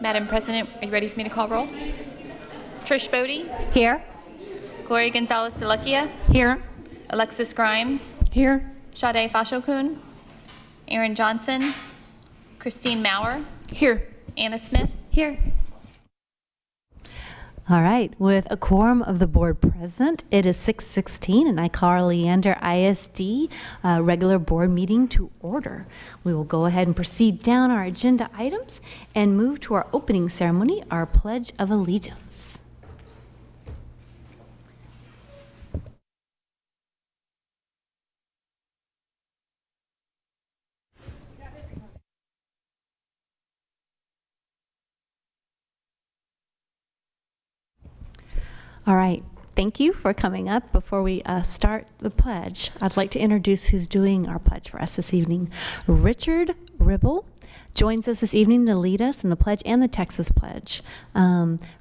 Madam President, are you ready for me to call roll? Trish Bodie, Here. Gloria Gonzalez de Lucia, Here. Alexis Grimes, Here. Sade Fashokun, Aaron Johnson, Christine Maurer, Here. Anna Smith. Here. All right, with a quorum of the board present, it is 6:16, and I call Leander ISD regular board meeting to order. We will go ahead and proceed down our agenda items and move to our opening ceremony, our Pledge of Allegiance. All right, thank you for coming up. Before we start the pledge, I'd like to introduce who's doing our pledge for us this evening. Richard Ribble joins us this evening to lead us in the pledge and the Texas pledge.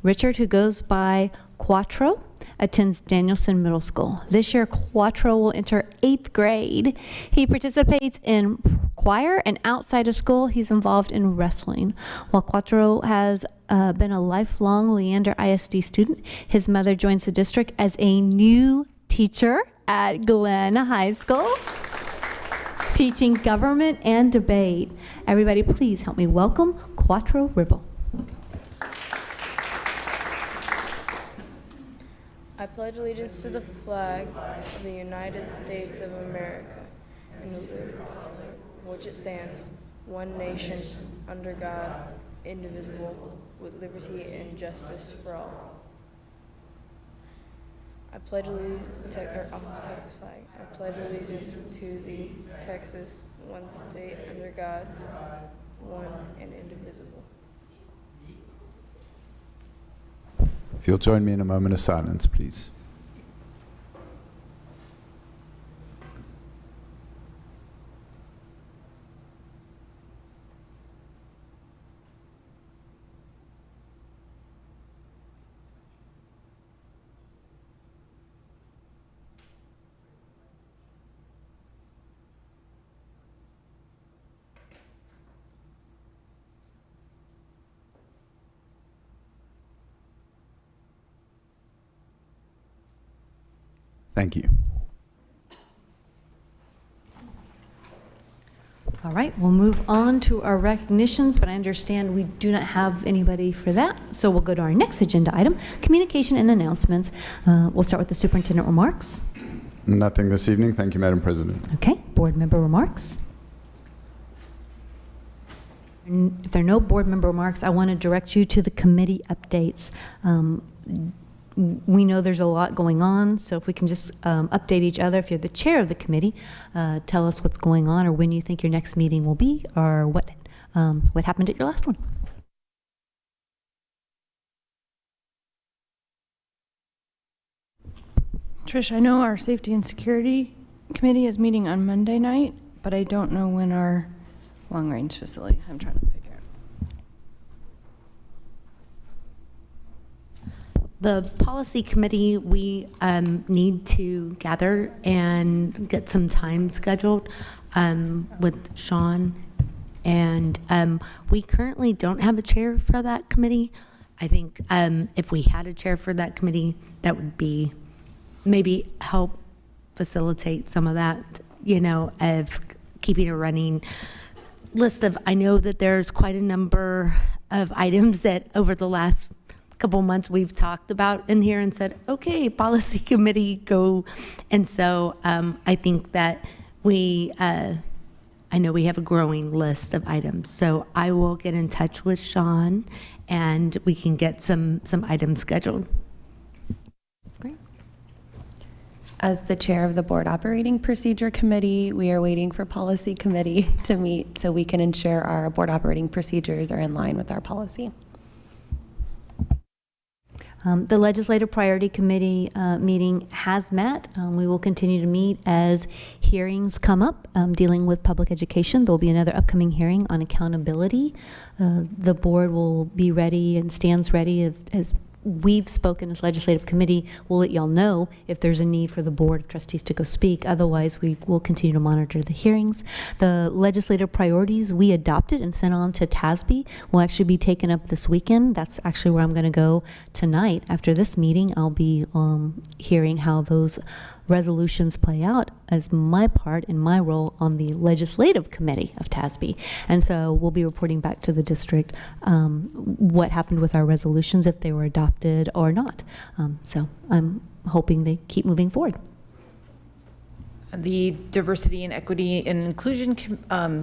Richard, who goes by Quattro, attends Danielson Middle School. This year, Quattro will enter 8th grade. He participates in choir, and outside of school, he's involved in wrestling. While Quattro has been a lifelong Leander ISD student, his mother joins the district as a new teacher at Glenn High School, teaching government and debate. Everybody, please help me welcome Quattro Ribble. I pledge allegiance to the flag of the United States of America and the republic for which it stands, one nation, under God, indivisible, with liberty and justice for all. I pledge allegiance to Texas flag. I pledge allegiance to the Texas, one state under God, one and indivisible. If you'll join me in a moment of silence, please. Thank you. All right, we'll move on to our recognitions, but I understand we do not have anybody for that. So we'll go to our next agenda item, communication and announcements. We'll start with the superintendent remarks. Nothing this evening. Thank you, Madam President. Okay, board member remarks. If there are no board member remarks, I want to direct you to the committee updates. We know there's a lot going on, so if we can just update each other. If you're the chair of the committee, tell us what's going on or when you think your next meeting will be, or what happened at your last one. Trish, I know our safety and security committee is meeting on Monday night, but I don't know when our long-range facilities. I'm trying to figure out. The policy committee, we need to gather and get some time scheduled with Sean. And we currently don't have a chair for that committee. I think if we had a chair for that committee, that would be maybe help facilitate some of that, you know, of keeping a running list of, I know that there's quite a number of items that over the last couple months we've talked about in here and said, okay, policy committee, go. And so I think that I know we have a growing list of items. So I will get in touch with Sean and we can get some items scheduled. Great. As the chair of the Board Operating Procedure Committee, we are waiting for Policy Committee to meet so we can ensure our board operating procedures are in line with our policy. The Legislative Priority Committee meeting has met. We will continue to meet as hearings come up dealing with public education. There will be another upcoming hearing on accountability. The board will be ready and stands ready as we've spoken as legislative committee. We'll let y'all know if there's a need for the Board of Trustees to go speak. Otherwise, we will continue to monitor the hearings. The legislative priorities we adopted and sent on to TASB will actually be taken up this weekend. That's actually where I'm going to go tonight. After this meeting, I'll be hearing how those resolutions play out as my part in my role on the legislative committee of TASB. And so we'll be reporting back to the district what happened with our resolutions, if they were adopted or not. So I'm hoping they keep moving forward. The Diversity and Equity and Inclusion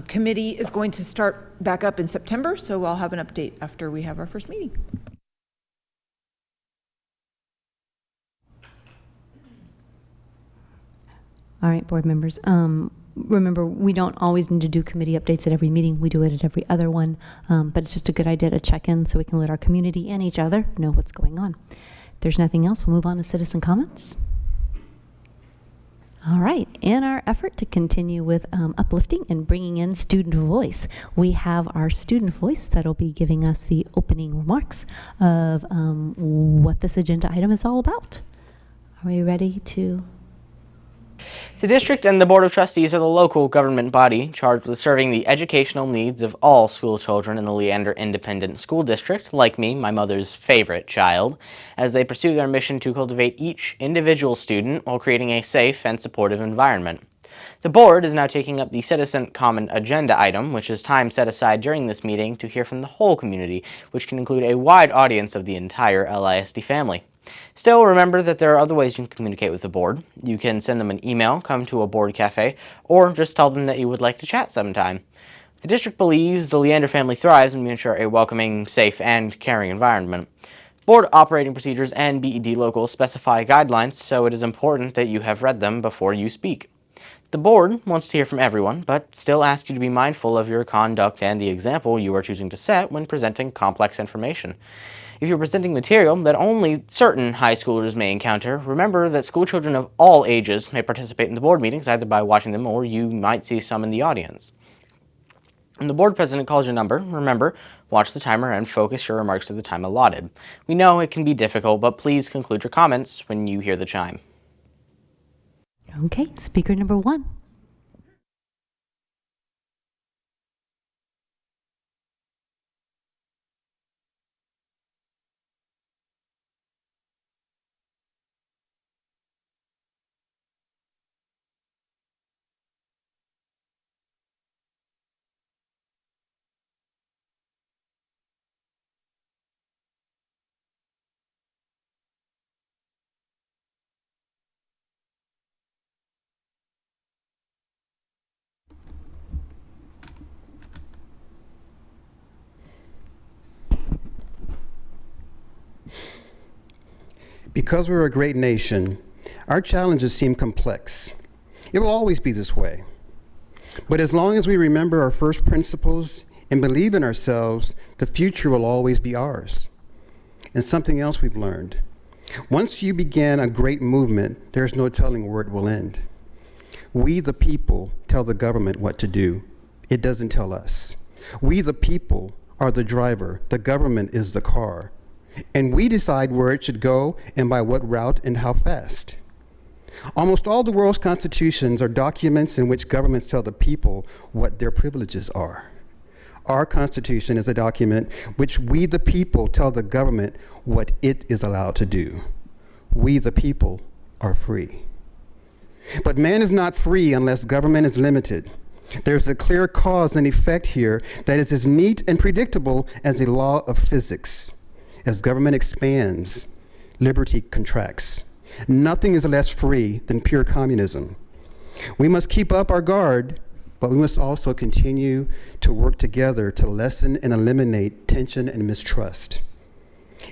Committee is going to start back up in September, so I'll have an update after we have our first meeting. All right, board members. Remember, we don't always need to do committee updates at every meeting. We do it at every other one. But it's just a good idea to check in so we can let our community and each other know what's going on. If there's nothing else, we'll move on to citizen comments. All right. In our effort to continue with uplifting and bringing in student voice, we have our student voice that'll be giving us the opening remarks of what this agenda item is all about. Are we ready to... The district and the Board of Trustees are the local government body charged with serving the educational needs of all school children in the Leander Independent School District, like me, my mother's favorite child, as they pursue their mission to cultivate each individual student while creating a safe and supportive environment. The board is now taking up the Citizen Comment agenda item, which is time set aside during this meeting to hear from the whole community, which can include a wide audience of the entire LISD family. Still, remember that there are other ways you can communicate with the board. You can send them an email, come to a board cafe, or just tell them that you would like to chat sometime. The district believes the Leander family thrives when we ensure a welcoming, safe, and caring environment. Board operating procedures and BED locals specify guidelines, so it is important that you have read them before you speak. The board wants to hear from everyone, but still asks you to be mindful of your conduct and the example you are choosing to set when presenting complex information. If you're presenting material that only certain high schoolers may encounter, remember that school children of all ages may participate in the board meetings either by watching them or you might see some in the audience. When the board president calls your number, remember, watch the timer and focus your remarks to the time allotted. We know it can be difficult, but please conclude your comments when you hear the chime. Okay, speaker number 1. Because we're a great nation, our challenges seem complex. It will always be this way. But as long as we remember our first principles and believe in ourselves, the future will always be ours. And something else we've learned. Once you begin a great movement, there's no telling where it will end. We, the people, tell the government what to do. It doesn't tell us. We, the people, are the driver. The government is the car. And we decide where it should go and by what route and how fast. Almost all the world's constitutions are documents in which governments tell the people what their privileges are. Our Constitution is a document which we, the people, tell the government what it is allowed to do. We, the people, are free. But man is not free unless government is limited. There's a clear cause and effect here that is as neat and predictable as a law of physics. As government expands, liberty contracts. Nothing is less free than pure communism. We must keep up our guard, but we must also continue to work together to lessen and eliminate tension and mistrust.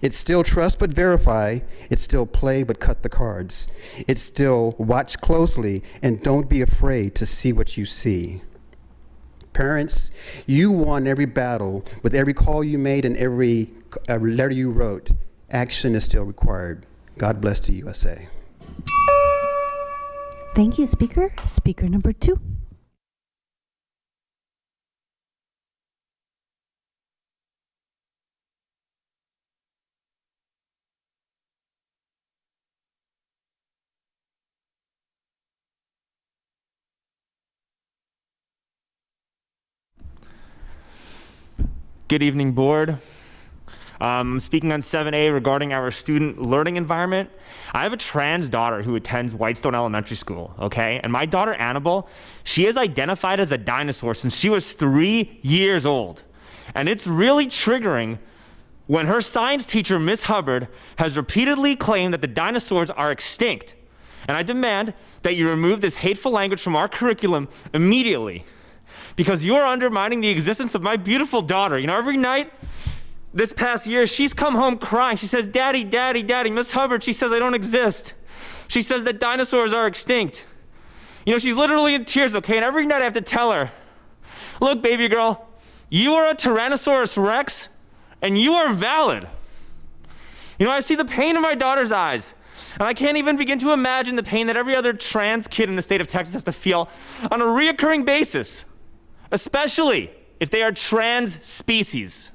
It's still trust but verify. It's still play but cut the cards. It's still watch closely and don't be afraid to see what you see. Parents, you won every battle with every call you made and every letter you wrote. Action is still required. God bless the USA. Thank you, Speaker. Speaker number 2. Good evening, board. Speaking on 7A regarding our student learning environment. I have a trans daughter who attends Whitestone Elementary School, okay? And my daughter, Annabelle, she is identified as a dinosaur since she was 3 years old. And it's really triggering when her science teacher, Miss Hubbard, has repeatedly claimed that the dinosaurs are extinct. And I demand that you remove this hateful language from our curriculum immediately, because you are undermining the existence of my beautiful daughter. You know, every night this past year, she's come home crying. She says, Daddy, Daddy, Daddy. Miss Hubbard, she says I don't exist. She says that dinosaurs are extinct. You know, she's literally in tears, okay? And every night I have to tell her, look, baby girl, you are a Tyrannosaurus Rex, and you are valid. You know, I see the pain in my daughter's eyes, and I can't even begin to imagine the pain that every other trans kid in the state of Texas has to feel on a reoccurring basis, especially if they are trans species.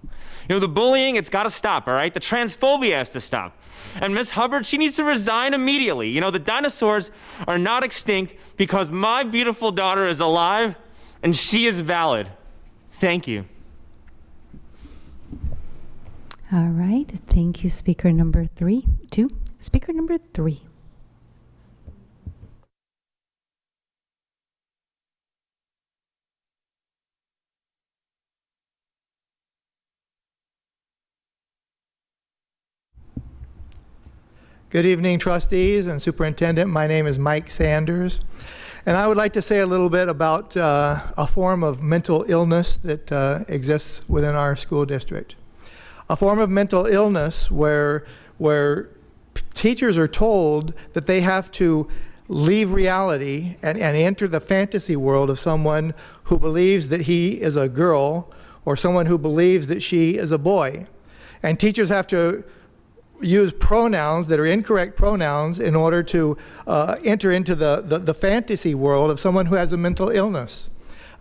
You know, the bullying, it's got to stop, all right? The transphobia has to stop. And Miss Hubbard, she needs to resign immediately. You know, the dinosaurs are not extinct because my beautiful daughter is alive and she is valid. Thank you. All right. Thank you, speaker number 2. Speaker number 3. Good evening, trustees and superintendent. My name is Mike Sanders, and I would like to say a little bit about a form of mental illness that exists within our school district. A form of mental illness where teachers are told that they have to leave reality and enter the fantasy world of someone who believes that he is a girl or someone who believes that she is a boy. And teachers have to use pronouns that are incorrect pronouns in order to enter into the fantasy world of someone who has a mental illness.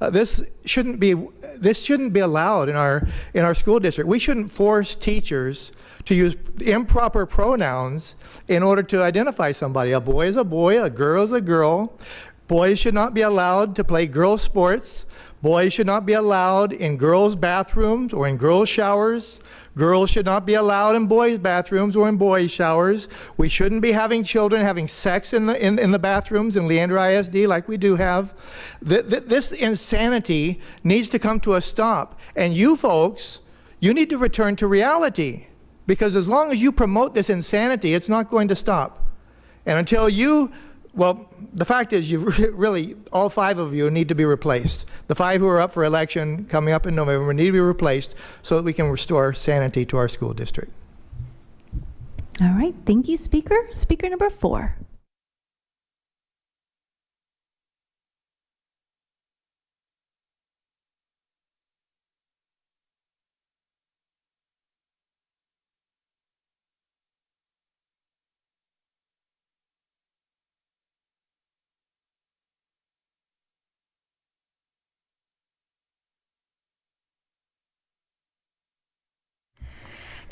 This shouldn't be allowed in our school district. We shouldn't force teachers to use improper pronouns in order to identify somebody. A boy is a boy, a girl is a girl. Boys should not be allowed to play girl sports. Boys should not be allowed in girls' bathrooms or in girls' showers. Girls should not be allowed in boys' bathrooms or in boys' showers. We shouldn't be having children having sex in the bathrooms in Leander ISD like we do have. This insanity needs to come to a stop. And you folks, you need to return to reality, because as long as you promote this insanity, it's not going to stop. And until you, well, the fact is, you really, all 5 of you need to be replaced. The 5 who are up for election coming up in November need to be replaced so that we can restore sanity to our school district. All right. Thank you, speaker. Speaker number 4.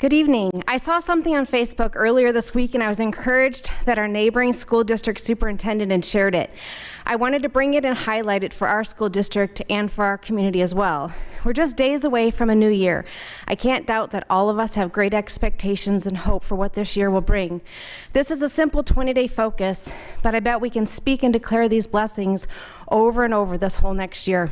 Good evening. I saw something on Facebook earlier this week, and I was encouraged that our neighboring school district superintendent had shared it. I wanted to bring it and highlight it for our school district and for our community as well. We're just days away from a new year. I can't doubt that all of us have great expectations and hope for what this year will bring. This is a simple 20-day focus, but I bet we can speak and declare these blessings over and over this whole next year.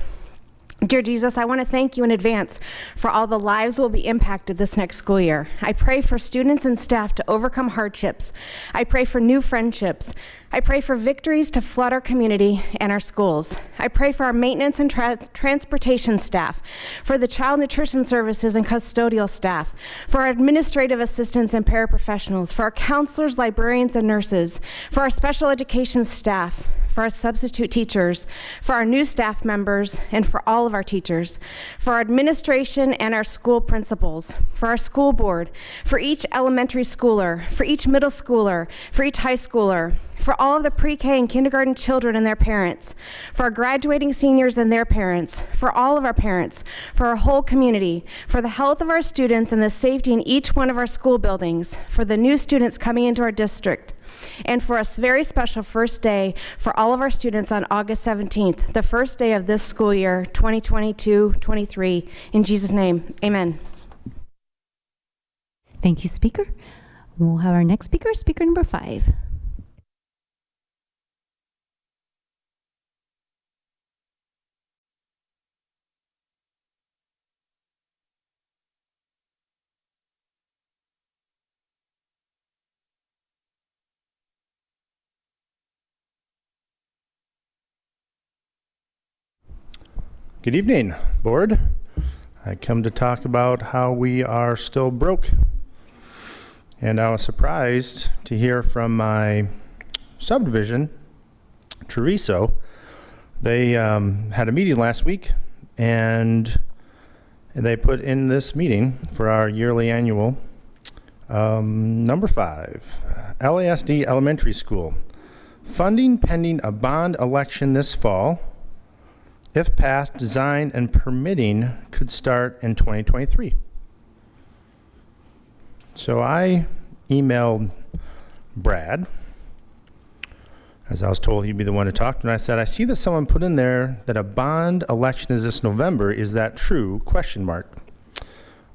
Dear Jesus, I want to thank you in advance for all the lives that will be impacted this next school year. I pray for students and staff to overcome hardships. I pray for new friendships. I pray for victories to flood our community and our schools. I pray for our maintenance and transportation staff, for the child nutrition services and custodial staff, for our administrative assistants and paraprofessionals, for our counselors, librarians, and nurses, for our special education staff, for our substitute teachers, for our new staff members, and for all of our teachers, for our administration and our school principals, for our school board, for each elementary schooler, for each middle schooler, for each high schooler, for all of the pre-K and kindergarten children and their parents, for our graduating seniors and their parents, for all of our parents, for our whole community, for the health of our students and the safety in each one of our school buildings, for the new students coming into our district, And for a very special first day for all of our students on August 17th, the first day of this school year, 2022-23. In Jesus' name, amen. Thank you, Speaker. We'll have our next speaker, speaker number 5. Good evening, board. I come to talk about how we are still broke. And I was surprised to hear from my subdivision, Treviso. They had a meeting last week, and they put in this meeting for our yearly annual, number 5, LASD Elementary School. Funding pending a bond election this fall. If passed, design and permitting could start in 2023. So I emailed Brad, as I was told he'd be the one to talk to, and I said, I see that someone put in there that a bond election is this November. Is that true? ?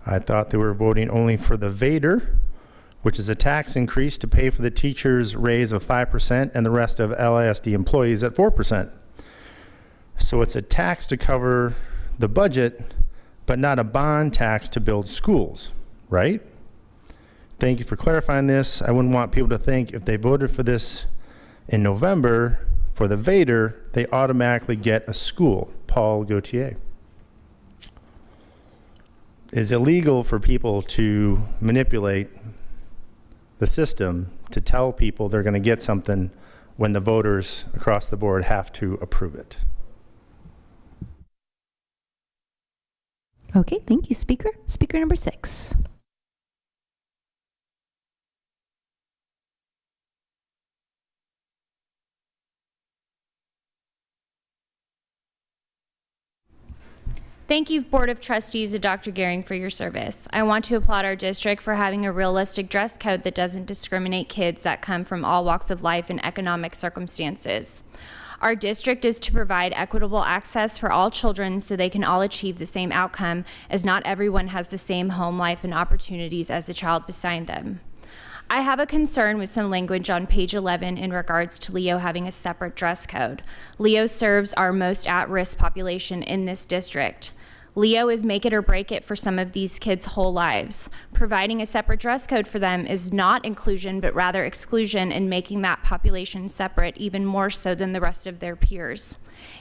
I thought they were voting only for the VADER, which is a tax increase to pay for the teachers' raise of 5% and the rest of LASD employees at 4%. So it's a tax to cover the budget, but not a bond tax to build schools, right? Thank you for clarifying this. I wouldn't want people to think if they voted for this in November for the VADER, they automatically get a school. Paul Gauthier. It's illegal for people to manipulate the system to tell people they're going to get something when the voters across the board have to approve it. Okay, thank you, Speaker. Speaker number 6. Thank you, Board of Trustees and Dr. Gehring, for your service. I want to applaud our district for having a realistic dress code that doesn't discriminate kids that come from all walks of life and economic circumstances. Our district is to provide equitable access for all children so they can all achieve the same outcome, as not everyone has the same home life and opportunities as the child beside them. I have a concern with some language on page 11 in regards to Leo having a separate dress code. Leo serves our most at-risk population in this district. Leo is make it or break it for some of these kids' whole lives. Providing a separate dress code for them is not inclusion, but rather exclusion, and making that population separate even more so than the rest of their peers.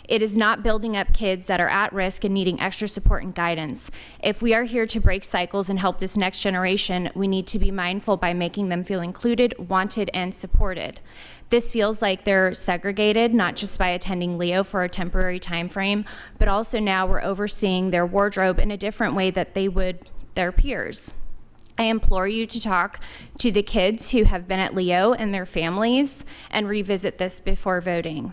It is not building up kids that are at risk and needing extra support and guidance. If we are here to break cycles and help this next generation, we need to be mindful by making them feel included, wanted, and supported. This feels like they're segregated, not just by attending Leo for a temporary time frame, but also now we're overseeing their wardrobe in a different way that they would their peers. I implore you to talk to the kids who have been at Leo and their families and revisit this before voting.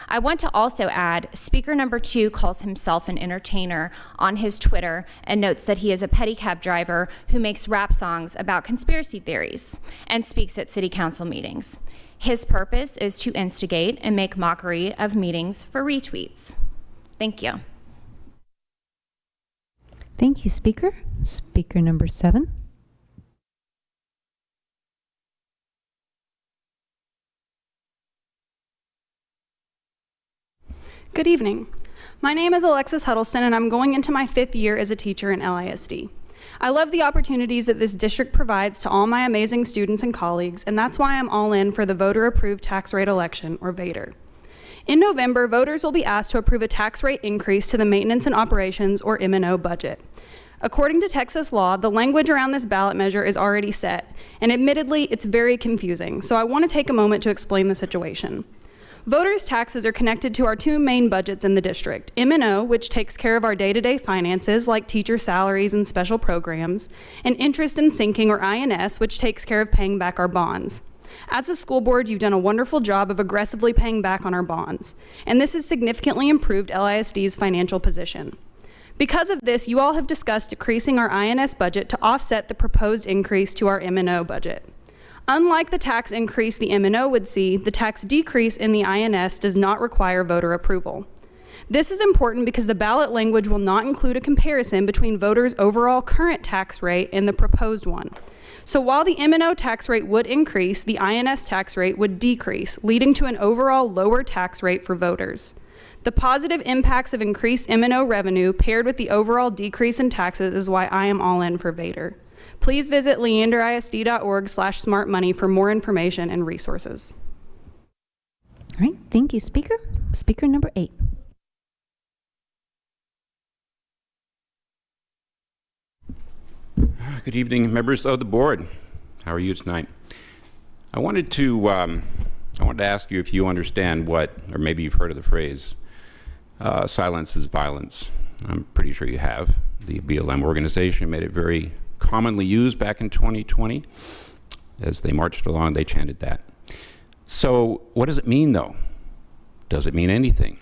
I want to also add, speaker number 2 calls himself an entertainer on his Twitter and notes that he is a pedicab driver who makes rap songs about conspiracy theories and speaks at city council meetings. His purpose is to instigate and make mockery of meetings for retweets. Thank you. Thank you, Speaker. Speaker number 7. Good evening. My name is Alexis Huddleston, and I'm going into my 5th year as a teacher in LISD. I love the opportunities that this district provides to all my amazing students and colleagues, and that's why I'm all in for the voter-approved tax rate election, or VADER. In November, voters will be asked to approve a tax rate increase to the Maintenance and Operations, or M&O, budget. According to Texas law, the language around this ballot measure is already set, and admittedly, it's very confusing, so I want to take a moment to explain the situation. Voters' taxes are connected to our 2 main budgets in the district, M&O, which takes care of our day-to-day finances like teacher salaries and special programs, and interest and sinking, or INS, which takes care of paying back our bonds. As a school board, you've done a wonderful job of aggressively paying back on our bonds, and this has significantly improved LISD's financial position. Because of this, you all have discussed decreasing our INS budget to offset the proposed increase to our M&O budget. Unlike the tax increase the M&O would see, the tax decrease in the INS does not require voter approval. This is important because the ballot language will not include a comparison between voters' overall current tax rate and the proposed one. So while the M&O tax rate would increase, the INS tax rate would decrease, leading to an overall lower tax rate for voters. The positive impacts of increased M&O revenue paired with the overall decrease in taxes is why I am all in for Vader. Please visit leanderisd.org/smartmoney for more information and resources. All right, thank you, Speaker. Speaker number 8. Good evening, members of the board. How are you tonight? I wanted to ask you if you understand what, or maybe you've heard of the phrase, silence is violence. I'm pretty sure you have. The BLM organization made it very commonly used back in 2020. As they marched along, they chanted that. So what does it mean, though? Does it mean anything?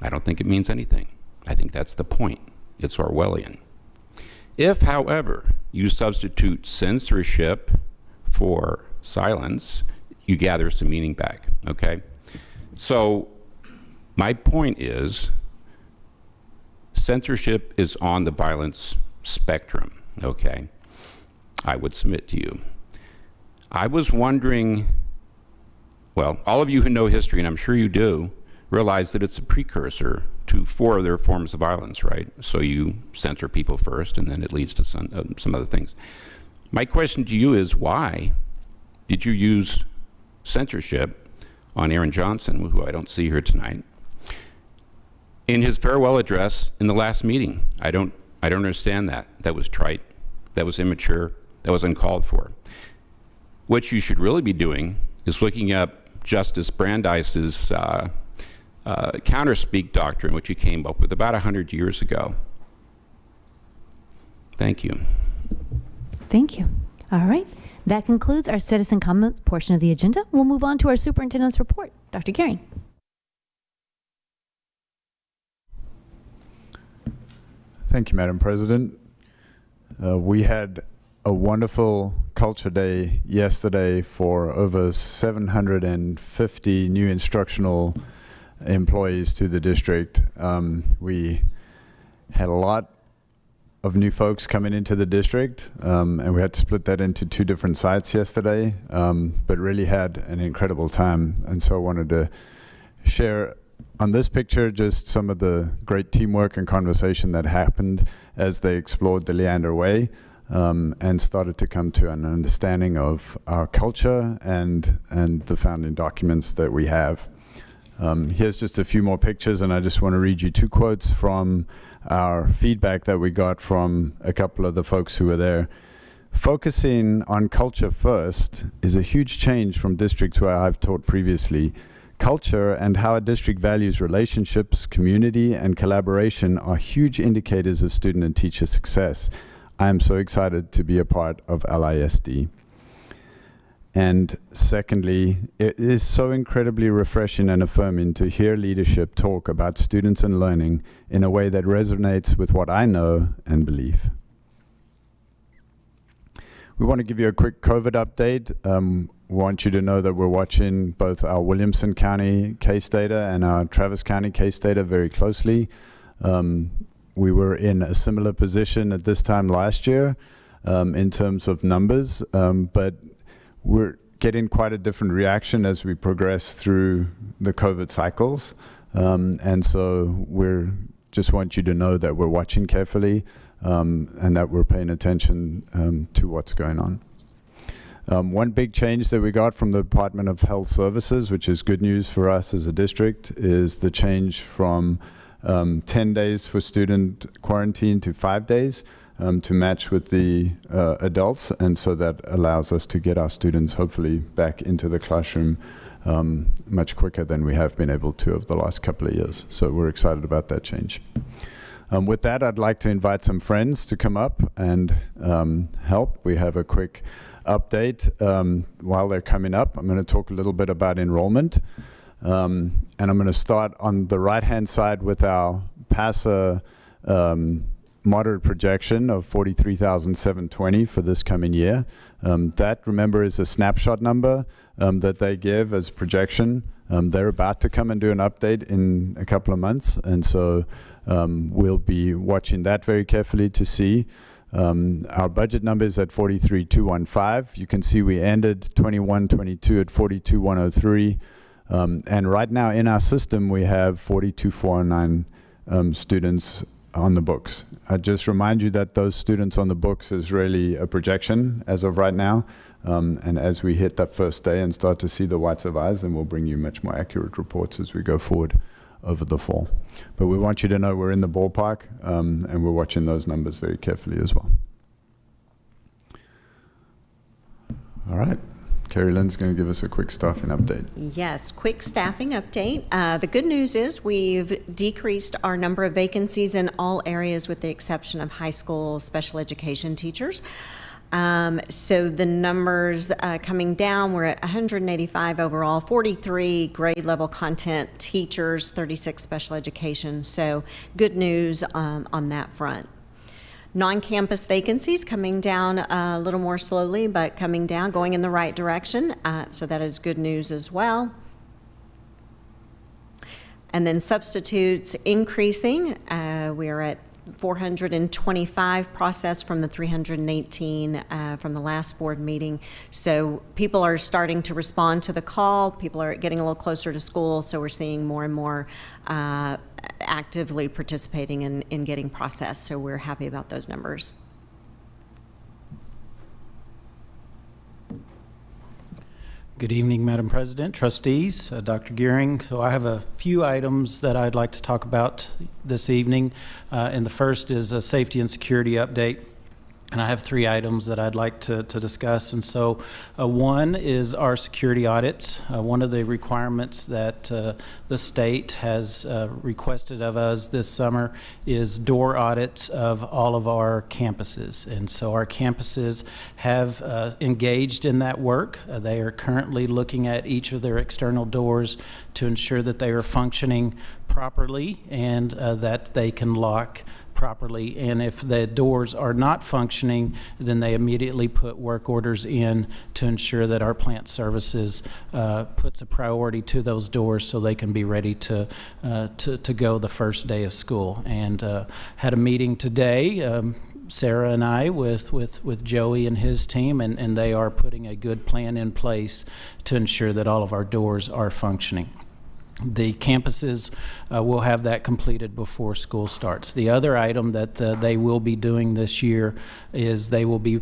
I don't think it means anything. I think that's the point. It's Orwellian. If, however, you substitute censorship for silence, you gather some meaning back, okay? So my point is, censorship is on the violence spectrum, okay? I would submit to you. I was wondering, well, all of you who know history, and I'm sure you do, realize that it's a precursor to 4 other forms of violence, right? So you censor people first, and then it leads to some other things. My question to you is, why did you use censorship on Aaron Johnson, who I don't see here tonight, in his farewell address in the last meeting? I don't understand that. That was trite. That was immature. That was uncalled for. What you should really be doing is looking up Justice Brandeis's counterspeak doctrine, which he came up with about 100 years ago. Thank you. Thank you. All right. That concludes our citizen comments portion of the agenda. We'll move on to our superintendent's report. Dr. Gehring. Thank you, Madam President. We had a wonderful Culture Day yesterday for over 750 new instructional employees to the district. We had a lot of new folks coming into the district, and we had to split that into 2 different sites yesterday, but really had an incredible time. And so I wanted to share on this picture just some of the great teamwork and conversation that happened as they explored the Leander Way, and started to come to an understanding of our culture and the founding documents that we have. Here's just a few more pictures, and I just want to read you 2 quotes from our feedback that we got from a couple of the folks who were there. Focusing on culture first is a huge change from districts where I've taught previously. Culture and how a district values relationships, community, and collaboration are huge indicators of student and teacher success. I am so excited to be a part of LISD. And secondly, it is so incredibly refreshing and affirming to hear leadership talk about students and learning in a way that resonates with what I know and believe. We want to give you a quick COVID update. We want you to know that we're watching both our Williamson County case data and our Travis County case data very closely. We were in a similar position at this time last year in terms of numbers, but we're getting quite a different reaction as we progress through the COVID cycles. And so we're just want you to know that we're watching carefully and that we're paying attention to what's going on. One big change that we got from the Department of Health Services, which is good news for us as a district, is the change from 10 days for student quarantine to 5 days. To match with the adults, and so that allows us to get our students hopefully back into the classroom much quicker than we have been able to over the last couple of years. So we're excited about that change. With that, I'd like to invite some friends to come up and help. We have a quick update while they're coming up. I'm going to talk a little bit about enrollment, and I'm going to start on the right-hand side with our PASA moderate projection of 43,720 for this coming year. That, remember, is a snapshot number that they give as projection. They're about to come and do an update in a couple of months, and so we'll be watching that very carefully to see. Our budget number is at 43,215. You can see we ended 21-22 at 42,103. And right now in our system, we have 42,409 students on the books. I just remind you that those students on the books is really a projection as of right now. And as we hit that first day and start to see the whites of eyes, then we'll bring you much more accurate reports as we go forward over the fall. But we want you to know we're in the ballpark, and we're watching those numbers very carefully as well. All right. Carrie Lynn's going to give us a quick staffing update. Yes, quick staffing update. The good news is we've decreased our number of vacancies in all areas with the exception of high school special education teachers. So the numbers coming down, we're at 185 overall, 43 grade level content teachers, 36 special education. So good news on that front. Non-campus vacancies coming down a little more slowly, but coming down, going in the right direction. So that is good news as well. And then substitutes increasing. We are at 425 processed from the 318 from the last board meeting. So people are starting to respond to the call. People are getting a little closer to school, so we're seeing more and more actively participating in getting processed. So we're happy about those numbers. Good evening, Madam President, trustees, Dr. Gearing. So I have a few items that I'd like to talk about this evening. And the first is a safety and security update. And I have three items that I'd like to discuss. And so one is our security audits. One of the requirements that the state has requested of us this summer is door audits of all of our campuses. And so our campuses have engaged in that work. They are currently looking at each of their external doors to ensure that they are functioning properly and that they can lock properly, and if the doors are not functioning, then they immediately put work orders in to ensure that our plant services puts a priority to those doors so they can be ready to go the first day of school. And had a meeting today, Sarah and I, with Joey and his team, and they are putting a good plan in place to ensure that all of our doors are functioning. The campuses will have that completed before school starts. The other item that they will be doing this year is they will be,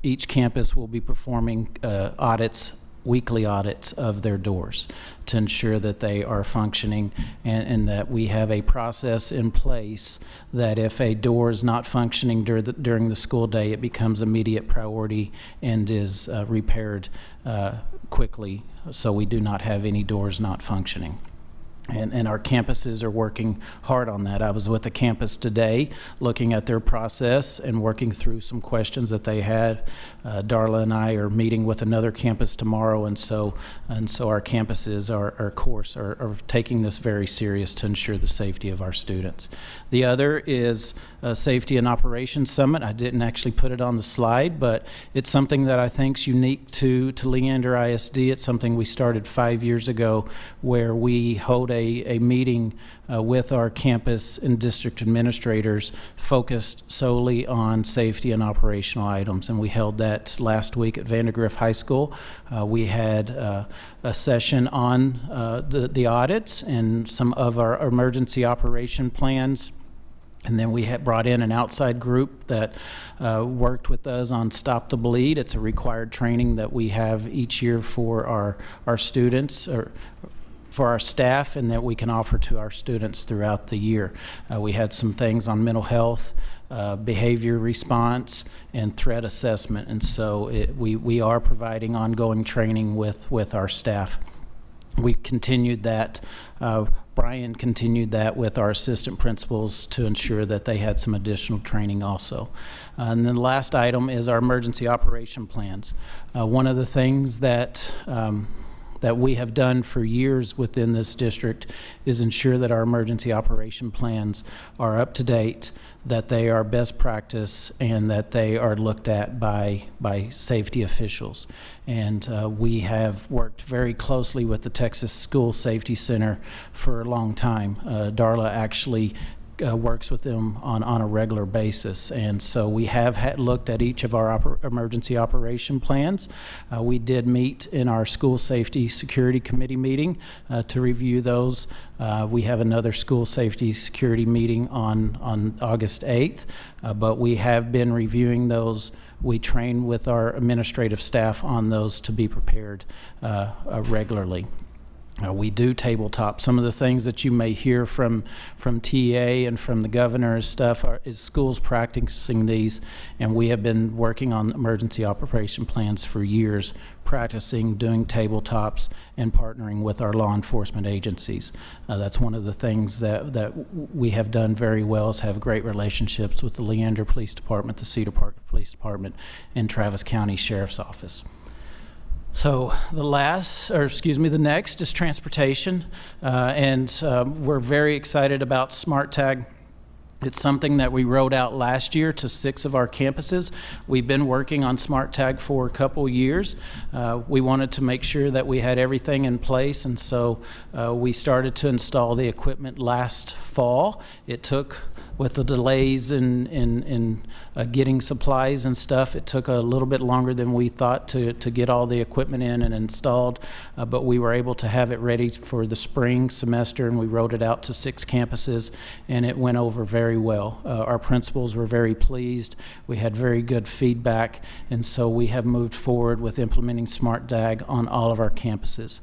each campus will be performing audits, weekly audits of their doors to ensure that they are functioning and that we have a process in place that if a door is not functioning during the school day, it becomes immediate priority and is repaired quickly, so we do not have any doors not functioning. And our campuses are working hard on that. I was with the campus today looking at their process and working through some questions that they had. Darla and I are meeting with another campus tomorrow, and so our campuses are taking this very serious to ensure the safety of our students. The other is a Safety and Operations Summit. I didn't actually put it on the slide, but it's something that I think is unique to Leander ISD. It's something we started 5 years ago where we hold a meeting with our campus and district administrators focused solely on safety and operational items, and we held that last week at Vandergrift High School. We had a session on the audits and some of our emergency operation plans. And then we had brought in an outside group that worked with us on Stop the Bleed. It's a required training that we have each year for our students, or for our staff, and that we can offer to our students throughout the year. We had some things on mental health, behavior response, and threat assessment. And so we are providing ongoing training with our staff. We continued that. Brian continued that with our assistant principals to ensure that they had some additional training also. And then the last item is our emergency operation plans. One of the things that that we have done for years within this district is ensure that our emergency operation plans are up to date, that they are best practice, and that they are looked at by safety officials. And we have worked very closely with the Texas School Safety Center for a long time. Darla actually works with them on a regular basis. And so we have looked at each of our emergency operation plans. We did meet in our School Safety Security Committee meeting to review those. We have another School Safety Security meeting on August 8th, but we have been reviewing those. We train with our administrative staff on those to be prepared regularly. We do tabletop. Some of the things that you may hear from TA and from the governor and stuff is schools practicing these, and we have been working on emergency operation plans for years, practicing, doing tabletops, and partnering with our law enforcement agencies. That's one of the things that we have done very well, is have great relationships with the Leander Police Department, the Cedar Park Police Department, and Travis County Sheriff's Office. So the next is transportation, and we're very excited about Smart Tag. It's something that we rolled out last year to 6 of our campuses. We've been working on Smart Tag for a couple years. We wanted to make sure that we had everything in place, and so we started to install the equipment last fall. It took, with the delays in getting supplies and stuff, it took a little bit longer than we thought to get all the equipment in and installed, but we were able to have it ready for the spring semester, and we rolled it out to 6 campuses, and it went over very well. Our principals were very pleased. We had very good feedback, and so we have moved forward with implementing Smart Tag on all of our campuses.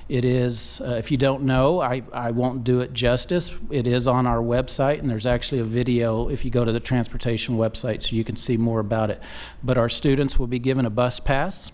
It is, if you don't know, I won't do it justice. It is on our website, and there's actually a video if you go to the transportation website so you can see more about it. But our students will be given a bus pass,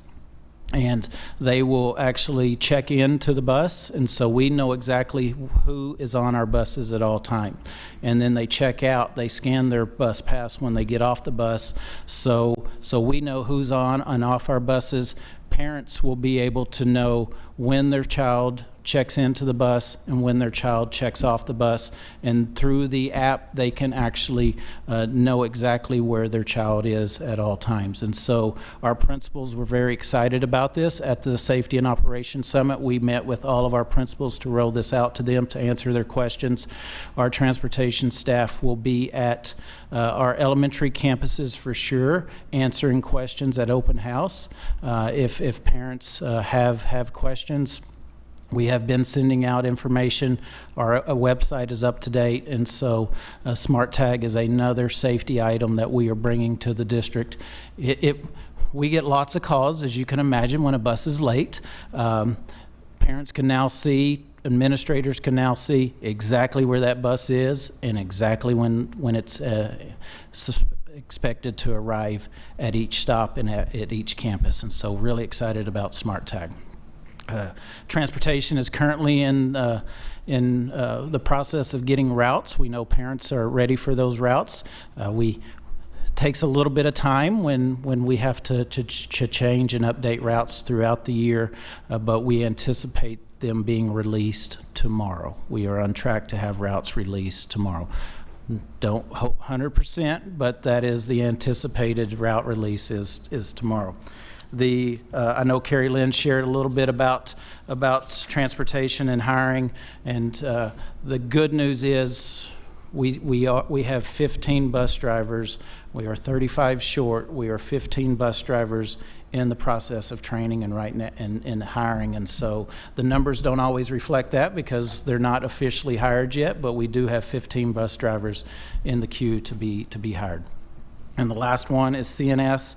and they will actually check into the bus, and so we know exactly who is on our buses at all times. And then they check out, they scan their bus pass when they get off the bus, so we know who's on and off our buses. Parents will be able to know when their child checks into the bus and when their child checks off the bus, and through the app they can actually know exactly where their child is at all times. And so our principals were very excited about this. At the Safety and Operations Summit, we met with all of our principals to roll this out to them to answer their questions. Our transportation staff will be at our elementary campuses for sure, answering questions at open house if parents have questions. We have been sending out information. Our website is up to date, and so Smart Tag is another safety item that we are bringing to the district. We get lots of calls, as you can imagine, when a bus is late. Parents can now see, administrators can now see exactly where that bus is and exactly when it's expected to arrive at each stop and at each campus, and so really excited about Smart Tag. Transportation is currently in the process of getting routes. We know parents are ready for those routes. It takes a little bit of time when we have to change and update routes throughout the year, but we anticipate them being released tomorrow. We are on track to have routes released tomorrow. Don't hope 100%, but that is the anticipated route release is tomorrow. I know Carrie Lynn shared a little bit about transportation and hiring, and the good news is we have 15 bus drivers. We are 35 short. We are 15 bus drivers in the process of training and hiring, and so the numbers don't always reflect that because they're not officially hired yet, but we do have 15 bus drivers in the queue to be hired. And the last one is CNS.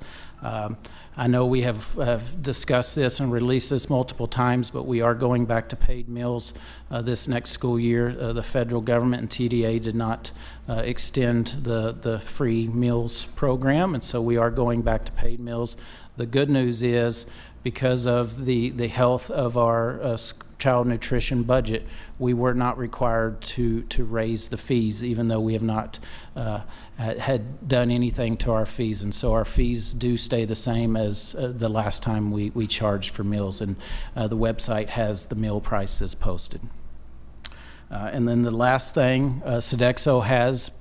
I know we have discussed this and released this multiple times, but we are going back to paid meals this next school year. The federal government and TDA did not extend the free meals program, and so we are going back to paid meals. The good news is because of the health of our child nutrition budget, we were not required to raise the fees, even though we have not had done anything to our fees. And so our fees do stay the same as the last time we charged for meals, and the website has the meal prices posted. And then the last thing, Sodexo has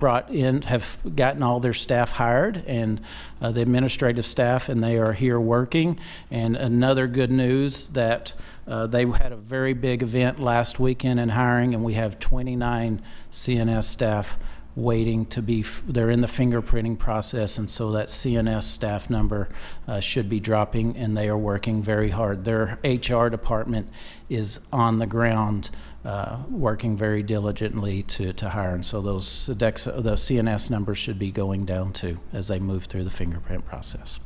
have gotten all their staff hired, and the administrative staff, and they are here working. And another good news that they had a very big event last weekend in hiring, and we have 29 CNS staff waiting to be, they're in the fingerprinting process, and so that CNS staff number should be dropping, and they are working very hard. Their HR department is on the ground working very diligently to hire, and so those the CNS numbers should be going down too as they move through the fingerprint process.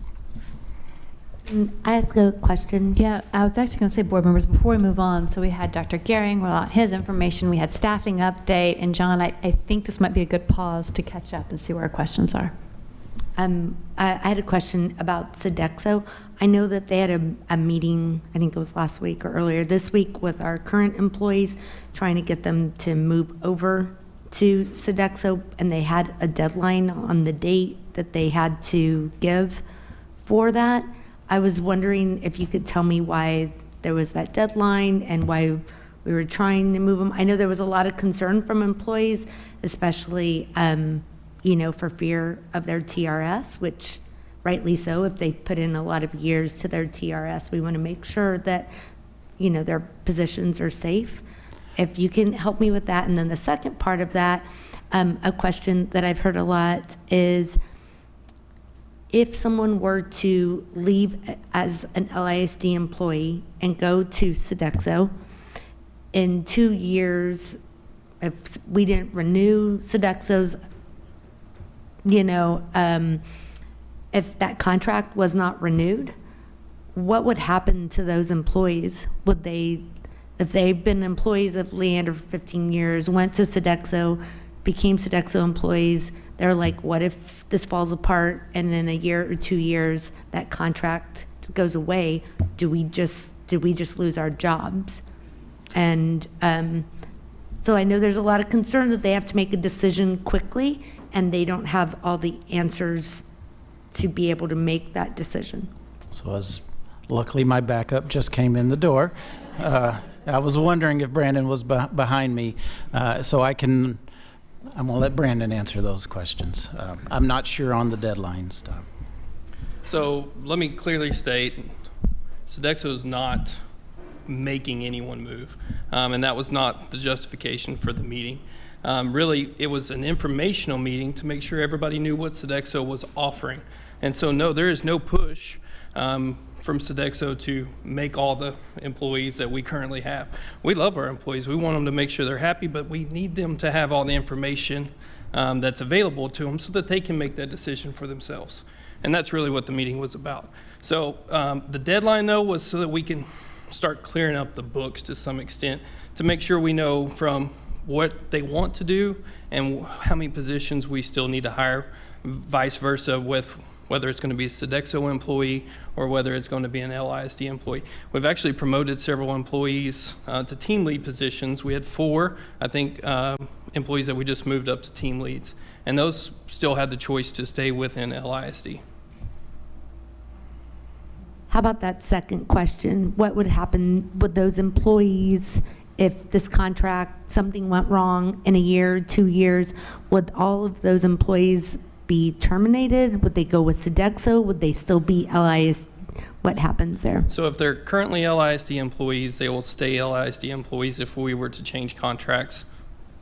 I ask a question. Yeah, I was actually going to say, board members, before we move on, so we had Dr. Gehring roll out his information, we had staffing update, and John, I think this might be a good pause to catch up and see where our questions are. I had a question about Sodexo. I know that they had a meeting, I think it was last week or earlier this week, with our current employees, trying to get them to move over to Sodexo, and they had a deadline on the date that they had to give for that. I was wondering if you could tell me why there was that deadline and why we were trying to move them. I know there was a lot of concern from employees, especially for fear of their TRS, which rightly so. If they put in a lot of years to their TRS, we want to make sure that their positions are safe. If you can help me with that. And then the second part of that, a question that I've heard a lot is, if someone were to leave as an LISD employee and go to Sodexo, in 2 years, if we didn't renew Sodexo's, if that contract was not renewed, what would happen to those employees? Would they, if they've been employees of Leander for 15 years, went to Sodexo, became Sodexo employees, they're like, what if this falls apart and in a year or 2 years that contract goes away? Do we just lose our jobs? And so I know there's a lot of concern that they have to make a decision quickly, and they don't have all the answers to be able to make that decision. So Luckily my backup just came in the door. I was wondering if Brandon was behind me, so I'm going to let Brandon answer those questions. I'm not sure on the deadline stuff. So let me clearly state, Sodexo is not making anyone move, and that was not the justification for the meeting. Really, it was an informational meeting to make sure everybody knew what Sodexo was offering. And so no, there is no push from Sodexo to make all the employees that we currently have. We love our employees. We want them to make sure they're happy, but we need them to have all the information that's available to them so that they can make that decision for themselves. And that's really what the meeting was about. So the deadline, though, was so that we can start clearing up the books to some extent to make sure we know from what they want to do and how many positions we still need to hire, vice versa with whether it's going to be a Sodexo employee or whether it's going to be an LISD employee. We've actually promoted several employees to team lead positions. We had 4, I think, employees that we just moved up to team leads. And those still had the choice to stay within LISD. How about that second question? What would happen with those employees if this contract, something went wrong in a year, 2 years? Would all of those employees be terminated? Would they go with Sodexo? Would they still be LISD? What happens there? So if they're currently LISD employees, they will stay LISD employees if we were to change contracts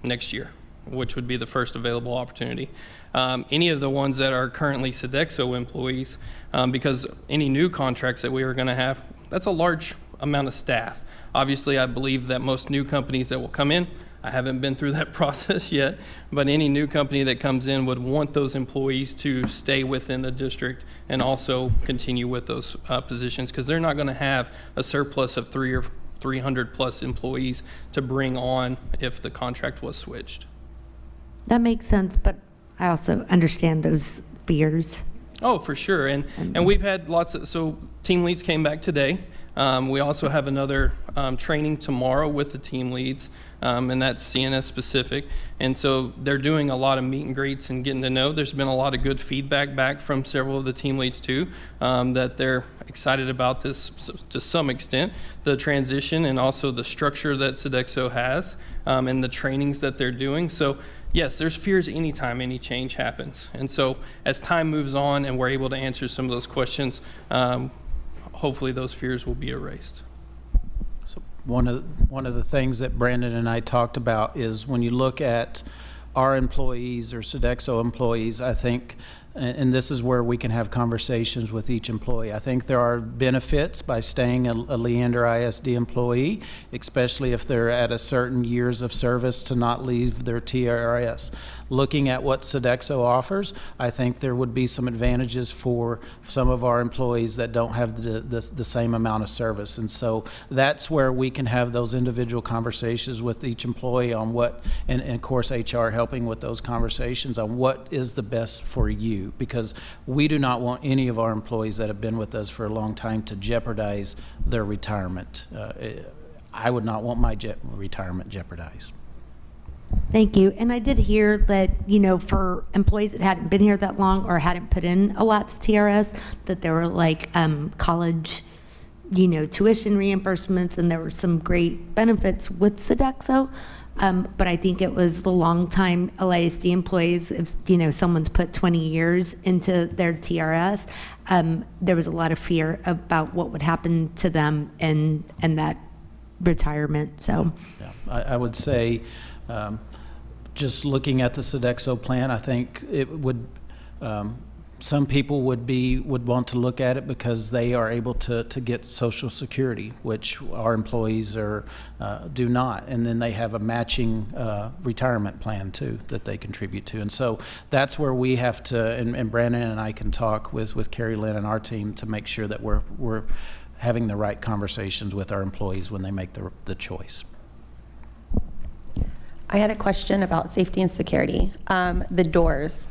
next year, which would be the first available opportunity. Any of the ones that are currently Sodexo employees, because any new contracts that we are going to have, that's a large amount of staff. Obviously, I believe that most new companies that will come in, I haven't been through that process yet, but any new company that comes in would want those employees to stay within the district and also continue with those positions, because they're not going to have a surplus of 300 plus employees to bring on if the contract was switched. That makes sense, but I also understand those fears. Oh, for sure. And we've had lots of, so team leads came back today. We also have another training tomorrow with the team leads, and that's CNS specific. And so they're doing a lot of meet and greets and getting to know. There's been a lot of good feedback back from several of the team leads too, that they're excited about this to some extent, the transition and also the structure that Sodexo has, and the trainings that they're doing. So yes, there's fears anytime any change happens. And so as time moves on and we're able to answer some of those questions, hopefully those fears will be erased. So one of the things that Brandon and I talked about is when you look at our employees or Sodexo employees, I think, and this is where we can have conversations with each employee. I think there are benefits by staying a Leander ISD employee, especially if they're at a certain years of service, to not leave their TRS. Looking at what Sodexo offers, I think there would be some advantages for some of our employees that don't have the same amount of service. And so that's where we can have those individual conversations with each employee on what, and of course HR helping with those conversations on what is the best for you, because we do not want any of our employees that have been with us for a long time to jeopardize their retirement. I would not want my retirement jeopardized. Thank you. And I did hear that, you know, for employees that hadn't been here that long or hadn't put in a lot to TRS, that there were like college, you know, tuition reimbursements, and there were some great benefits with Sodexo. But I think it was the long-time LISD employees, if, you know, someone's put 20 years into their TRS, there was a lot of fear about what would happen to them and that retirement. So yeah, I would say, just looking at the Sodexo plan, I think it would, some people would want to look at it because they are able to get Social Security, which our employees do not, and then they have a matching retirement plan too that they contribute to. And so that's where we have to, and Brandon and I can talk with Carrie Lynn and our team to make sure that we're having the right conversations with our employees when they make the choice. I had a question about safety and security. The doors.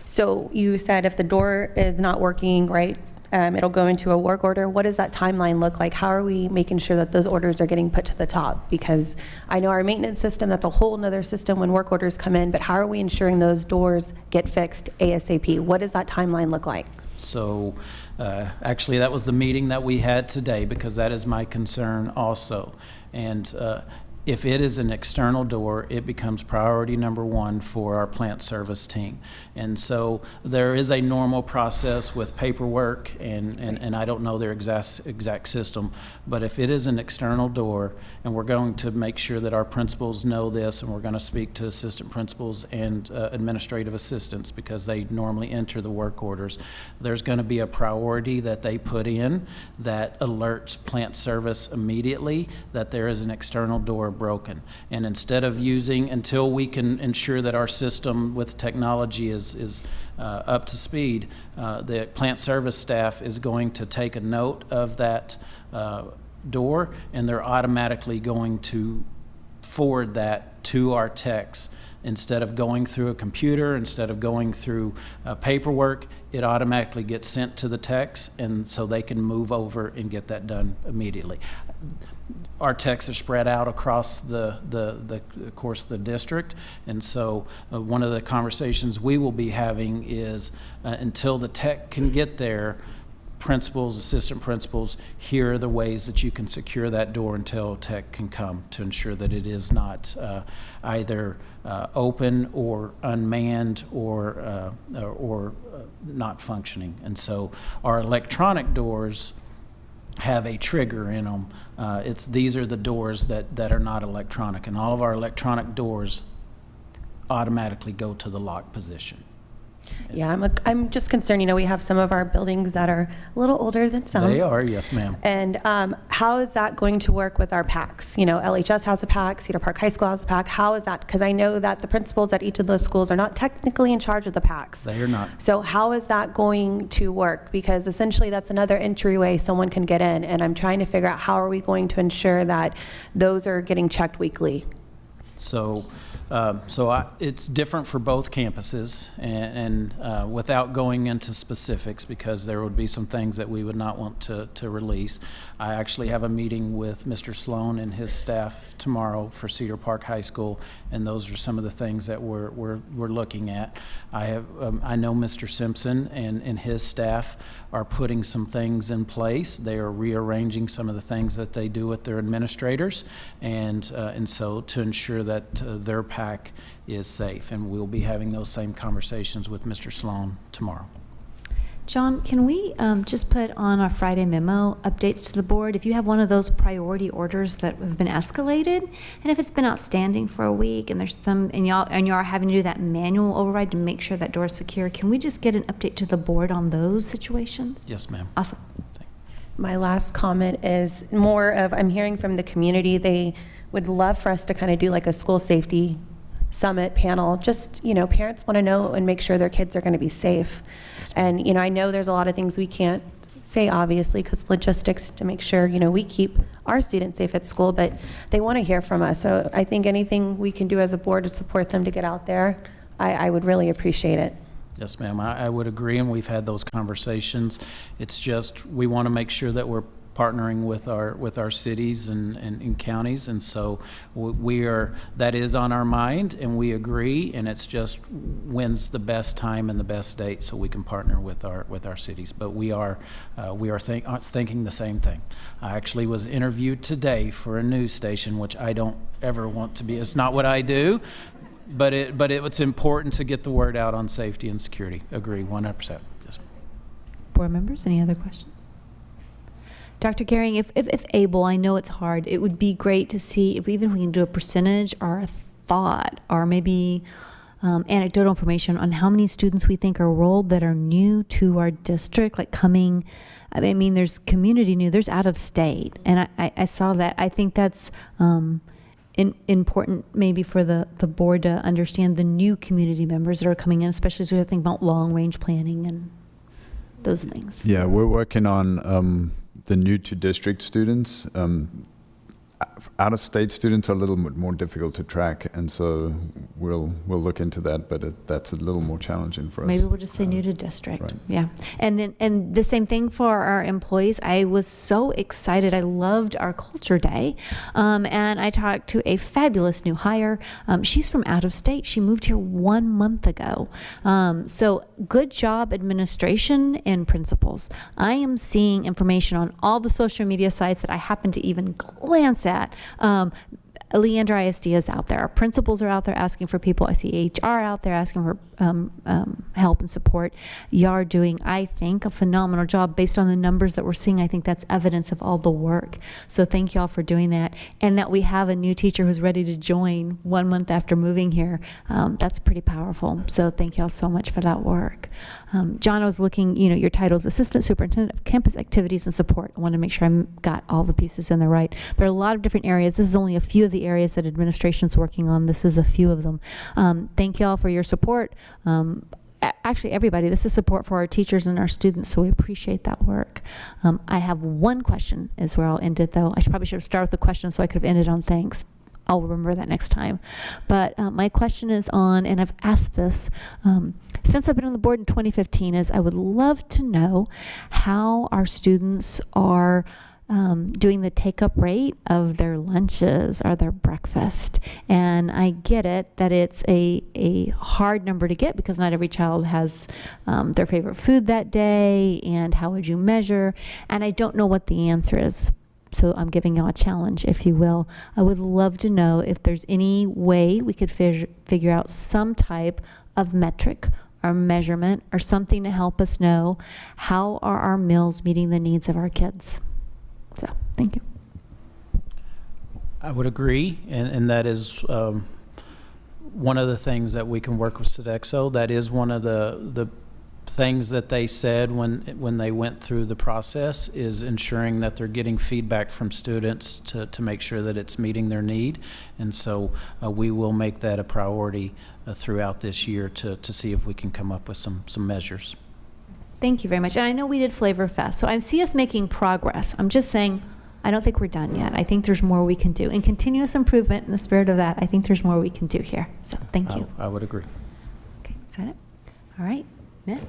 So you said if the door is not working right, it'll go into a work order. What does that timeline look like? How are we making sure that those orders are getting put to the top? Because I know our maintenance system, that's a whole nother system when work orders come in, but how are we ensuring those doors get fixed ASAP? What does that timeline look like? So actually that was the meeting that we had today, because that is my concern also. And if it is an external door, it becomes priority number one for our plant service team. And so there is a normal process with paperwork, and I don't know their exact system, but if it is an external door, and we're going to make sure that our principals know this, and we're going to speak to assistant principals and administrative assistants, because they normally enter the work orders, there's going to be a priority that they put in that alerts plant service immediately that there is an external door broken. And instead of using, until we can ensure that our system with technology is up to speed, the plant service staff is going to take a note of that door, and they're automatically going to forward that to our techs. Instead of going through a computer, instead of going through paperwork, it automatically gets sent to the techs, and so they can move over and get that done immediately. Our techs are spread out across of course, the district, and so one of the conversations we will be having is until the tech can get there, principals, assistant principals, here are the ways that you can secure that door until tech can come, to ensure that it is not either open or unmanned or not functioning. And so our electronic doors have a trigger in them. These are the doors that are not electronic, and all of our electronic doors automatically go to the lock position. Yeah, I'm just concerned, you know, we have some of our buildings that are a little older than some. They are, yes ma'am. And how is that going to work with our PACs? You know, LHS has a PAC, Cedar Park High School has a PAC. How is that? Because I know that the principals at each of those schools are not technically in charge of the PACs. They are not. So how is that going to work? Because essentially that's another entryway someone can get in, and I'm trying to figure out how are we going to ensure that those are getting checked weekly. So It's different for both campuses, and without going into specifics, because there would be some things that we would not want to release, I actually have a meeting with Mr. Sloan and his staff tomorrow for Cedar Park High School, and those are some of the things that we're looking at. I know Mr. Simpson and his staff are putting some things in place. They are rearranging some of the things that they do with their administrators, and so to ensure that their pack is safe. And we'll be having those same conversations with Mr. Sloan tomorrow. John, can we just put on our Friday memo updates to the board? If you have one of those priority orders that have been escalated, and if it's been outstanding for a week, and there's some, and you are having to do that manual override to make sure that door is secure, can we just get an update to the board on those situations? Yes, ma'am. Awesome. My last comment is more of, I'm hearing from the community, they would love for us to kind of do like a school safety summit panel. Just, parents want to know and make sure their kids are going to be safe. And, I know there's a lot of things we can't say, obviously, because logistics to make sure, we keep our students safe at school, but they want to hear from us. So I think anything we can do as a board to support them to get out there, I would really appreciate it. Yes, ma'am. I would agree, and we've had those conversations. It's just we want to make sure that we're partnering with our cities and counties, and so that is on our mind, and we agree, and it's just when's the best time and the best date so we can partner with our cities. But we are thinking the same thing. I actually was interviewed today for a news station, which I don't ever want to be. It's not what I do. But it's important to get the word out on safety and security. Agree, 100%. Yes. Board members, any other questions? Dr. Gehring, if able, I know it's hard, it would be great to see if we can do a percentage or a thought or maybe anecdotal information on how many students we think are enrolled that are new to our district, like coming. I mean, there's community new, there's out of state, and I saw that. I think that's important maybe for the board to understand the new community members that are coming in, especially as we think about long-range planning and those things. Yeah, we're working on the new to district students. Out-of-state students are a little bit more difficult to track, and so we'll look into that, but that's a little more challenging for us. Maybe we'll just say new to district. Right. Yeah. And the same thing for our employees. I was so excited. I loved our culture day. And I talked to a fabulous new hire. She's from out of state. She moved here 1 month ago. So good job, administration and principals. I am seeing information on all the social media sites that I happen to even glance at. Leander ISD is out there. Our principals are out there asking for people. I see HR out there asking for help and support. You are doing, I think, a phenomenal job based on the numbers that we're seeing. I think that's evidence of all the work. So thank you all for doing that. And that we have a new teacher who's ready to join 1 month after moving here. That's pretty powerful. So thank you all so much for that work. John, I was looking, your title is Assistant Superintendent of Campus Activities and Support. I want to make sure I got all the pieces in the right. There are a lot of different areas. This is only a few of the areas that administration's working on. This is a few of them. Thank you all for your support. Actually, everybody, this is support for our teachers and our students, so we appreciate that work. I have one question is where I'll end it, though. I probably should have started with the question so I could have ended on thanks. I'll remember that next time. But my question is on, and I've asked this since I've been on the board in 2015, is I would love to know how our students are doing the take-up rate of their lunches or their breakfast. And I get it that it's a hard number to get because not every child has their favorite food that day, and how would you measure? And I don't know what the answer is. So I'm giving you a challenge, if you will. I would love to know if there's any way we could figure out some type of metric or measurement or something to help us know how are our meals meeting the needs of our kids. So, thank you. I would agree, and that is one of the things that we can work with Sodexo. That is one of the things that they said when they went through the process, is ensuring that they're getting feedback from students to make sure that it's meeting their need. And so we will make that a priority throughout this year to see if we can come up with some measures. Thank you very much. And I know we did Flavor Fest, so I see us making progress. I'm just saying, I don't think we're done yet. I think there's more we can do. And continuous improvement, in the spirit of that, I think there's more we can do here. So thank you. I would agree. Okay, is that it? All right, next.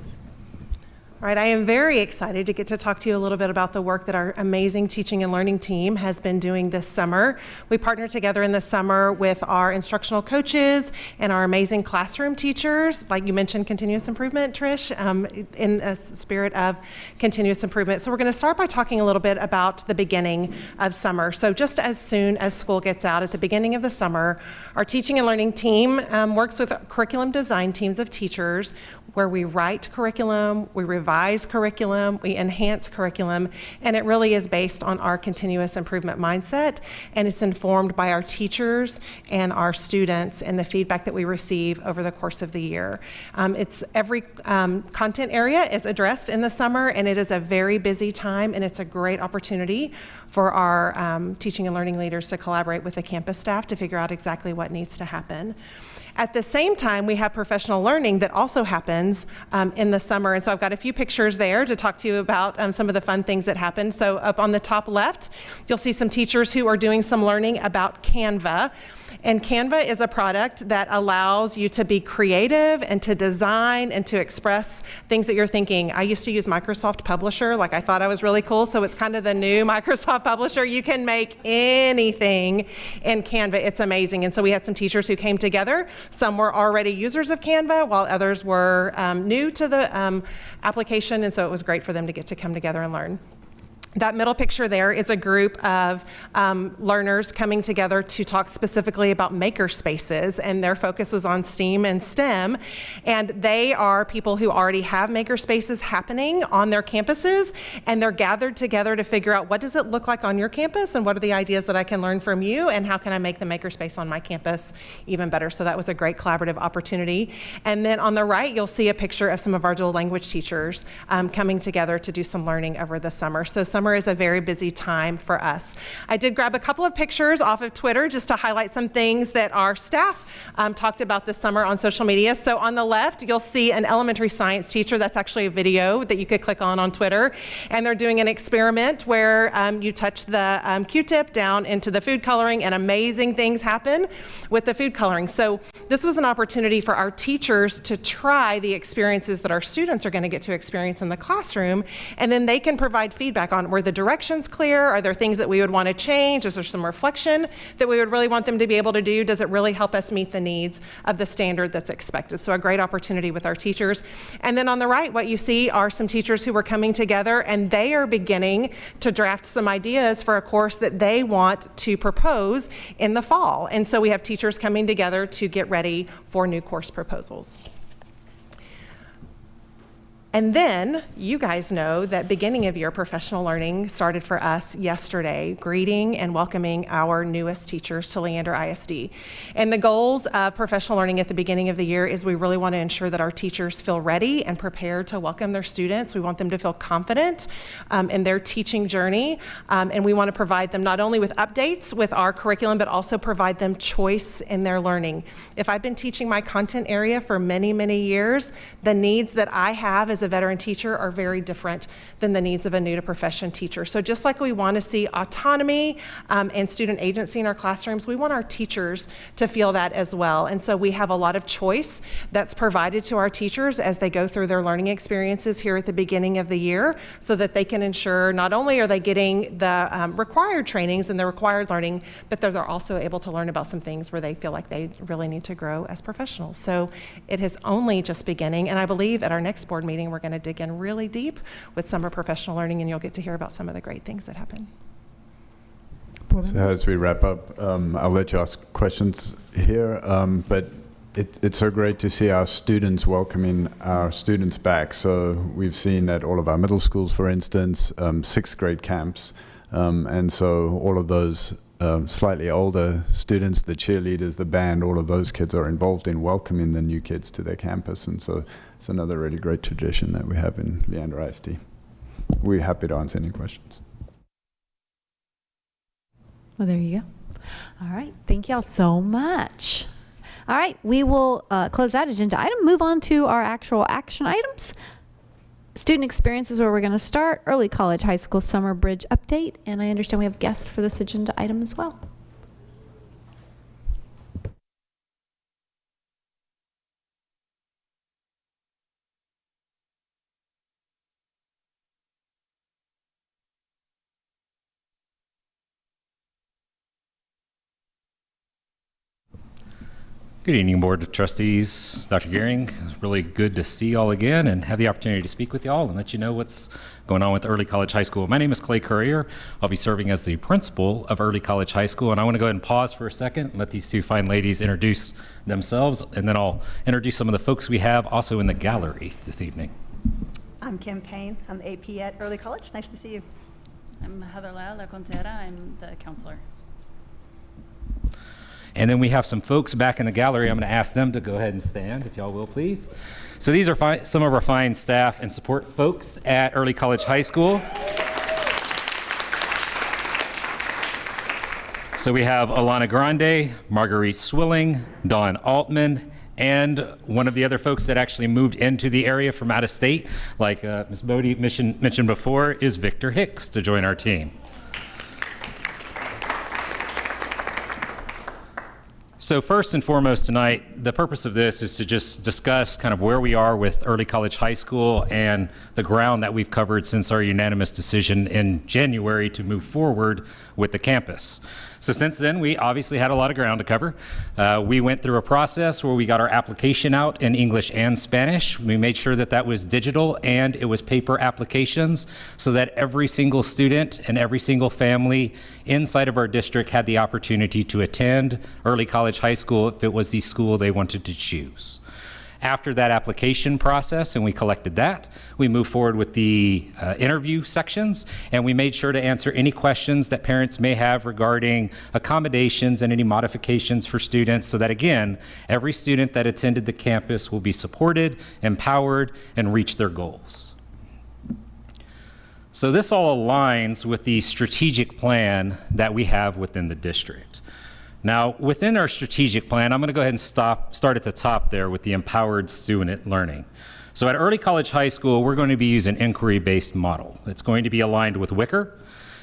All right, I am very excited to get to talk to you a little bit about the work that our amazing teaching and learning team has been doing this summer. We partnered together in the summer with our instructional coaches and our amazing classroom teachers, like you mentioned, continuous improvement, Trish, in a spirit of continuous improvement. So we're going to start by talking a little bit about the beginning of summer. So just as soon as school gets out at the beginning of the summer, our teaching and learning team works with curriculum design teams of teachers where we write curriculum, we revise curriculum, we enhance curriculum, and it really is based on our continuous improvement mindset, and it's informed by our teachers and our students and the feedback that we receive over the course of the year. It's every content area is addressed in the summer, and it is a very busy time, and it's a great opportunity for our teaching and learning leaders to collaborate with the campus staff to figure out exactly what needs to happen. At the same time, we have professional learning that also happens in the summer. And so I've got a few pictures there to talk to you about some of the fun things that happen. So up on the top left, you'll see some teachers who are doing some learning about Canva. And Canva is a product that allows you to be creative and to design and to express things that you're thinking. I used to use Microsoft Publisher, like I thought I was really cool, so it's kind of the new Microsoft Publisher. You can make anything in Canva. It's amazing. And so we had some teachers who came together. Some were already users of Canva, while others were new to the application, and so it was great for them to get to come together and learn. That middle picture there is a group of learners coming together to talk specifically about maker spaces, and their focus was on STEAM and STEM. And they are people who already have maker spaces happening on their campuses, and they're gathered together to figure out what does it look like on your campus, and what are the ideas that I can learn from you, and how can I make the maker space on my campus even better. So that was a great collaborative opportunity. And then on the right, you'll see a picture of some of our dual language teachers coming together to do some learning over the summer. So summer is a very busy time for us. I did grab a couple of pictures off of Twitter just to highlight some things that our staff talked about this summer on social media. So on the left, you'll see an elementary science teacher. That's actually a video that you could click on Twitter. And they're doing an experiment where you touch the Q-tip down into the food coloring, and amazing things happen with the food coloring. So this was an opportunity for our teachers to try the experiences that our students are going to get to experience in the classroom, and then they can provide feedback on were the directions clear? Are there things that we would want to change? Is there some reflection that we would really want them to be able to do? Does it really help us meet the needs of the standard that's expected? So a great opportunity with our teachers. And then on the right, what you see are some teachers who are coming together, and they are beginning to draft some ideas for a course that they want to propose in the fall. And so we have teachers coming together to get ready for new course proposals. And then you guys know that beginning of year professional learning started for us yesterday, greeting and welcoming our newest teachers to Leander ISD. And the goals of professional learning at the beginning of the year is we really want to ensure that our teachers feel ready and prepared to welcome their students. We want them to feel confident in their teaching journey. And we want to provide them not only with updates with our curriculum, but also provide them choice in their learning. If I've been teaching my content area for many, many years, the needs that I have as a veteran teacher are very different than the needs of a new to profession teacher. So just like we want to see autonomy and student agency in our classrooms, we want our teachers to feel that as well. And so we have a lot of choice that's provided to our teachers as they go through their learning experiences here at the beginning of the year, so that they can ensure not only are they getting the required trainings and the required learning, but they're also able to learn about some things where they feel like they really need to grow as professionals. So it has only just beginning, and I believe at our next board meeting, we're going to dig in really deep with summer professional learning, and you'll get to hear about some of the great things that happen. So as we wrap up, I'll let you ask questions here, but it's so great to see our students welcoming our students back. So we've seen at all of our middle schools, for instance, 6th grade camps, and so all of those slightly older students, the cheerleaders, the band, all of those kids are involved in welcoming the new kids to their campus, and so it's another really great tradition that we have in Leander ISD. We're happy to answer any questions. Well, there you go. All right. Thank y'all so much. All right. We will close that agenda item, move on to our actual action items. Student experience is where we're going to start. Early college, high school summer bridge update. And I understand we have guests for this agenda item as well. Good evening, Board of Trustees. Dr. Gehring, it's really good to see you all again and have the opportunity to speak with you all and let you know what's going on with Early College High School. My name is Clay Courier. I'll be serving as the principal of Early College High School, and I want to go ahead and pause for a second and let these two fine ladies introduce themselves, and then I'll introduce some of the folks we have also in the gallery this evening. I'm Kim Payne. I'm the AP at Early College. Nice to see you. I'm Heather La Contera. I'm the counselor. And then we have some folks back in the gallery. I'm going to ask them to go ahead and stand, if y'all will, please. So these are some of our fine staff and support folks at Early College High School. So we have Alana Grande, Marguerite Swilling, Dawn Altman, and one of the other folks that actually moved into the area from out of state, like Ms. Bodie mentioned before, is Victor Hicks to join our team. So first and foremost tonight, the purpose of this is to just discuss kind of where we are with Early College High School and the ground that we've covered since our unanimous decision in January to move forward with the campus. So since then, we obviously had a lot of ground to cover. We went through a process where we got our application out in English and Spanish. We made sure that that was digital and it was paper applications so that every single student and every single family inside of our district had the opportunity to attend Early College High School if it was the school they wanted to choose. After that application process, and we collected that, we moved forward with the interview sections, and we made sure to answer any questions that parents may have regarding accommodations and any modifications for students so that, again, every student that attended the campus will be supported, empowered, and reach their goals. So this all aligns with the strategic plan that we have within the district. Now, within our strategic plan, I'm going to go ahead and start at the top there with the empowered student learning. So at Early College High School, we're going to be using an inquiry-based model. It's going to be aligned with Wicker.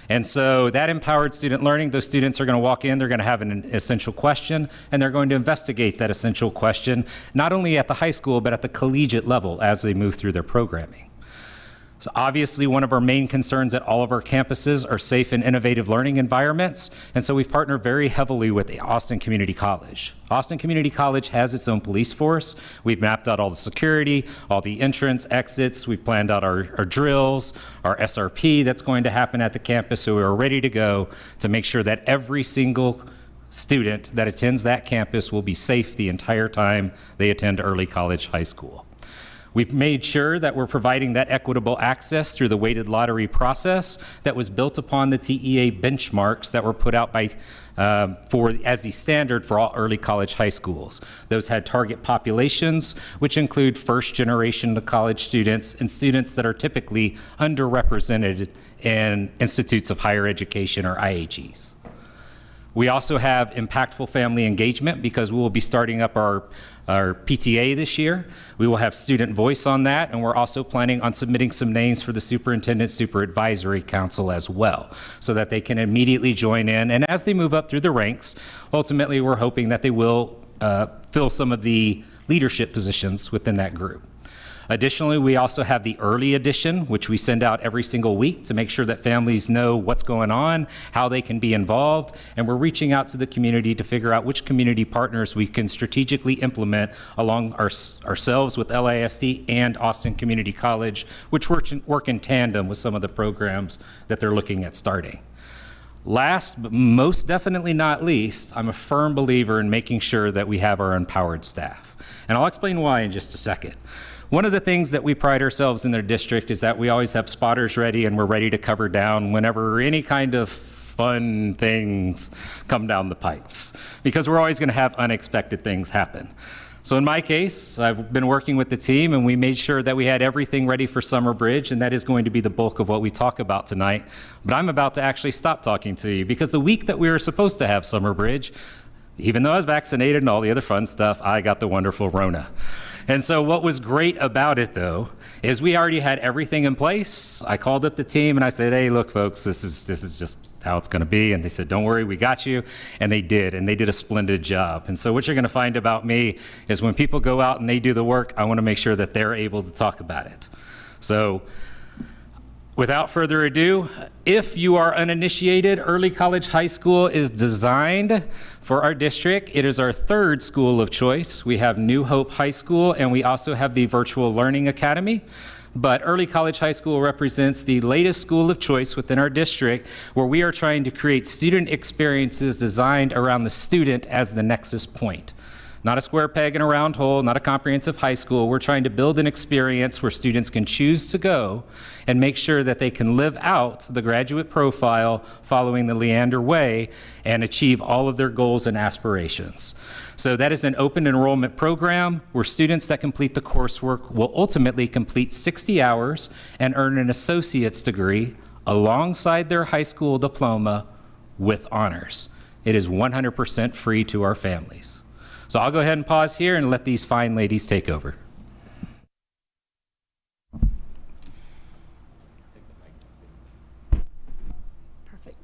And so that empowered student learning, those students are going to walk in, they're going to have an essential question, and they're going to investigate that essential question, not only at the high school, but at the collegiate level as they move through their programming. So obviously, one of our main concerns at all of our campuses are safe and innovative learning environments, and so we've partnered very heavily with Austin Community College. Austin Community College has its own police force. We've mapped out all the security, all the entrance, exits. We've planned out our drills, our SRP that's going to happen at the campus, so we are ready to go to make sure that every single student that attends that campus will be safe the entire time they attend Early College High School. We've made sure that we're providing that equitable access through the weighted lottery process that was built upon the TEA benchmarks that were put out by as the standard for all early college high schools. Those had target populations, which include first generation college students and students that are typically underrepresented in institutes of higher education or IHEs. We also have impactful family engagement because we will be starting up our PTA this year. We will have student voice on that, and we're also planning on submitting some names for the Superintendent Super Advisory Council as well, so that they can immediately join in. And as they move up through the ranks, ultimately we're hoping that they will fill some of the leadership positions within that group. Additionally, we also have the early edition, which we send out every single week to make sure that families know what's going on, how they can be involved, and we're reaching out to the community to figure out which community partners we can strategically implement along ourselves with LISD and Austin Community College, which work in tandem with some of the programs that they're looking at starting. Last, but most definitely not least, I'm a firm believer in making sure that we have our empowered staff. And I'll explain why in just a second. One of the things that we pride ourselves in their district is that we always have spotters ready and we're ready to cover down whenever any kind of fun things come down the pipes, because we're always going to have unexpected things happen. So in my case, I've been working with the team and we made sure that we had everything ready for Summer Bridge, and that is going to be the bulk of what we talk about tonight. But I'm about to actually stop talking to you because the week that we were supposed to have Summer Bridge, Even though I was vaccinated and all the other fun stuff, I got the wonderful Rona. And so what was great about it, though, is we already had everything in place. I called up the team and I said, hey, look, folks, this is just how it's going to be. And they said, don't worry, we got you. And they did a splendid job. And so what you're going to find about me is when people go out and they do the work, I want to make sure that they're able to talk about it. So without further ado, if you are uninitiated, Early College High School is designed for our district. It is our third school of choice. We have New Hope High School, and we also have the Virtual Learning Academy. But Early College High School represents the latest school of choice within our district, where we are trying to create student experiences designed around the student as the nexus point. Not a square peg in a round hole, not a comprehensive high school. We're trying to build an experience where students can choose to go and make sure that they can live out the graduate profile following the Leander way and achieve all of their goals and aspirations. So that is an open enrollment program where students that complete the coursework will ultimately complete 60 hours and earn an associate's degree alongside their high school diploma with honors. It is 100% free to our families. So I'll go ahead and pause here and let these fine ladies take over. Perfect.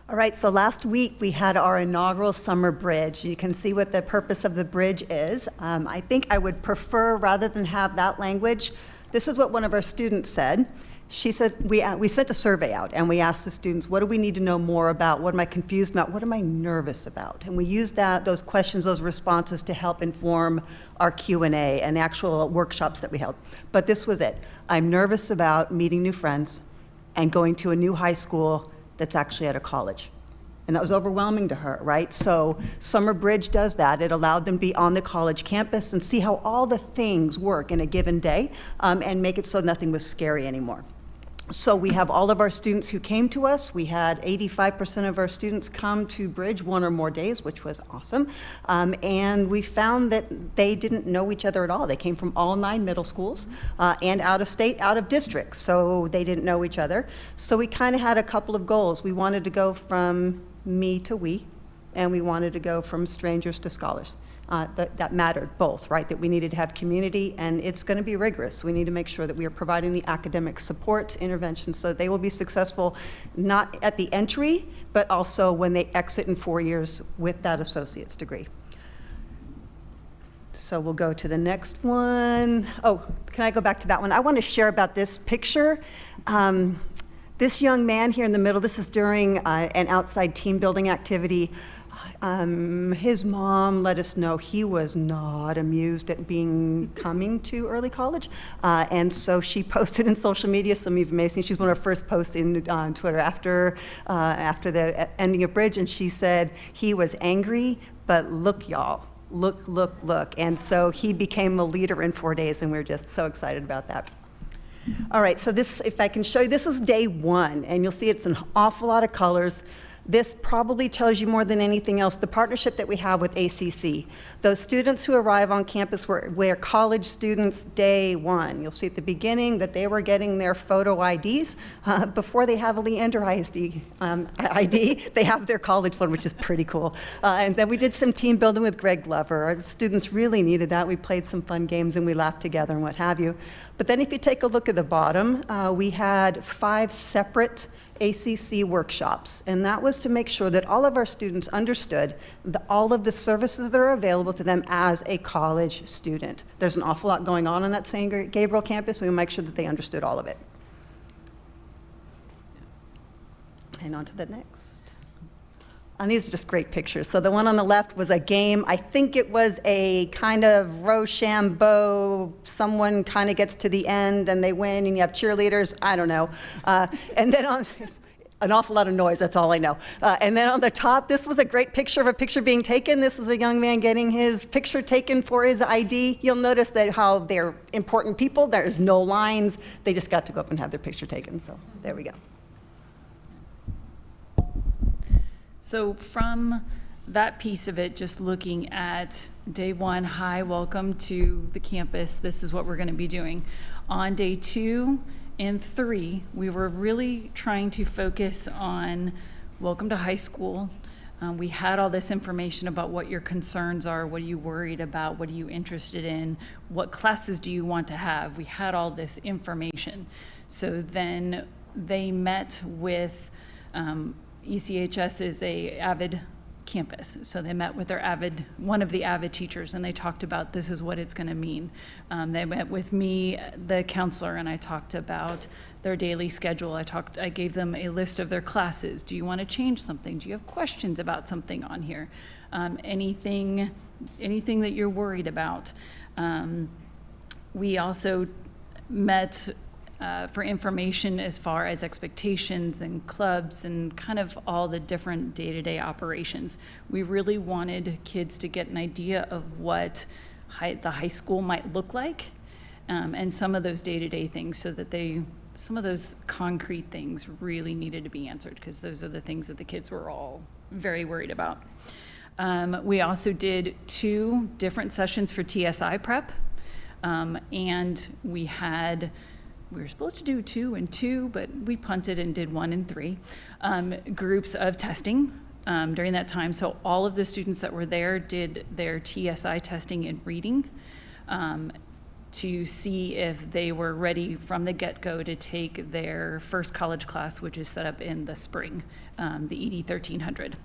All right, so last week we had our inaugural summer bridge. You can see what the purpose of the bridge is. I think I would prefer, rather than have that language, this is what one of our students said. She said, we sent a survey out and we asked the students, what do we need to know more about? What am I confused about? What am I nervous about? And we used those questions, those responses to help inform our Q&A and the actual workshops that we held. But this was it. I'm nervous about meeting new friends and going to a new high school that's actually at a college. And that was overwhelming to her, right? So Summer Bridge does that. It allowed them to be on the college campus and see how all the things work in a given day and make it so nothing was scary anymore. So we have all of our students who came to us. We had 85% of our students come to Bridge one or more days, which was awesome. And we found that they didn't know each other at all. They came from all 9 middle schools and out of state, out of district. So they didn't know each other. So we kind of had a couple of goals. We wanted to go from me to we, and we wanted to go from strangers to scholars. That mattered both, right? That we needed to have community, and it's going to be rigorous. We need to make sure that we are providing the academic support interventions so that they will be successful not at the entry, but also when they exit in 4 years with that associate's degree. So we'll go to the next one. Oh, can I go back to that one? I want to share about this picture. This young man here in the middle, this is during an outside team building activity. His mom let us know he was not amused at coming to early college, and so she posted in social media. Some of you may have seen, she's one of our first posts on Twitter after the ending of Bridge, and she said he was angry, but look, y'all, look, and so he became a leader in 4 days, and we're just so excited about that. All right, so this, if I can show you, this is day 1, and you'll see it's an awful lot of colors. This probably tells you more than anything else the partnership that we have with ACC. Those students who arrive on campus were college students day 1. You'll see at the beginning that they were getting their photo IDs. Before they have a Leander ISD ID, they have their college one, which is pretty cool. And then we did some team building with Greg Glover. Our students really needed that. We played some fun games and we laughed together and what have you. But then if you take a look at the bottom, we had 5 separate ACC workshops, and that was to make sure that all of our students understood all of the services that are available to them as a college student. There's an awful lot going on that St. Gabriel campus, and we make sure that they understood all of it. And on to the next. And these are just great pictures. So the one on the left was a game. I think it was a kind of Rochambeau, someone kind of gets to the end and they win and you have cheerleaders. I don't know. And then on an awful lot of noise, that's all I know. And then on the top, this was a great picture of a picture being taken. This was a young man getting his picture taken for his ID. You'll notice that how they're important people. There's no lines. They just got to go up and have their picture taken. So there we go. So from that piece of it, just looking at day 1, hi, welcome to the campus, this is what we're going to be doing. On day 2 and 3, we were really trying to focus on welcome to high school, We had all this information about what your concerns are, what are you worried about, what are you interested in, what classes do you want to have. We had all this information. So then they met with, ECHS is a AVID campus. So they met with their one of the AVID teachers, and they talked about this is what it's going to mean. They met with me, the counselor, and I talked about their daily schedule. I gave them a list of their classes. Do you want to change something? Do you have questions about something on here? Anything that you're worried about? We also met for information as far as expectations and clubs and kind of all the different day-to-day operations. We really wanted kids to get an idea of what the high school might look like, and some of those day-to-day things, so that some of those concrete things really needed to be answered, because those are the things that the kids were all very worried about. We also did 2 different sessions for TSI prep, and we were supposed to do 2 and 2, but we punted and did 1 and 3 groups of testing during that time. So all of the students that were there did their TSI testing in reading to see if they were ready from the get-go to take their first college class, which is set up in the spring, the ED 1300.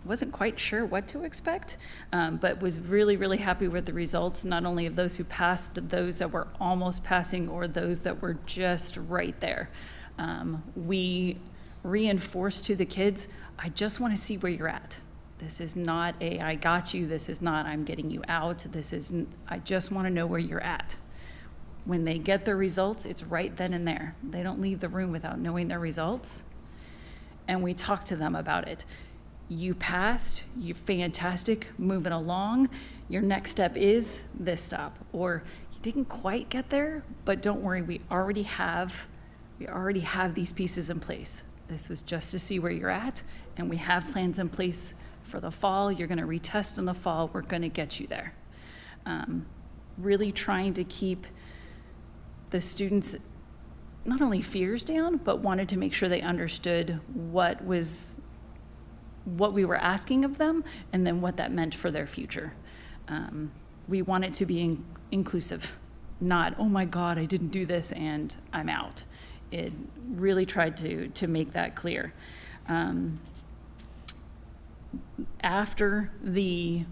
Wasn't quite sure what to expect, but was really, really happy with the results, not only of those who passed, those that were almost passing, or those that were just right there. We reinforced to the kids, I just want to see where you're at. This is not I got you. This is not I'm getting you out. I just want to know where you're at. When they get their results, it's right then and there. They don't leave the room without knowing their results. And we talk to them about it. You passed, you're fantastic, moving along. Your next step is this stop. Or you didn't quite get there, but don't worry, we already have these pieces in place. This was just to see where you're at, and we have plans in place for the fall. You're gonna retest in the fall, we're gonna get you there. Really trying to keep the students' not only fears down, but wanted to make sure they understood what we were asking of them, and then what that meant for their future. We want it to be inclusive, not, oh my God, I didn't do this and I'm out. It really tried to make that clear. After the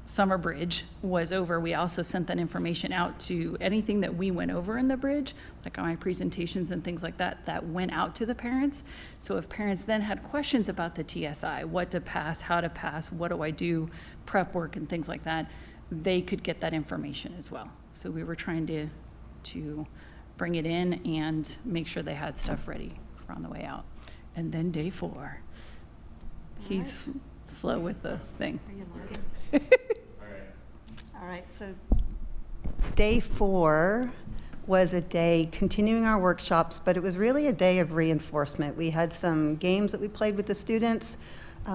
summer bridge was over, we also sent that information out to anything that we went over in the bridge, like on my presentations and things like that, that went out to the parents. So if parents then had questions about the TSI, what to pass, how to pass, what do I do, prep work and things like that, they could get that information as well. So we were trying to bring it in and make sure they had stuff ready for on the way out. And then day 4, he's slow with the thing. All right, so day 4 was a day continuing our workshops, but it was really a day of reinforcement. We had some games that we played with the students.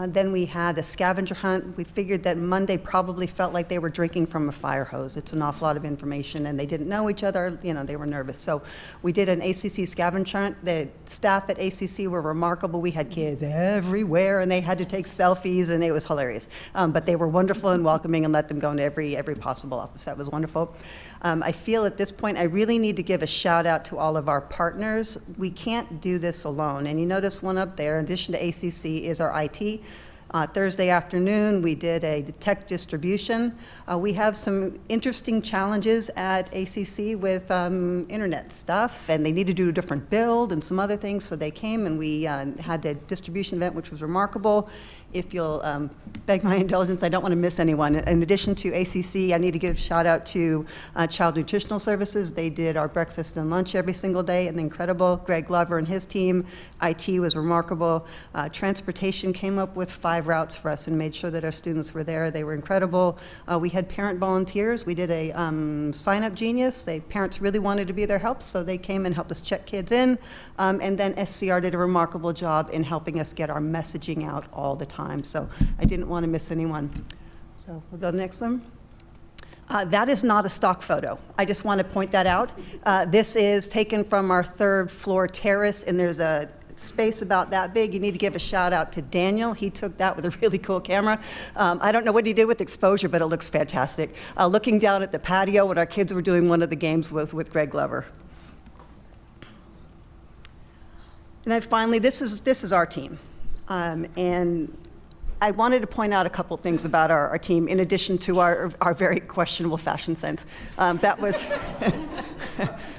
Then we had a scavenger hunt. We figured that Monday probably felt like they were drinking from a fire hose. It's an awful lot of information, and they didn't know each other. They were nervous. So we did an ACC scavenger hunt. The staff at ACC were remarkable. We had kids everywhere, and they had to take selfies, and it was hilarious. But they were wonderful and welcoming, and let them go into every possible office. That was wonderful. I feel at this point I really need to give a shout out to all of our partners. We can't do this alone. And you notice one up there, in addition to ACC, is our IT. Thursday afternoon, we did a tech distribution. We have some interesting challenges at ACC with internet stuff, and they need to do a different build and some other things, so they came and we had a distribution event, which was remarkable. If you'll beg my indulgence, I don't want to miss anyone. In addition to ACC, I need to give a shout out to Child Nutritional Services. They did our breakfast and lunch every single day, and incredible. Greg Glover and his team. IT was remarkable. Transportation came up with 5 routes for us and made sure that our students were there. They were incredible. We had parent volunteers. We did a sign-up genius. Parents really wanted to be their help, so they came and helped us check kids in. And then SCR did a remarkable job in helping us get our messaging out all the time. So I didn't want to miss anyone. So we'll go to the next one. That is not a stock photo. I just want to point that out. This is taken from our 3rd floor terrace, and there's a space about that big. You need to give a shout out to Daniel. He took that with a really cool camera. I don't know what he did with exposure, but it looks fantastic. Looking down at the patio when our kids were doing one of the games with Greg Glover. And then finally, this is our team. And I wanted to point out a couple things about our team, in addition to our very questionable fashion sense. That was,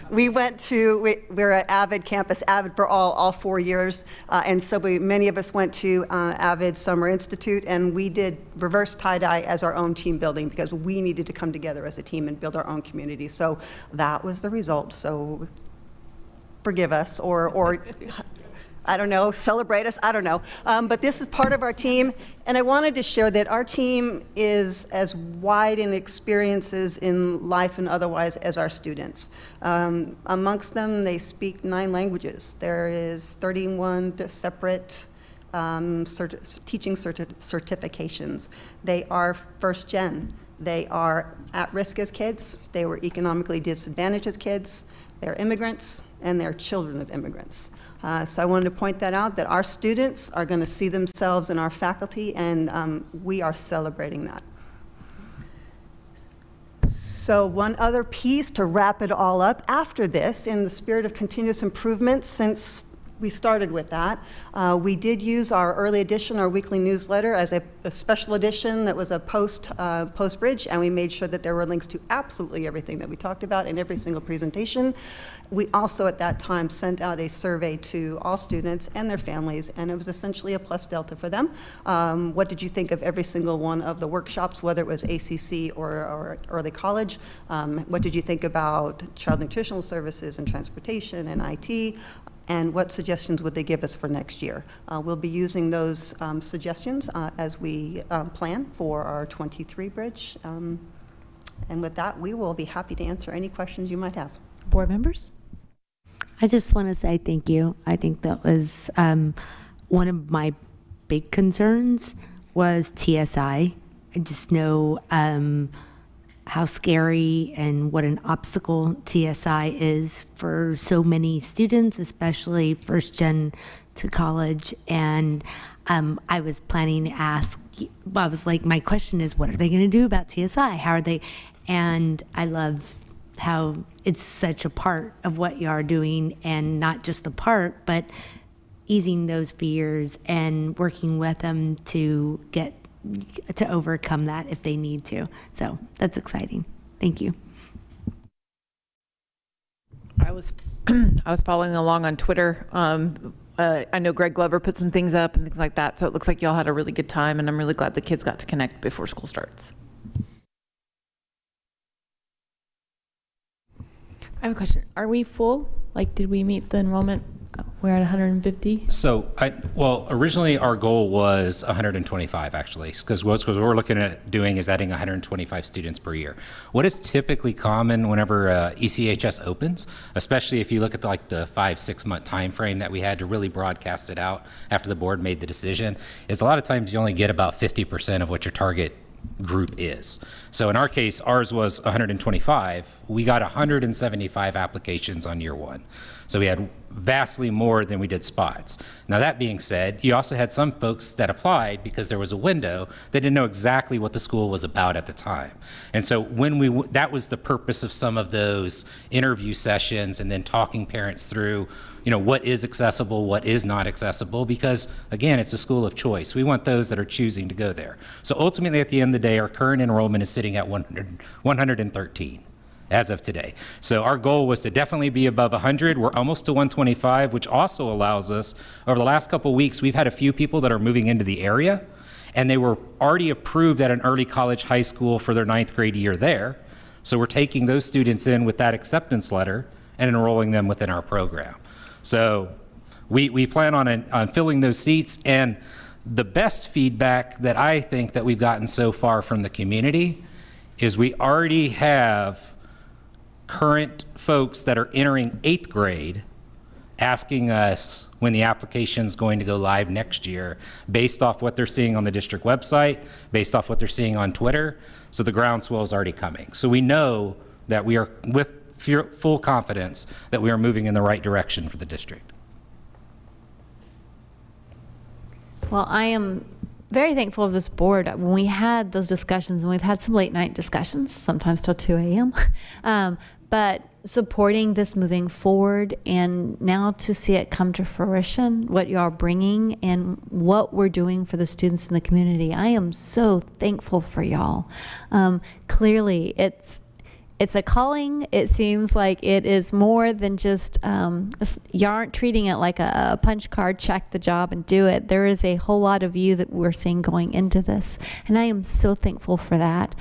we're at Avid campus, Avid for all 4 years. And so many of us went to Avid Summer Institute, and we did reverse tie-dye as our own team building because we needed to come together as a team and build our own community. So that was the result. So forgive us, or I don't know, celebrate us, I don't know. But this is part of our team, and I wanted to share that our team is as wide in experiences in life and otherwise as our students. Amongst them, they speak 9 languages. There is 31 separate teaching certifications. They are first gen. They are at risk as kids. They were economically disadvantaged as kids. They're immigrants, and they're children of immigrants. So I wanted to point that out, that our students are going to see themselves in our faculty, and we are celebrating that. So one other piece to wrap it all up after this, in the spirit of continuous improvement, since we started with that, we did use our early edition, our weekly newsletter, as a special edition that was a post-bridge, and we made sure that there were links to absolutely everything that we talked about in every single presentation. We also at that time sent out a survey to all students and their families, and it was essentially a plus delta for them. What did you think of every single one of the workshops, whether it was ACC or early college? What did you think about child nutritional services and transportation and IT? And what suggestions would they give us for next year? We'll be using those suggestions as we plan for our 23 bridge. And with that, we will be happy to answer any questions you might have. Board members? I just want to say thank you. I think that was one of my big concerns was TSI. I just know how scary and what an obstacle TSI is for so many students, especially first gen to college. And I was planning to ask, I was like, my question is, what are they going to do about TSI? How are they? And I love how it's such a part of what you are doing, and not just a part, but easing those fears and working with them to overcome that if they need to. So that's exciting. Thank you. I was following along on Twitter. I know Greg Glover put some things up and things like that, so it looks like y'all had a really good time, and I'm really glad the kids got to connect before school starts. I have a question. Are we full? Like, did we meet the enrollment? We're at 150? So, originally our goal was 125 actually, because what we're looking at doing is adding 125 students per year. What is typically common whenever ECHS opens, especially if you look at the 5-6 month time frame that we had to really broadcast it out after the board made the decision, is a lot of times you only get about 50% of what your target group is. So in our case, ours was 125. We got 175 applications on year one. So we had vastly more than we did spots. Now that being said, you also had some folks that applied because there was a window. They didn't know exactly what the school was about at the time. And so when that was the purpose of some of those interview sessions, and then talking parents through, what is accessible, what is not accessible, because again, it's a school of choice. We want those that are choosing to go there. So ultimately at the end of the day, our current enrollment is sitting at 113. As of today. So our goal was to definitely be above 100. We're almost to 125, which also allows us, over the last couple of weeks, we've had a few people that are moving into the area, and they were already approved at an early college high school for their 9th grade year there. So we're taking those students in with that acceptance letter and enrolling them within our program. So we plan on filling those seats, and the best feedback that I think that we've gotten so far from the community is we already have current folks that are entering 8th grade asking us when the application's going to go live next year, based off what they're seeing on the district website, based off what they're seeing on Twitter. So the groundswell is already coming. So we know that we are, with full confidence, that we are moving in the right direction for the district. Well, I am very thankful of this board. When we had those discussions, and we've had some late night discussions, sometimes till 2 a.m., but supporting this moving forward, and now to see it come to fruition, what you are bringing and what we're doing for the students in the community, I am so thankful for y'all. Clearly, it's a calling. It seems like it is more than just, you aren't treating it like a punch card, check the job and do it. There is a whole lot of you that we're seeing going into this, and I am so thankful for that.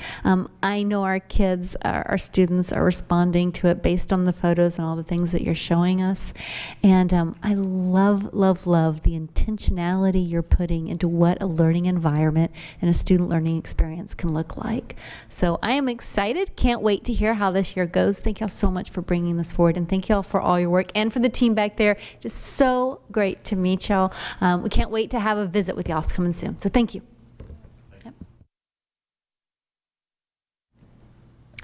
I know our kids, our students are responding to it based on the photos and all the things that you're showing us, and I love, love, love the intentionality you're putting into what a learning environment and a student learning experience can look like. So I am excited, can't wait to hear how this year goes. Thank y'all so much for bringing this forward, and thank y'all for all your work, and for the team back there. Just so great to meet y'all. We can't wait to have a visit with y'all. It's coming soon. So thank you. Yep.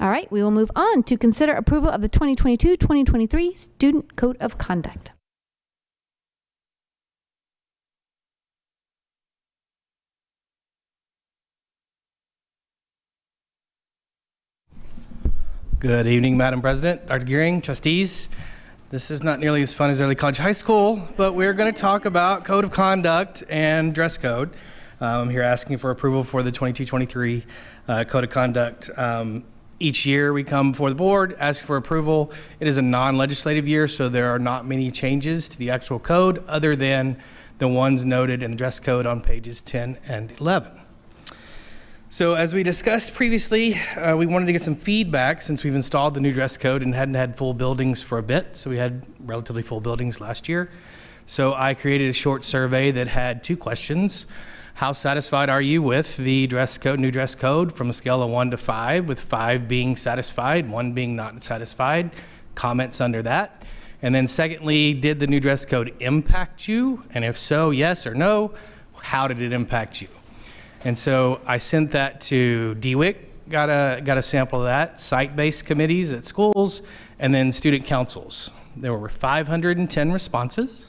All right, we will move on to consider approval of the 2022-2023 Student Code of Conduct. Good evening, Madam President, Dr. Gearing, trustees. This is not nearly as fun as early college high school, but we're going to talk about code of conduct and dress code. I'm here asking for approval for the 22-23 code of conduct. Each year we come before the board, ask for approval. It is a non-legislative year, so there are not many changes to the actual code other than the ones noted in the dress code on pages 10 and 11. So as we discussed previously, we wanted to get some feedback since we've installed the new dress code and hadn't had full buildings for a bit. So we had relatively full buildings last year. So I created a short survey that had 2 questions. How satisfied are you with the dress code, new dress code, from a scale of 1 to 5, with 5 being satisfied, 1 being not satisfied? Comments under that. And then secondly, did the new dress code impact you? And if so, yes or no, how did it impact you? And so I sent that to DWIC, got a sample of that, site-based committees at schools, and then student councils. There were 510 responses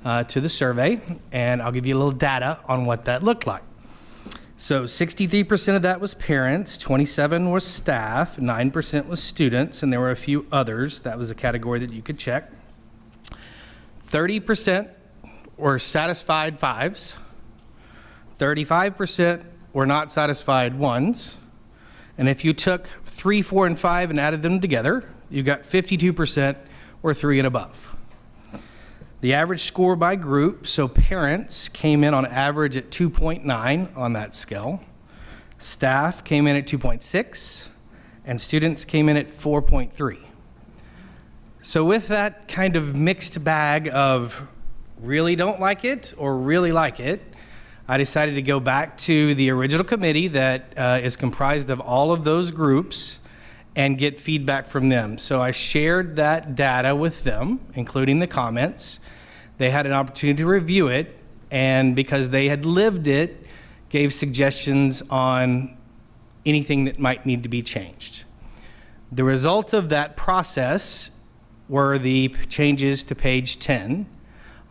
to the survey, and I'll give you a little data on what that looked like. So 63% of that was parents, 27% was staff, 9% was students, and there were a few others. That was a category that you could check. 30% were satisfied 5s. 35% were not satisfied 1s, and if you took 3, 4, and 5 and added them together, you got 52% were 3 and above. The average score by group, so parents came in on average at 2.9 on that scale, staff came in at 2.6, and students came in at 4.3. So with that kind of mixed bag of really don't like it or really like it, I decided to go back to the original committee that is comprised of all of those groups and get feedback from them. So I shared that data with them, including the comments. They had an opportunity to review it, and because they had lived it, gave suggestions on anything that might need to be changed. The result of that process were the changes to page 10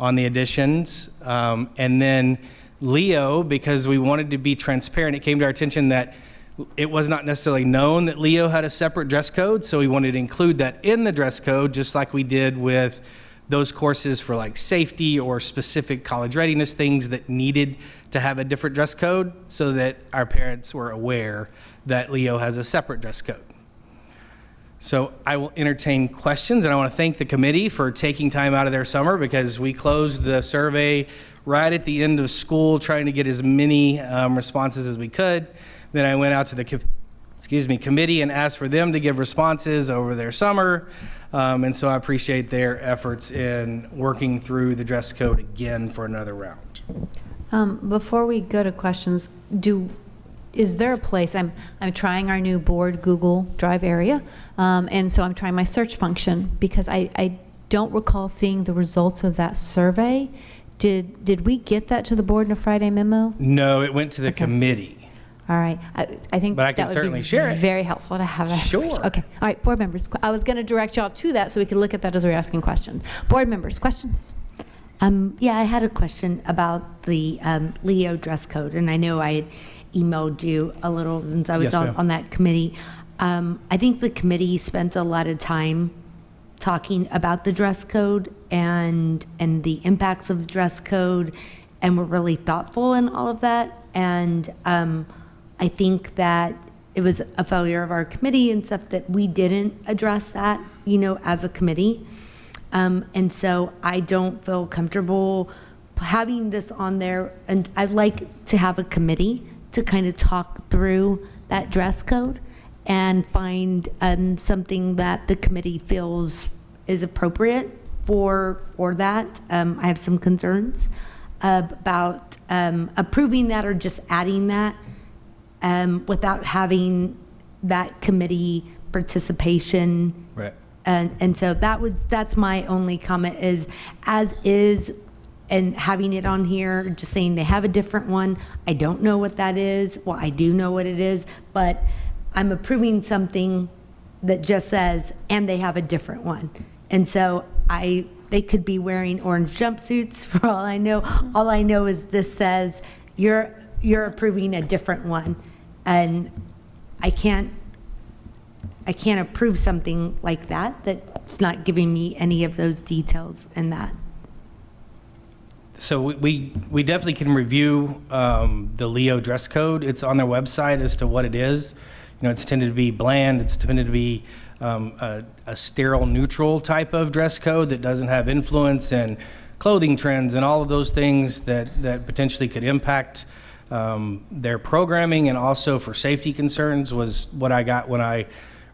on the additions, and then Leo, because we wanted to be transparent, it came to our attention that it was not necessarily known that Leo had a separate dress code, so we wanted to include that in the dress code, just like we did with those courses for like safety or specific college readiness things that needed to have a different dress code, so that our parents were aware that Leo has a separate dress code. So I will entertain questions, and I want to thank the committee for taking time out of their summer, because we closed the survey right at the end of school, trying to get as many responses as we could. Then I went out to the committee and asked for them to give responses over their summer. And so I appreciate their efforts in working through the dress code again for another round. Before we go to questions, is there a place, I'm trying our new board Google Drive area, and so I'm trying my search function, because I don't recall seeing the results of that survey. Did we get that to the board in a Friday memo? No, it went to the committee. All right, I think but I can that would certainly be share it. Very helpful to have that. Sure. Okay, all right, board members, I was going to direct y'all to that so we could look at that as we were asking questions. Board members, questions? Yeah, I had a question about the Leo dress code, and I know I had emailed you a little since I was Yes, ma'am. on that committee. I think the committee spent a lot of time talking about the dress code and the impacts of the dress code, and were really thoughtful in all of that. And I think that it was a failure of our committee and stuff that we didn't address that, as a committee. And so I don't feel comfortable having this on there. And I'd like to have a committee to kind of talk through that dress code and find something that the committee feels is appropriate for that. I have some concerns about approving that or just adding that without having that committee participation. Right. And so that's my only comment is, as is, and having it on here, just saying they have a different one. I don't know what that is. Well, I do know what it is, but I'm approving something that just says, and they have a different one. And so they could be wearing orange jumpsuits for all I know. All I know is this says you're approving a different one, and I can't approve something like that's not giving me any of those details in that. So we definitely can review the Leo dress code. It's on their website as to what it is. It's intended to be bland. It's intended to be a sterile, neutral type of dress code that doesn't have influence and clothing trends and all of those things that potentially could impact their programming, and also for safety concerns was what I got when I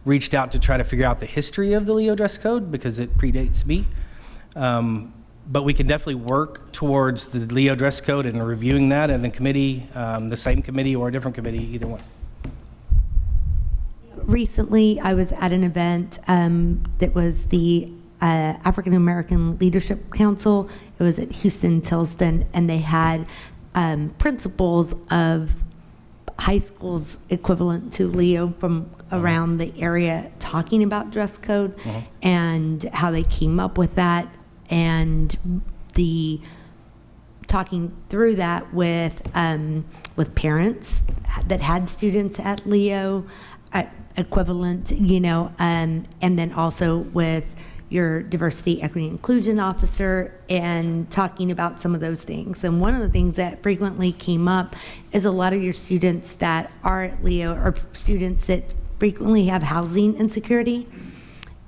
reached out to try to figure out the history of the Leo dress code, because it predates me. But we can definitely work towards the Leo dress code and reviewing that, and the committee, the same committee or a different committee, either one. Recently, I was at an event that was the African American Leadership Council. It was at Houston Tilston, and they had principals of high schools equivalent to Leo from around the area talking about dress code and how they came up with that, and the talking through that with parents that had students at Leo equivalent, and then also with your diversity, equity, inclusion officer, and talking about some of those things. And one of the things that frequently came up is a lot of your students that are at Leo are students that frequently have housing insecurity.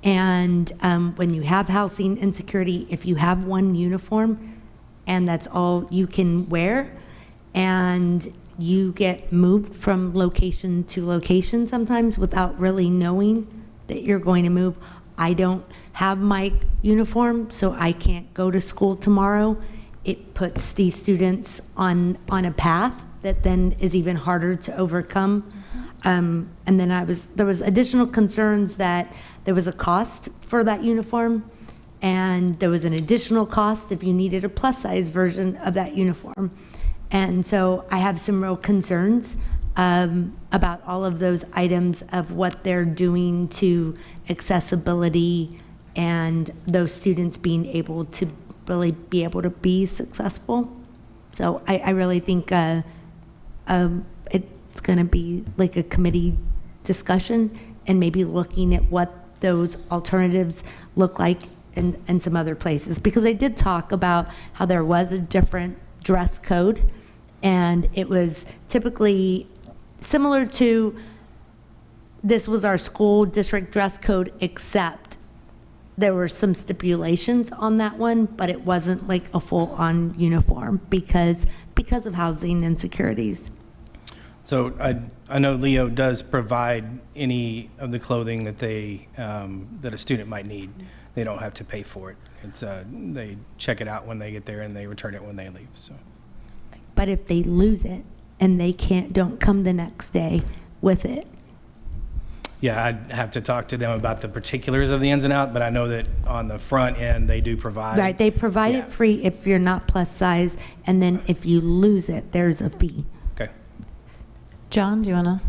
And when you have housing insecurity, if you have one uniform and that's all you can wear, and you get moved from location to location sometimes without really knowing that you're going to move. I don't have my uniform, so I can't go to school tomorrow. It puts these students on a path that then is even harder to overcome. And then there was additional concerns that there was a cost for that uniform, and there was an additional cost if you needed a plus size version of that uniform. And so I have some real concerns about all of those items of what they're doing to accessibility and those students being able to really be able to be successful. So I really think it's going to be like a committee discussion, and maybe looking at what those alternatives look like in some other places. Because I did talk about how there was a different dress code, and it was typically similar to this was our school district dress code, except there were some stipulations on that one, but it wasn't like a full-on uniform because of housing insecurities. So I know Leo does provide any of the clothing that that a student might need. They don't have to pay for it. It's they check it out when they get there, and they return it when they leave. So. But if they lose it and they don't come the next day with it. Yeah, I'd have to talk to them about the particulars of the ins and outs, but I know that on the front end, they do provide. Right, they provide it free if you're not plus size, and then if you lose it, there's a fee. Okay. John, do you want to?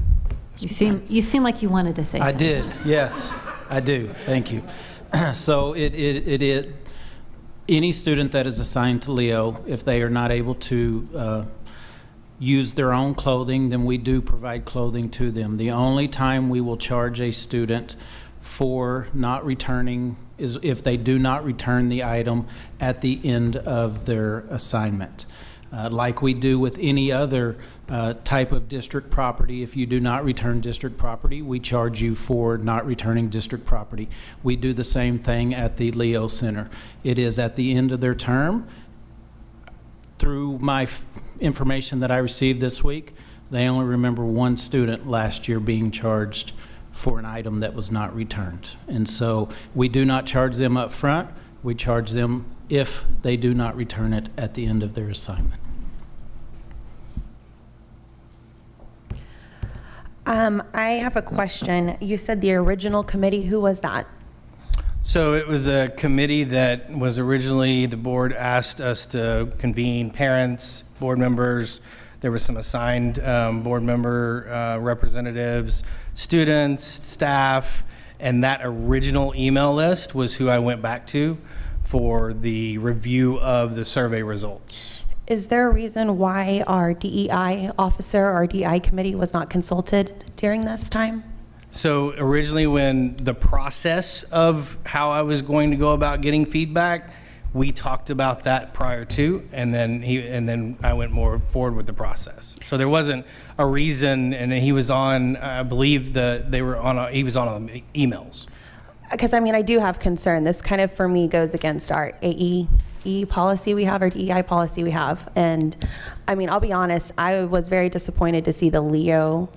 You seem like you wanted to say I something. did, yes, I do. Thank you. So any student that is assigned to Leo, if they are not able to use their own clothing, then we do provide clothing to them. The only time we will charge a student for not returning is if they do not return the item at the end of their assignment. Like we do with any other type of district property, if you do not return district property, we charge you for not returning district property. We do the same thing at the Leo Center. It is at the end of their term. Through my information that I received this week, they only remember one student last year being charged for an item that was not returned. And so we do not charge them up front. We charge them if they do not return it at the end of their assignment. I have a question. You said the original committee. Who was that? So it was a committee that was originally, the board asked us to convene parents, board members. There was some assigned board member representatives, students, staff, and that original email list was who I went back to for the review of the survey results. Is there a reason why our DEI officer or DEI committee was not consulted during this time? So originally, when the process of how I was going to go about getting feedback, we talked about that prior to, and then I went more forward with the process. So there wasn't a reason, and he was on, I believe he was on emails. Because I mean, I do have concern. This kind of, for me, goes against our AE policy we have, our DEI policy we have. And I mean, I'll be honest, I was very disappointed to see the Leo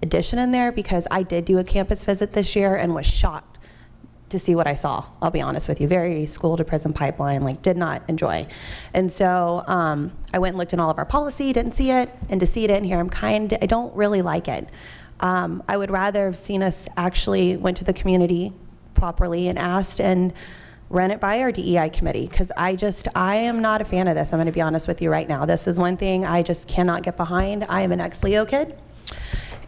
addition in there, because I did do a campus visit this year and was shocked to see what I saw. I'll be honest with you, very school to prison pipeline, like did not enjoy. And so I went and looked in all of our policy, didn't see it, and to see it in here, I don't really like it. I would rather have seen us actually went to the community properly and asked and run it by our DEI committee, because I am not a fan of this. I'm going to be honest with you right now. This is one thing I just cannot get behind. I am an ex-Leo kid,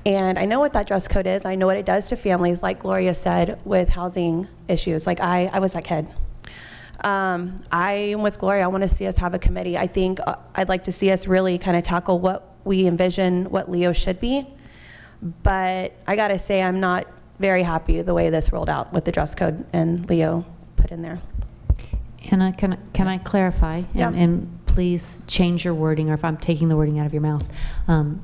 and I know what that dress code is. I know what it does to families, like Gloria said, with housing issues. Like I was that kid. I am with Gloria. I want to see us have a committee. I think I'd like to see us really kind of tackle what we envision what Leo should be. But I got to say, I'm not very happy the way this rolled out with the dress code and Leo put in there. Anna, can I clarify? Yeah. And please change your wording, or if I'm taking the wording out of your mouth.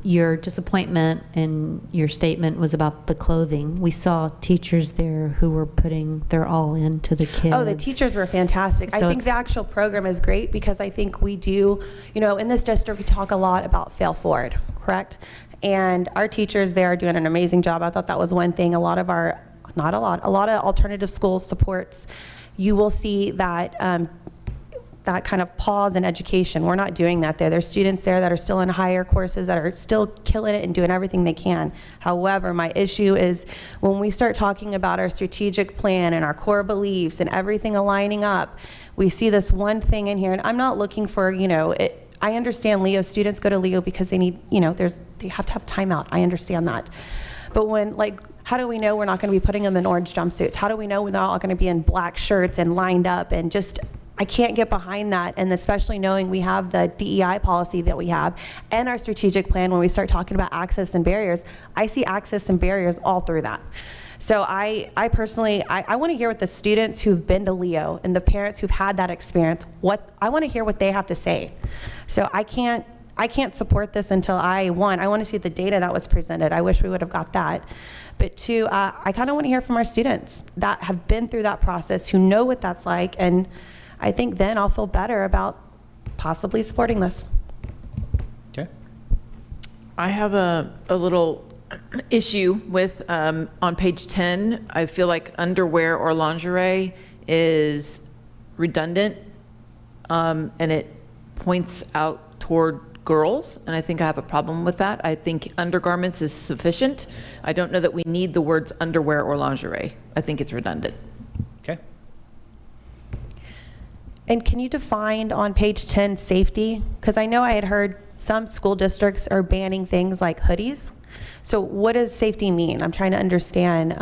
Your disappointment in your statement was about the clothing. We saw teachers there who were putting their all into the kids. Oh, the teachers were fantastic. So I think the actual program is great, because I think we do, in this district, we talk a lot about fail forward, correct? And our teachers there are doing an amazing job. I thought that was one thing. A lot of alternative schools supports, you will see that that kind of pause in education. We're not doing that there. There's students there that are still in higher courses that are still killing it and doing everything they can. However, my issue is when we start talking about our strategic plan and our core beliefs and everything aligning up, we see this one thing in here, and I'm not looking for, I understand Leo students go to Leo because they need, they have to have timeout. I understand that. But how do we know we're not going to be putting them in orange jumpsuits? How do we know we're not all going to be in black shirts and lined up? And just, I can't get behind that. And especially knowing we have the DEI policy that we have and our strategic plan, when we start talking about access and barriers, I see access and barriers all through that. So I personally, I want to hear what the students who've been to Leo and the parents who've had that experience, I want to hear what they have to say. So I can't support this until I want to see the data that was presented. I wish we would have got that. But two, I kind of want to hear from our students that have been through that process, who know what that's like, and I think then I'll feel better about possibly supporting this. Okay. I have a little issue with, on page 10, I feel like underwear or lingerie is redundant, and it points out toward girls, and I think I have a problem with that. I think undergarments is sufficient. I don't know that we need the words underwear or lingerie. I think it's redundant. Okay. And can you define on page 10 safety? Because I know I had heard some school districts are banning things like hoodies. So what does safety mean? I'm trying to understand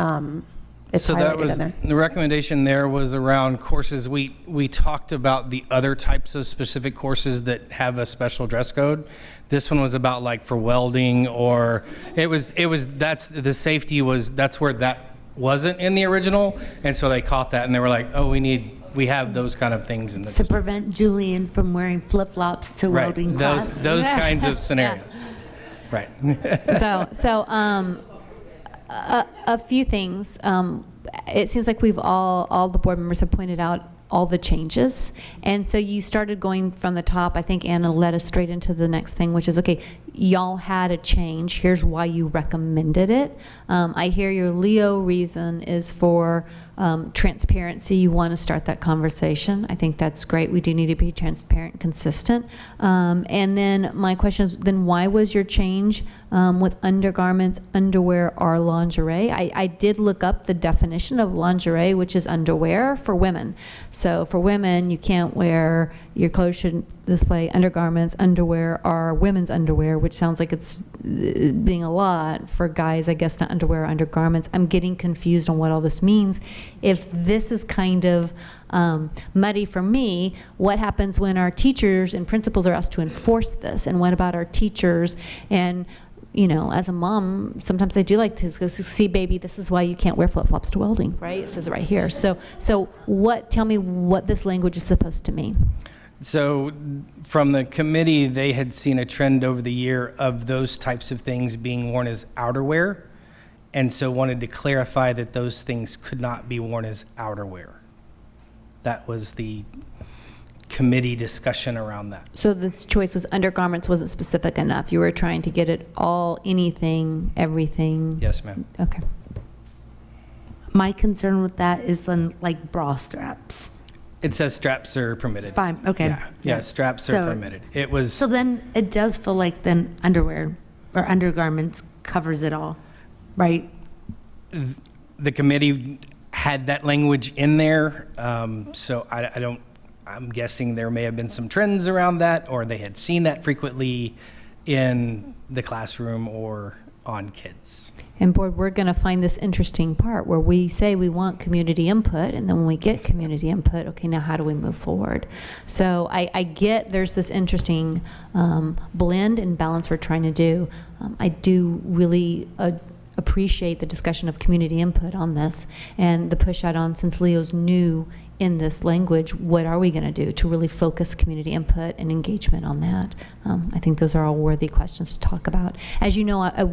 It's So that highlighted was, in there. the recommendation there was around courses. We talked about the other types of specific courses that have a special dress code. This one was about like for welding, or that's the safety was, that's where that wasn't in the original. And so they caught that and they were like, oh, we have those kind of things in the To prevent Julian from wearing flip-flops to right. welding class. Those kinds of scenarios. Right. A few things. It seems like we've all the board members have pointed out all the changes. And so you started going from the top. I think Anna led us straight into the next thing, which is, okay, y'all had a change. Here's why you recommended it. I hear your Leo reason is for transparency. You want to start that conversation. I think that's great. We do need to be transparent and consistent. And then my question is, then why was your change with undergarments, underwear, or lingerie? I did look up the definition of lingerie, which is underwear for women. So for women, you can't wear, your clothes shouldn't display undergarments, underwear, or women's underwear, which sounds like it's being a lot. For guys, I guess not underwear or undergarments. I'm getting confused on what all this means. If this is kind of muddy for me, what happens when our teachers and principals are asked to enforce this? And what about our teachers? And you know, as a mom, sometimes I do like to go, see, baby, this is why you can't wear flip-flops to welding, right? It says it right here. So tell me what this language is supposed to mean. So from the committee, they had seen a trend over the year of those types of things being worn as outerwear, and so wanted to clarify that those things could not be worn as outerwear. That was the committee discussion around that. So this choice was undergarments wasn't specific enough. You were trying to get it all, anything, everything. Yes, ma'am. Okay. My concern with that is then like bra straps. It says straps are permitted. Fine, okay. Yeah, straps are permitted. It was. So then it does feel like then underwear or undergarments covers it all, right? The committee had that language in there, so I don't. I'm guessing there may have been some trends around that, or they had seen that frequently in the classroom or on kids. And board, we're going to find this interesting part where we say we want community input, and then when we get community input, okay, now how do we move forward? So I get there's this interesting blend and balance we're trying to do. I do really appreciate the discussion of community input on this and the push out on, since Leo's new in this language, what are we going to do to really focus community input and engagement on that? I think those are all worthy questions to talk about. As you know, I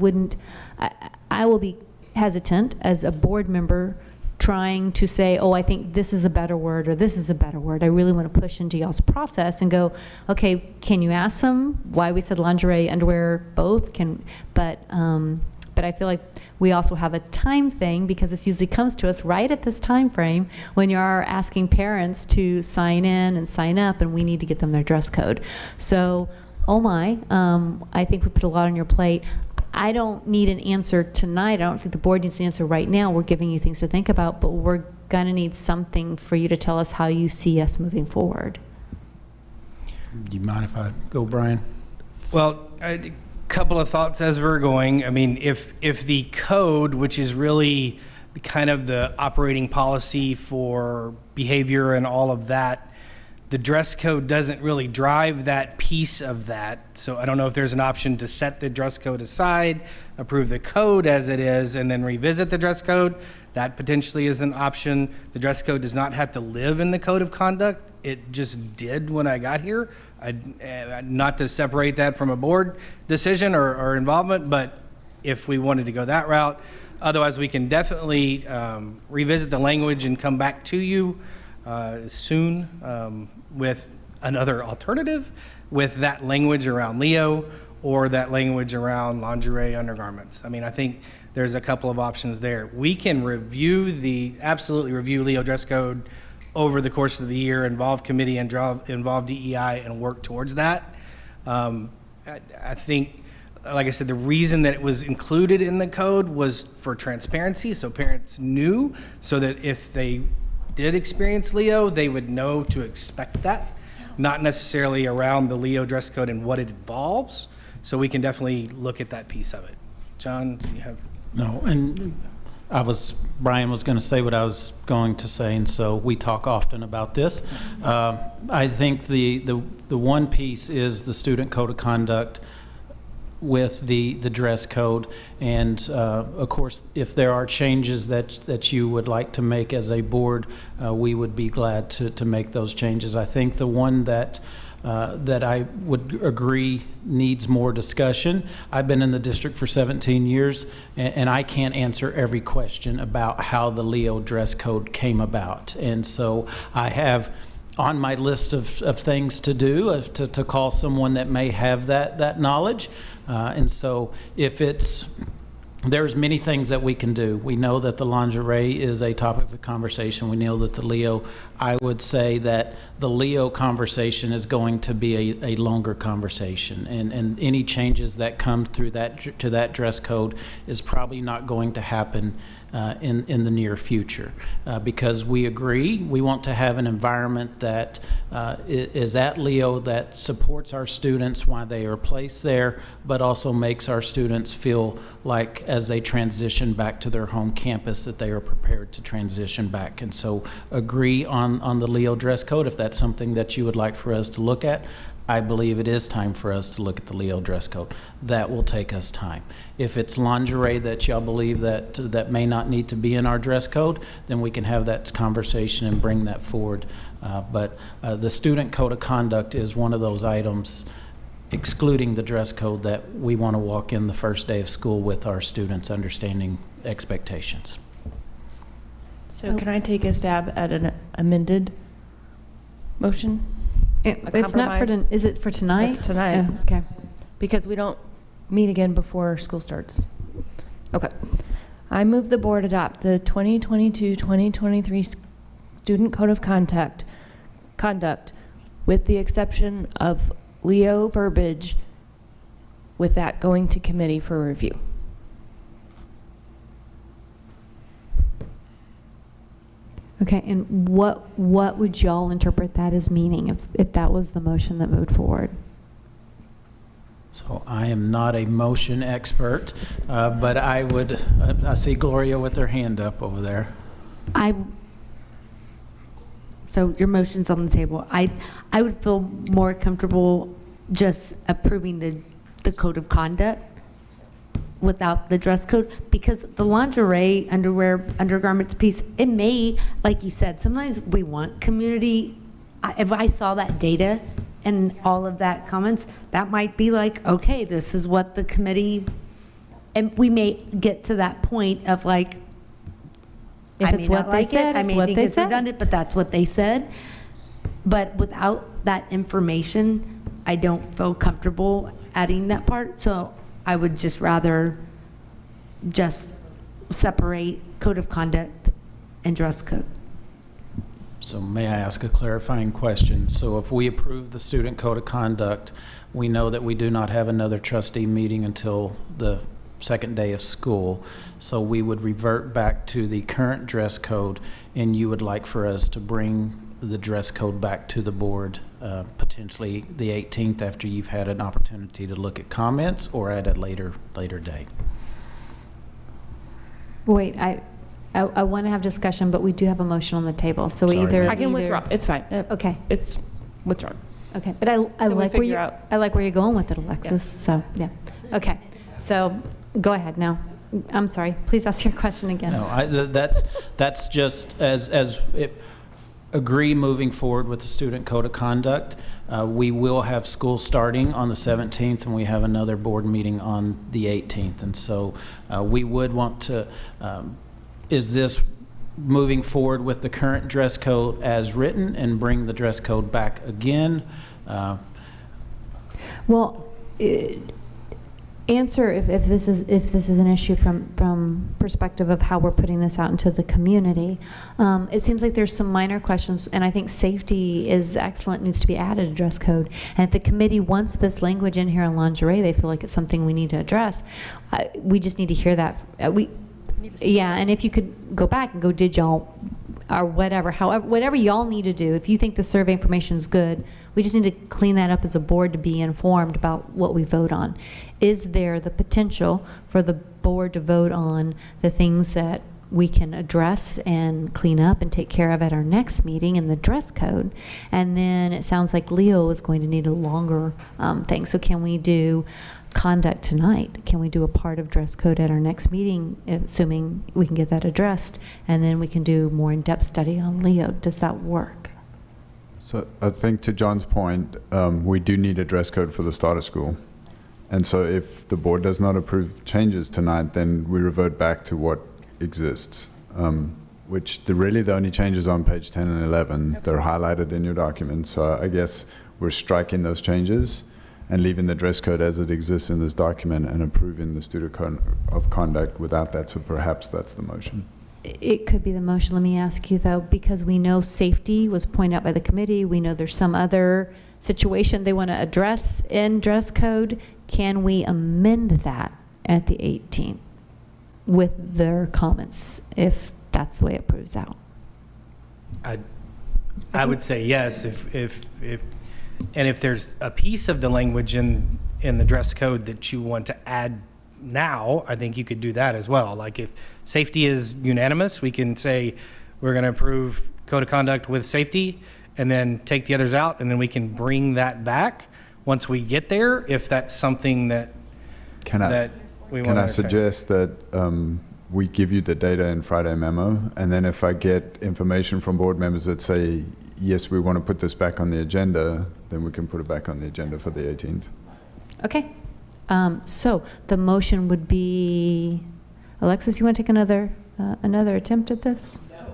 will be hesitant as a board member trying to say, oh, I think this is a better word or this is a better word. I really want to push into y'all's process and go, okay, can you ask them why we said lingerie, underwear, both? But I feel like we also have a time thing, because this usually comes to us right at this time frame when you're asking parents to sign in and sign up, and we need to get them their dress code. So, oh my, I think we put a lot on your plate. I don't need an answer tonight. I don't think the board needs an answer right now. We're giving you things to think about, but we're going to need something for you to tell us how you see us moving forward. Do you mind if I go, Brian? Well, a couple of thoughts as we're going. I mean, if the code, which is really kind of the operating policy for behavior and all of that, the dress code doesn't really drive that piece of that. So I don't know if there's an option to set the dress code aside, approve the code as it is, and then revisit the dress code. That potentially is an option. The dress code does not have to live in the code of conduct. It just did when I got here. Not to separate that from a board decision or involvement, but if we wanted to go that route. Otherwise, we can definitely revisit the language and come back to you soon with another alternative with that language around Leo or that language around lingerie undergarments. I mean, I think there's a couple of options there. We can absolutely review Leo dress code over the course of the year, involve committee and involve DEI and work towards that. I think, like I said, the reason that it was included in the code was for transparency, so parents knew, so that if they did experience Leo, they would know to expect that, not necessarily around the Leo dress code and what it involves. So we can definitely look at that piece of it. John, do you have? No, and Brian was going to say what I was going to say, and so we talk often about this. I think the one piece is the student code of conduct with the dress code, and of course, if there are changes that you would like to make as a board, we would be glad to make those changes. I think the one that I would agree needs more discussion. I've been in the district for 17 years, and I can't answer every question about how the Leo dress code came about. And so I have on my list of things to do to call someone that may have that knowledge. And so if there's many things that we can do. We know that the lingerie is a topic of conversation. We know that the Leo, I would say that the Leo conversation is going to be a longer conversation. And any changes that come through to that dress code is probably not going to happen in the near future, because we agree we want to have an environment that is at Leo that supports our students while they are placed there, but also makes our students feel like as they transition back to their home campus that they are prepared to transition back. And so agree on the Leo dress code. If that's something that you would like for us to look at, I believe it is time for us to look at the Leo dress code. That will take us time. If it's lingerie that y'all believe that may not need to be in our dress code, then we can have that conversation and bring that forward. But the student code of conduct is one of those items, excluding the dress code, that we want to walk in the first day of school with our students understanding expectations. So can I take a stab at an amended motion? It's not for, is it for tonight? It's tonight. Oh, okay. Because we don't meet again before school starts. Okay. I move the board adopt the 2022-2023 Student Code of Conduct with the exception of Leo verbiage, with that going to committee for review. Okay, and what would y'all interpret that as meaning if that was the motion that moved forward? So I am not a motion expert, but I see Gloria with her hand up over there. So your motion's on the table. I would feel more comfortable just approving the code of conduct without the dress code, because the lingerie, underwear, undergarments piece, it may, like you said, sometimes we want community. If I saw that data and all of that comments, that might be like, okay, this is what the committee, and we may get to that point of like, if it's what they said, I may think it's redundant, but that's what they said. But without that information, I don't feel comfortable adding that part. So I would just rather just separate code of conduct and dress code. So may I ask a clarifying question? So if we approve the student code of conduct, we know that we do not have another trustee meeting until the second day of school. So we would revert back to the current dress code, and you would like for us to bring the dress code back to the board potentially the 18th after you've had an opportunity to look at comments, or at a later date. Wait, I want to have discussion, but we do have a motion on the table. So Sorry, either I can withdraw. It's fine. Okay. It's withdrawn. Okay, but I like where you're going with it, Alexis. Yeah. So yeah. Okay. So go ahead now. I'm sorry. Please ask your question again. No, that's just as it. Agree moving forward with the student code of conduct. We will have school starting on the 17th, and we have another board meeting on the 18th. And so we would want to, is this moving forward with the current dress code as written and bring the dress code back again? Well, answer if this is an issue from perspective of how we're putting this out into the community. It seems like there's some minor questions, and I think safety is excellent, needs to be added to dress code. And if the committee wants this language in here on lingerie, they feel like it's something we need to address. We just need to hear that. Yeah, and if you could go back and go, did y'all, or whatever, however, whatever y'all need to do. If you think the survey information is good, we just need to clean that up as a board to be informed about what we vote on. Is there the potential for the board to vote on the things that we can address and clean up and take care of at our next meeting in the dress code. And then it sounds like Leo is going to need a longer thing. So can we do conduct tonight? Can we do a part of dress code at our next meeting, assuming we can get that addressed, and then we can do more in-depth study on Leo? Does that work? So I think to John's point, we do need a dress code for the start of school. And so if the board does not approve changes tonight, then we revert back to what exists, which really the only changes on page 10 and 11. They're highlighted in your document. So I guess we're striking those changes and leaving the dress code as it exists in this document and approving the student code of conduct without that. So perhaps that's the motion. It could be the motion. Let me ask you though, because we know safety was pointed out by the committee. We know there's some other situation they want to address in dress code. Can we amend that at the 18th with their comments if that's the way it proves out? I would say yes. If there's a piece of the language in the dress code that you want to add now, I think you could do that as well. Like if safety is unanimous, we can say we're going to approve code of conduct with safety and then take the others out, and then we can bring that back once we get there, if that's something that we want to Can I suggest that we give you the data in Friday memo, and then if I get information from board members that say, yes, we want to put this back on the agenda, then we can put it back on the agenda for the 18th. Okay. So the motion would be, Alexis, you want to take another attempt at this? No.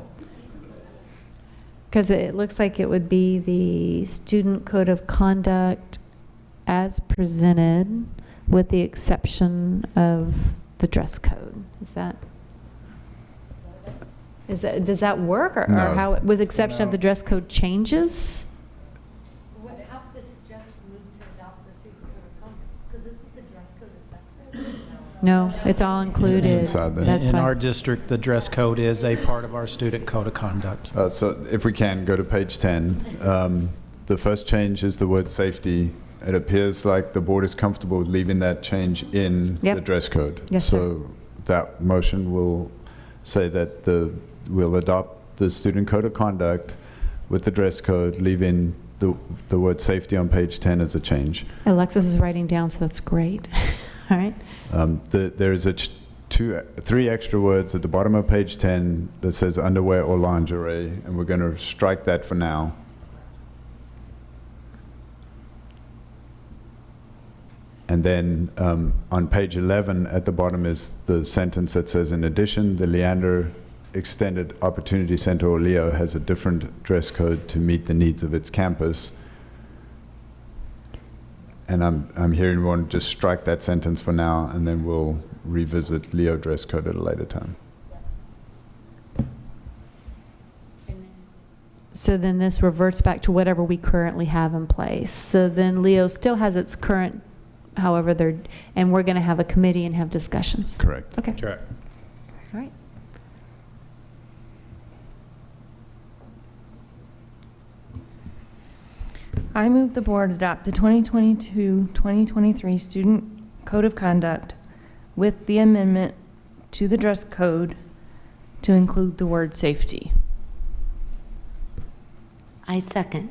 Because it looks like it would be the student code of conduct as presented with the exception of the dress code. Does that work, or, No. or how, with exception of the dress code changes? How if it's just moved to adopt the student code of conduct? Because isn't the dress code a separate? No, it's all included. inside there. That's In fine. our district, the dress code is a part of our student code of conduct. So if we can, go to page 10. The first change is the word safety. It appears like the board is comfortable with leaving that change in Yep. the dress code. Yes, sir. So that motion will say that we'll adopt the student code of conduct with the dress code, leaving the word safety on page 10 as a change. Alexis is writing down, so that's great. All right. There's three extra words at the bottom of page 10 that says underwear or lingerie, and we're going to strike that for now. And then on page 11 at the bottom is the sentence that says, in addition, the Leander Extended Opportunity Center, or LEO, has a different dress code to meet the needs of its campus. And I'm hearing we want to just strike that sentence for now, and then we'll revisit LEO dress code at a later time. So then this reverts back to whatever we currently have in place. So then Leo still has its current, however and we're going to have a committee and have discussions. Correct. Okay. Correct. All right. I move the board adopt the 2022-2023 Student Code of Conduct with the amendment to the dress code to include the word safety. I second.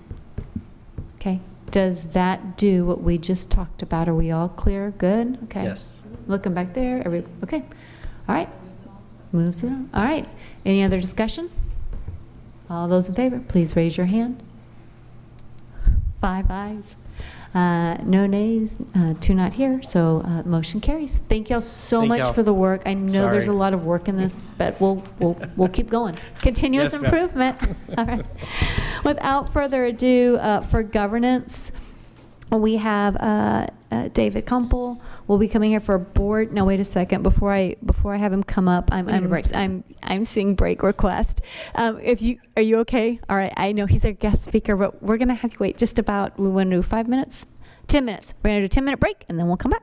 Okay. Does that do what we just talked about? Are we all clear? Good? Okay. Yes. Looking back there. Okay. All right. Moves it on. All right. Any other discussion? All those in favor, please raise your hand. 5 ayes. No nays, 2 not here, so motion carries. Thank y'all so Thank much y'all. for the work. I know there's a Sorry. lot of work in this, but we'll keep going. Continuous Yes, ma'am. improvement. All right. Without further ado, for governance, we have David Kumpel will be coming here for a board. Now wait a second before I have him come up. I'm seeing break request. Are you okay? All right. I know he's our guest speaker, but we're gonna have you wait just about. We want to do 5 minutes, 10 minutes. We're gonna do a 10-minute break and then we'll come back.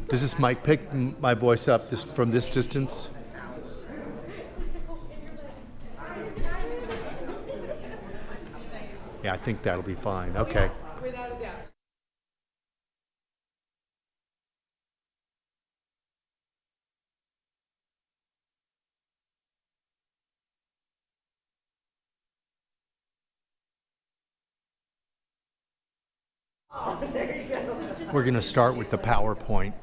Does this mic pick my voice up from this distance? Yeah, I think that'll be fine. Okay. We're going to start with the PowerPoint.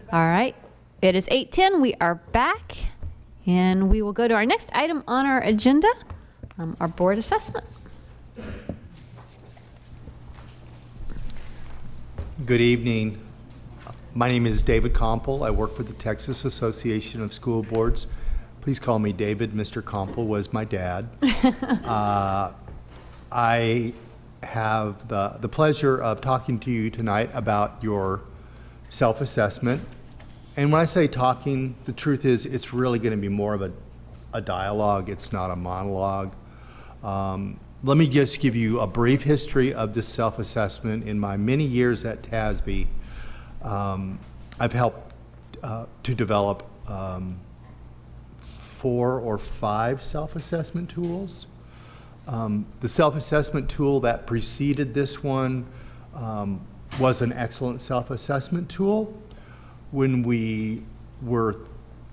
All right. It is 8:10. We are back, and we will go to our next item on our agenda, our board assessment. Good evening. My name is David Kompel. I work for the Texas Association of School Boards. Please call me David. Mr. Kompel was my dad. I have the pleasure of talking to you tonight about your self-assessment. And when I say talking, the truth is it's really going to be more of a dialogue. It's not a monologue. Let me just give you a brief history of this self-assessment. In my many years at TASB, I've helped to develop 4 or 5 self-assessment tools. The self-assessment tool that preceded this one was an excellent self-assessment tool. When we were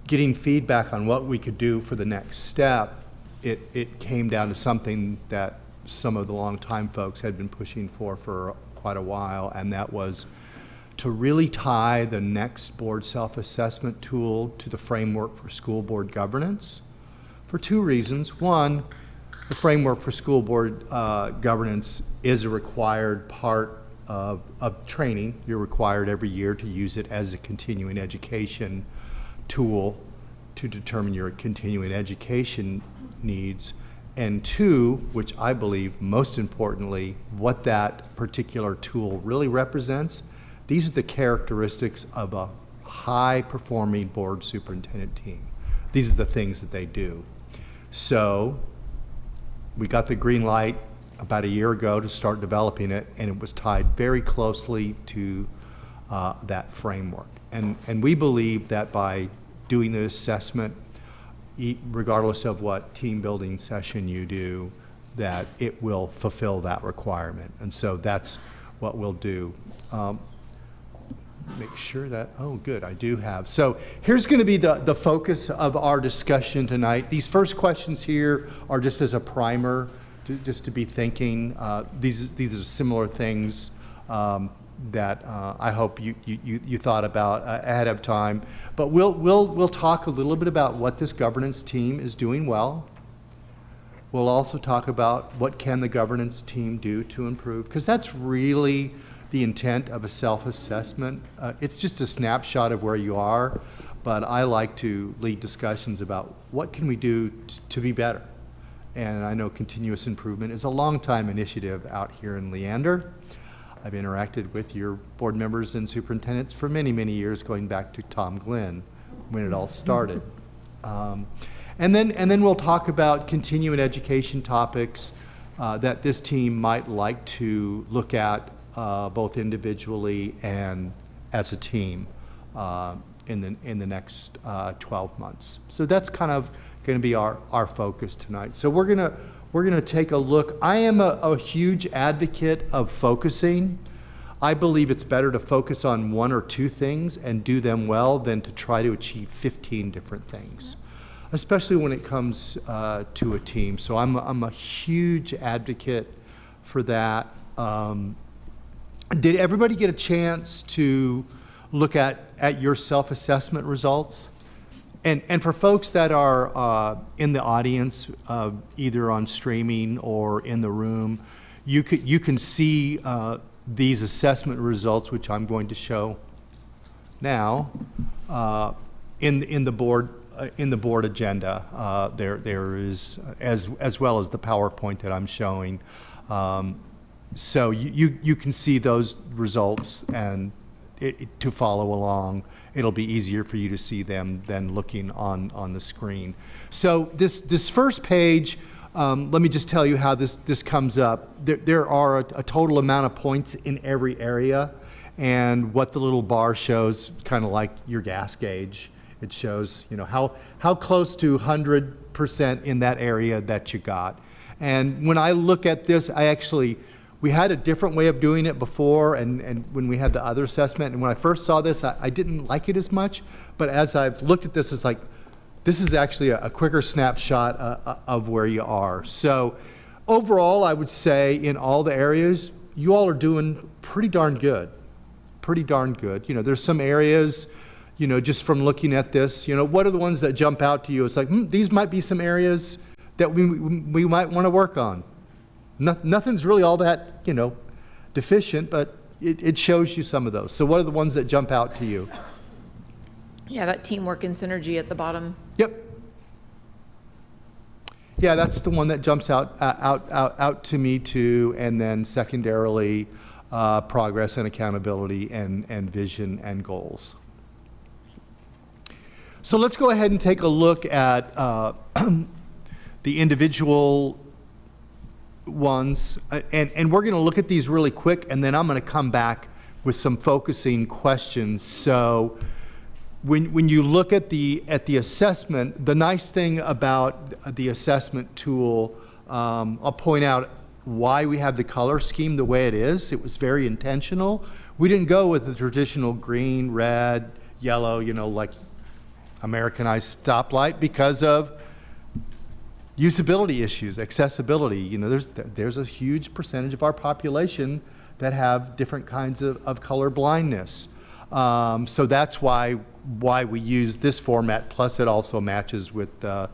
getting feedback on what we could do for the next step, it came down to something that some of the longtime folks had been pushing for quite a while, and that was to really tie the next board self-assessment tool to the framework for school board governance for 2 reasons. One, the framework for school board governance is a required part of training. You're required every year to use it as a continuing education tool to determine your continuing education needs. And 2, which I believe most importantly, what that particular tool really represents, these are the characteristics of a high-performing board superintendent team. These are the things that they do. So we got the green light about a year ago to start developing it, and it was tied very closely to that framework. And we believe that by doing the assessment, regardless of what team building session you do, that it will fulfill that requirement. And so that's what we'll do. Make sure that, oh good, I do have. So here's going to be the focus of our discussion tonight. These first questions here are just as a primer, just to be thinking. These are similar things that I hope you thought about ahead of time. But we'll talk a little bit about what this governance team is doing well. We'll also talk about what can the governance team do to improve, because that's really the intent of a self-assessment. It's just a snapshot of where you are, but I like to lead discussions about what can we do to be better. And I know continuous improvement is a long-time initiative out here in Leander. I've interacted with your board members and superintendents for many, many years, going back to Tom Glenn when it all started. And then we'll talk about continuing education topics that this team might like to look at both individually and as a team in the next 12 months. So that's kind of going to be our focus tonight. So we're gonna take a look. I am a huge advocate of focusing. I believe it's better to focus on 1 or 2 things and do them well than to try to achieve 15 different things, especially when it comes to a team. So I'm a huge advocate for that. Did everybody get a chance to look at your self-assessment results? And for folks that are in the audience, either on streaming or in the room, you can see these assessment results, which I'm going to show now, in the board agenda. There is as well as the PowerPoint that I'm showing. So you can see those results and to follow along. It'll be easier for you to see them than looking on the screen. So this first page, let me just tell you how this comes up. There are a total amount of points in every area, and what the little bar shows, kind of like your gas gauge. It shows, you know, how close to 100% in that area that you got. And when I look at this, we had a different way of doing it before, and when we had the other assessment, and when I first saw this, I didn't like it as much, but as I've looked at this, it's like, this is actually a quicker snapshot of where you are. So overall, I would say in all the areas, you all are doing pretty darn good. Pretty darn good. You know, there's some areas, just from looking at this, what are the ones that jump out to you? It's like, these might be some areas that we might want to work on. Nothing's really all that, deficient, but it shows you some of those. So what are the ones that jump out to you? Yeah, that teamwork and synergy at the bottom. Yep. Yeah, that's the one that jumps out to me too, and then secondarily, progress and accountability and vision and goals. So let's go ahead and take a look at the individual ones, and we're going to look at these really quick, and then I'm going to come back with some focusing questions. So when you look at the assessment, the nice thing about the assessment tool, I'll point out why we have the color scheme the way it is. It was very intentional. We didn't go with the traditional green, red, yellow, like Americanized stoplight, because of usability issues, accessibility. There's a huge percentage of our population that have different kinds of color blindness. So that's why we use this format, plus it also matches with our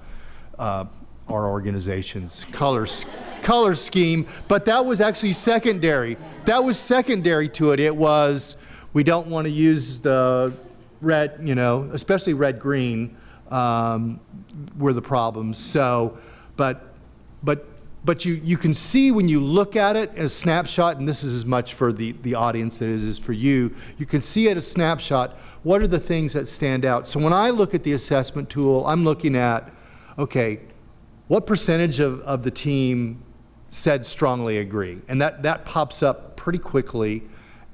organization's color scheme. But that was actually secondary. That was secondary to it. It was, we don't want to use the red, especially red-green, were the problems. So, but you can see when you look at it as a snapshot, and this is as much for the audience as it is for you, you can see at a snapshot what are the things that stand out. So when I look at the assessment tool, I'm looking at, okay, what percentage of the team said strongly agree? And that pops up pretty quickly.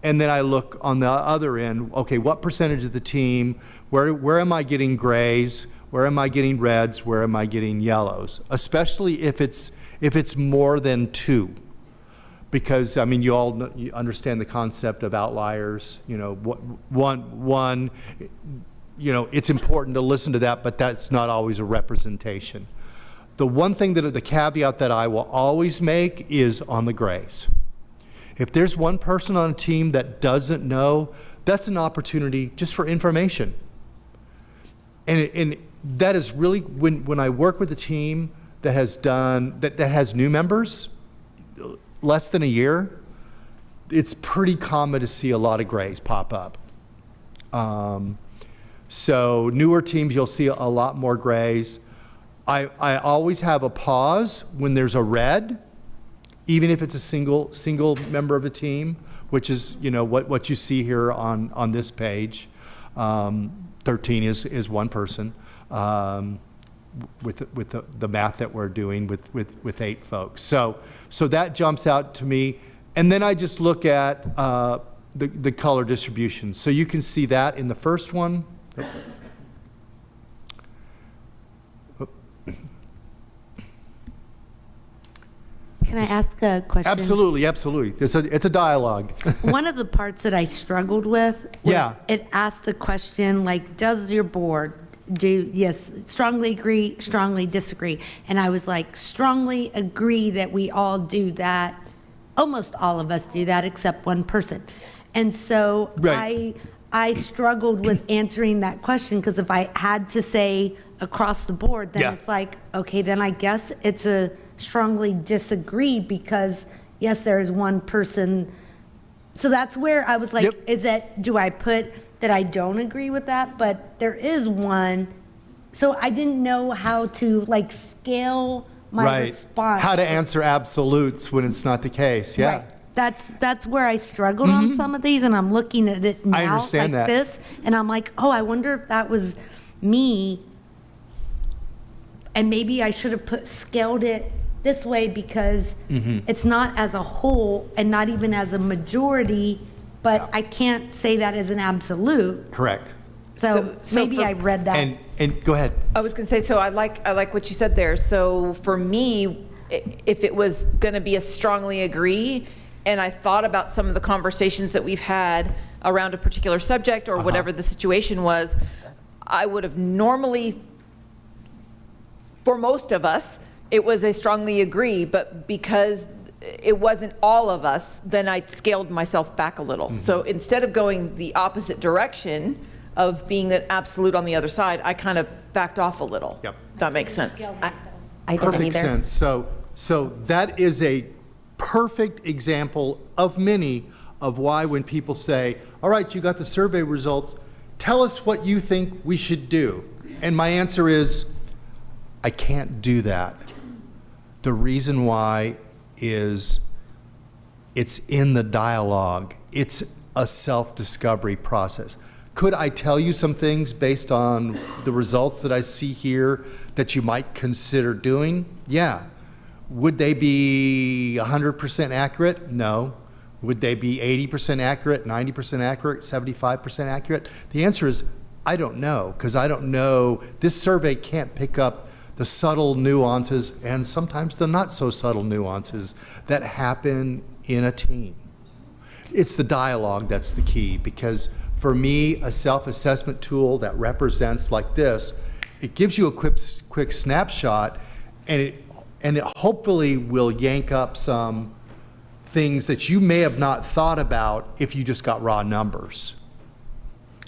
And then I look on the other end, okay, what percentage of the team, where am I getting grays? Where am I getting reds? Where am I getting yellows? Especially if it's more than 2. Because, you all know, you understand the concept of outliers. One, it's important to listen to that, but that's not always a representation. The one thing the caveat that I will always make is on the grays. If there's one person on a team that doesn't know, that's an opportunity just for information. And that is really, when I work with a team that has new members, less than a year, it's pretty common to see a lot of grays pop up. So newer teams, you'll see a lot more grays. I always have a pause when there's a red, even if it's a single member of the team, which is what you see here on this page. 13 is one person, with the math that we're doing with 8 folks. So that jumps out to me, and then I just look at the color distribution. So you can see that in the first one. Can I ask a question? Absolutely. It's a dialogue. One of the parts that I struggled with was it asked the question, like, does your board strongly agree, strongly disagree? And I was like, strongly agree that we all do that. Almost all of us do that except one person. And so I struggled with answering that question, because if I had to say across the board, then it's like, okay, then I guess it's a strongly disagree, because yes, there is one person. So that's where I was like, do I put that I don't agree with that? But there is one. So I didn't know how to scale my response. How to answer absolutes when it's not the case. Yeah. Right. That's where I struggled on some of these, and I'm looking at it now I understand like this, and I'm like, oh, I wonder if that was me, and maybe I should have scaled it this way, because it's not as a whole and not even as a majority, but I can't say that as an absolute. Correct. So maybe I read that. And go ahead. I was going to say, so I like what you said there. So for me, if it was going to be a strongly agree, and I thought about some of the conversations that we've had around a particular subject or whatever the situation was, I would have normally, for most of us, it was a strongly agree, but because it wasn't all of us, then I scaled myself back a little. So instead of going the opposite direction of being an absolute on the other side, I kind of backed off a little. Yep. That makes sense. I didn't Perfect either. sense. So that is a perfect example of many of why when people say, all right, you got the survey results, tell us what you think we should do. And my answer is, I can't do that. The reason why is it's in the dialogue. It's a self-discovery process. Could I tell you some things based on the results that I see here that you might consider doing? Yeah. Would they be 100% accurate? No. Would they be 80% accurate, 90% accurate, 75% accurate? The answer is, I don't know, because I don't know. This survey can't pick up the subtle nuances and sometimes the not so subtle nuances that happen in a team. It's the dialogue that's the key, because for me, a self-assessment tool that represents like this, it gives you a quick snapshot, and it hopefully will yank up some things that you may have not thought about if you just got raw numbers.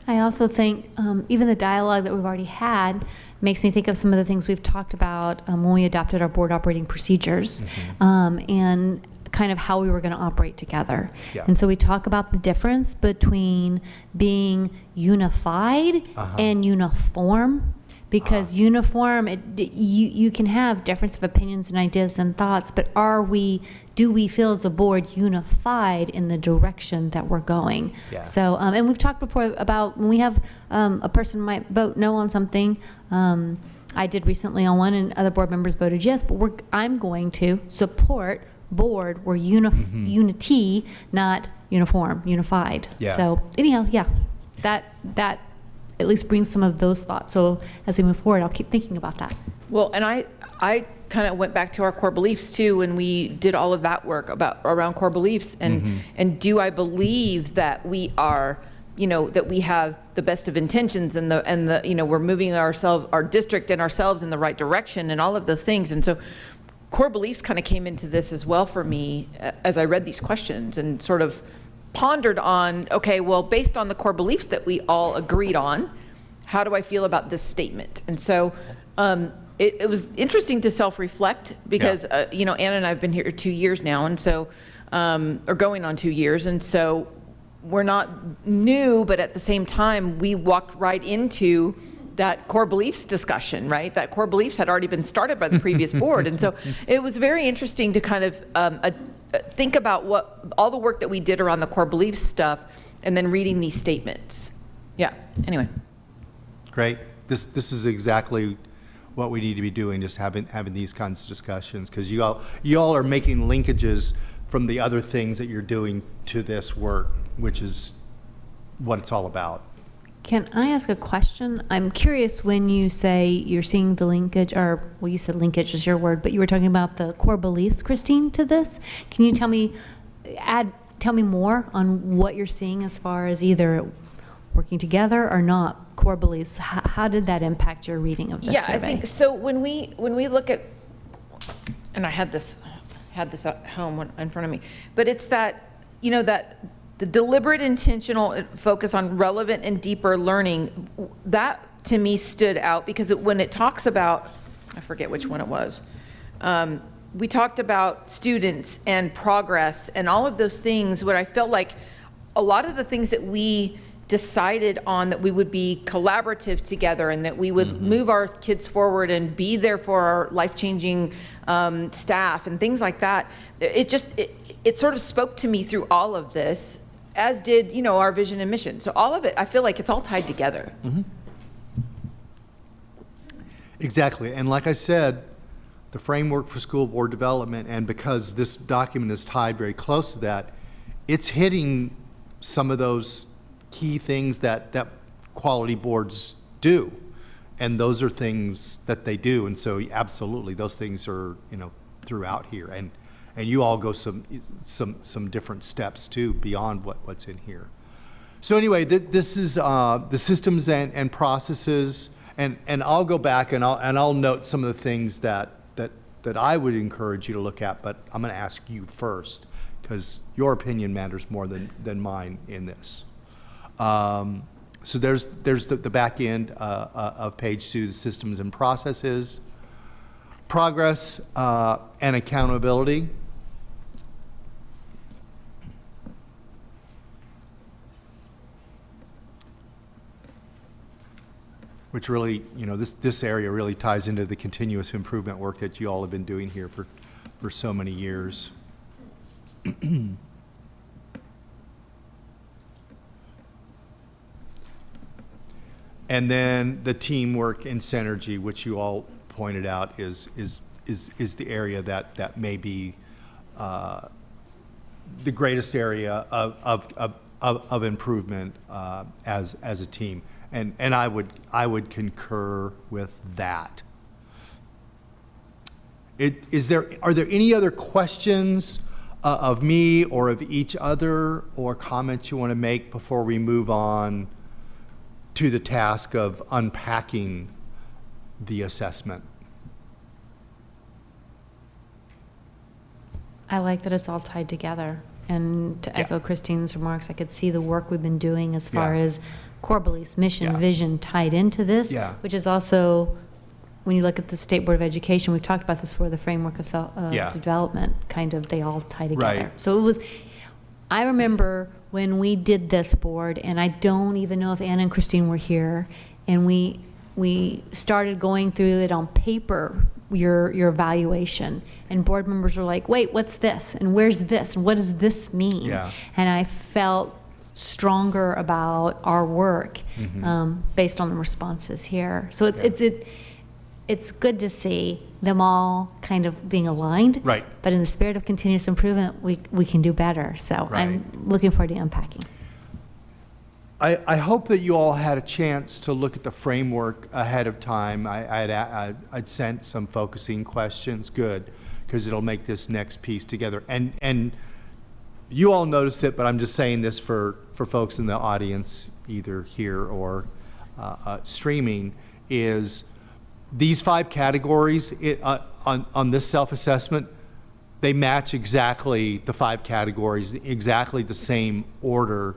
I also think even the dialogue that we've already had makes me think of some of the things we've talked about when we adopted our board operating procedures, and kind of how we were going to operate together. Yeah. And so we talk about the difference between being unified and uniform, because uniform, you can have difference of opinions and ideas and thoughts, but do we feel as a board unified in the direction that we're going? Yeah. So, and we've talked before about when we have a person might vote no on something. I did recently on one, and other board members voted yes, but I'm going to support board, we're unity, not uniform, unified. Yeah. So anyhow, yeah, that at least brings some of those thoughts. So as we move forward, I'll keep thinking about that. Well, and I kind of went back to our core beliefs too when we did all of that work around core beliefs, and do I believe that we are, that we have the best of intentions and the we're moving our district and ourselves in the right direction and all of those things. And so core beliefs kind of came into this as well for me as I read these questions and sort of pondered on, okay, well, based on the core beliefs that we all agreed on, how do I feel about this statement? And so it was interesting to self-reflect because, Anna and I have been here 2 years now, and so, or going on 2 years, and so we're not new, but at the same time, we walked right into that core beliefs discussion, right? That core beliefs had already been started by the previous board. And so it was very interesting to kind of think about all the work that we did around the core beliefs stuff and then reading these statements. Yeah, anyway. Great. This is exactly what we need to be doing, just having these kinds of discussions, because you all are making linkages from the other things that you're doing to this work, which is what it's all about. Can I ask a question? I'm curious when you say you're seeing the linkage, or, well, you said linkage is your word, but you were talking about the core beliefs, Christine, to this. Can you tell me more on what you're seeing as far as either working together or not core beliefs? How did that impact your reading of this survey? I think so. When we look at, and I had this at home in front of me, but it's that, that the deliberate, intentional focus on relevant and deeper learning, that to me stood out because when it talks about, I forget which one it was, we talked about students and progress and all of those things where I felt like a lot of the things that we decided on, that we would be collaborative together and that we would move our kids forward and be there for our life-changing staff and things like that. It sort of spoke to me through all of this, as did, our vision and mission. So all of it, I feel like it's all tied together. Exactly. And like I said, the framework for school board development, and because this document is tied very close to that, it's hitting some of those key things that quality boards do. And those are things that they do. And so absolutely, those things are, throughout here. And you all go some different steps too beyond what's in here. So anyway, this is the systems and processes, and I'll go back and I'll note some of the things that I would encourage you to look at, but I'm going to ask you first because your opinion matters more than mine in this. So there's the back end of page 2, the systems and processes, progress and accountability. Which really, this area really ties into the continuous improvement work that you all have been doing here for so many years. And then the teamwork and synergy, which you all pointed out, is the area that may be the greatest area of improvement as a team. And I would concur with that. Are there any other questions of me or of each other, or comments you want to make before we move on to the task of unpacking the assessment? I like that it's all tied together. And to echo Christine's remarks, I could see the work we've been doing as far as core beliefs, mission, vision tied into this, which is also, when you look at the State Board of Education, we've talked about this before, the framework of development, kind of, they all tie together. Right. So it was, I remember when we did this board, and I don't even know if Anna and Christine were here, and we started going through it on paper, your evaluation, and board members were like, wait, what's this? And where's this? And what does this mean? Yeah. And I felt stronger about our work based on the responses here. So it's good to see them all kind of being aligned. Right. But in the spirit of continuous improvement, we can do better. So I'm looking forward to unpacking. I hope that you all had a chance to look at the framework ahead of time. I'd sent some focusing questions, good, because it'll make this next piece together. And you all noticed it, but I'm just saying this for folks in the audience, either here or streaming, is these 5 categories on this self-assessment, they match exactly the 5 categories, exactly the same order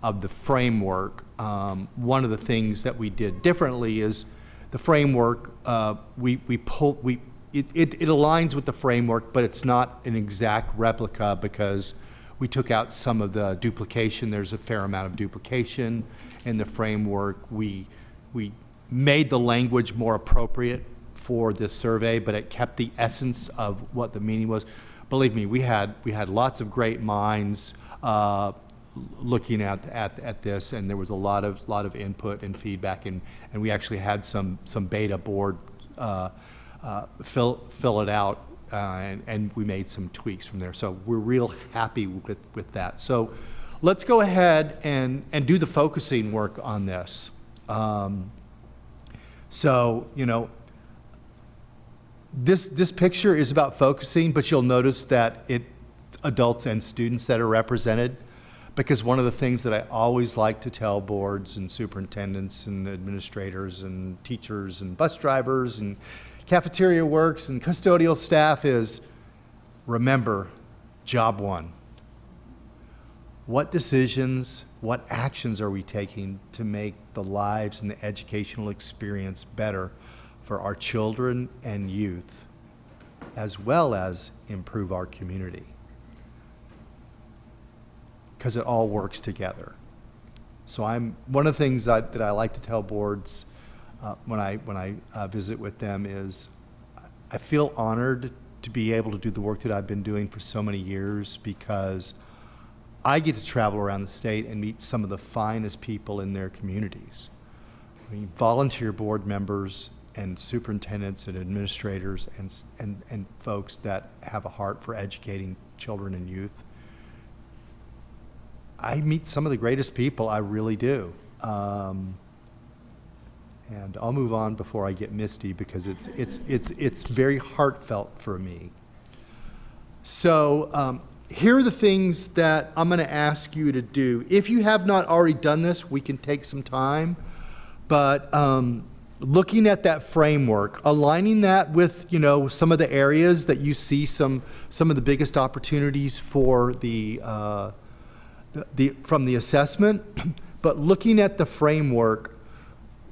of the framework. One of the things that we did differently is the framework, it aligns with the framework, but it's not an exact replica because we took out some of the duplication. There's a fair amount of duplication in the framework. We made the language more appropriate for this survey, but it kept the essence of what the meaning was. Believe me, we had lots of great minds looking at this, and there was a lot of input and feedback, and we actually had some beta board fill it out, and we made some tweaks from there. So we're real happy with that. So let's go ahead and do the focusing work on this. So, this picture is about focusing, but you'll notice that it's adults and students that are represented, because one of the things that I always like to tell boards and superintendents and administrators and teachers and bus drivers and cafeteria works and custodial staff is, remember, job one. What decisions, what actions are we taking to make the lives and the educational experience better for our children and youth, as well as improve our community? Because it all works together. So one of the things that I like to tell boards when I visit with them is, I feel honored to be able to do the work that I've been doing for so many years, because I get to travel around the state and meet some of the finest people in their communities. I mean, volunteer board members and superintendents and administrators and folks that have a heart for educating children and youth. I meet some of the greatest people, I really do. And I'll move on before I get misty, because it's very heartfelt for me. So here are the things that I'm going to ask you to do. If you have not already done this, we can take some time. But looking at that framework, aligning that with some of the areas that you see some of the biggest opportunities for from the assessment, but looking at the framework,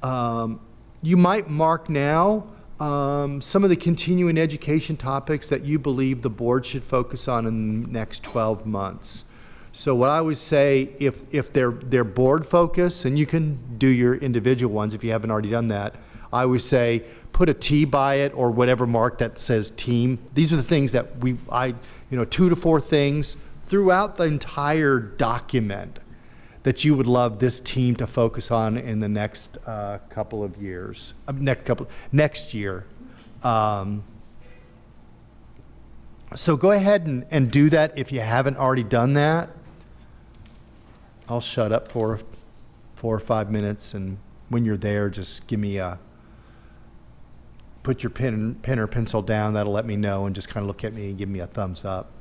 you might mark now some of the continuing education topics that you believe the board should focus on in the next 12 months. So what I would say, if they're board focus, and you can do your individual ones if you haven't already done that, I would say put a T by it or whatever mark that says team. These are the things that 2 to 4 things throughout the entire document that you would love this team to focus on in the next couple of years, next year. So go ahead and do that if you haven't already done that. I'll shut up for 4 or 5 minutes, and when you're there, just give me put your pen or pencil down. That'll let me know, and just kind of look at me and give me a thumbs up.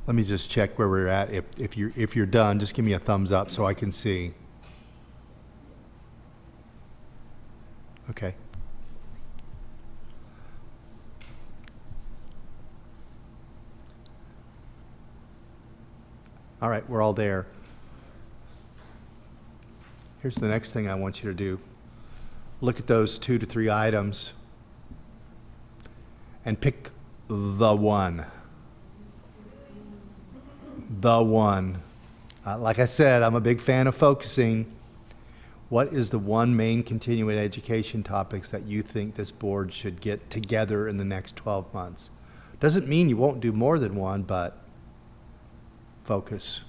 Let me just check where we're at. If you're done, just give me a thumbs up so I can see. Okay. All right, we're all there. Here's the next thing I want you to do. Look at those 2 to 3 items and pick the one. The one. Like I said, I'm a big fan of focusing. What is the one main continuing education topics that you think this board should get together in the next 12 months? Doesn't mean you won't do more than one, but focus.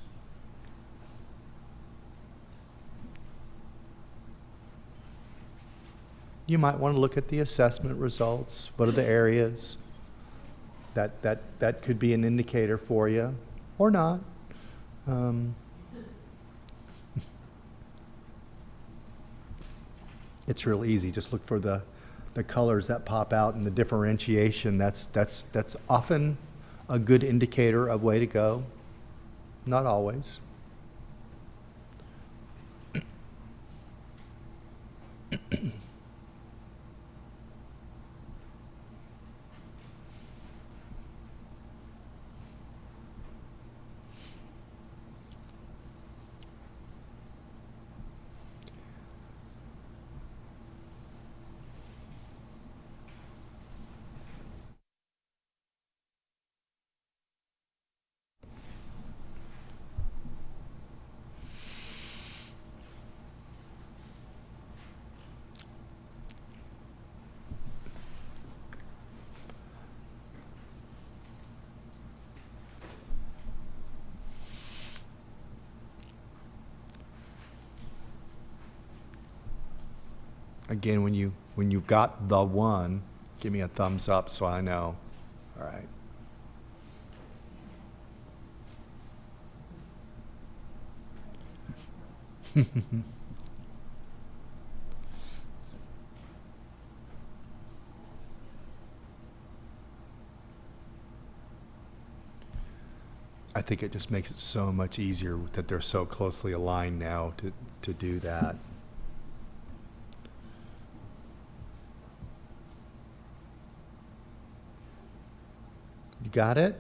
You might want to look at the assessment results. What are the areas that could be an indicator for you, or not? It's real easy. Just look for the colors that pop out and the differentiation. That's often a good indicator of way to go. Not always. Again, when you've got the one, give me a thumbs up so I know. All right. I think it just makes it so much easier that they're so closely aligned now to do that. You got it?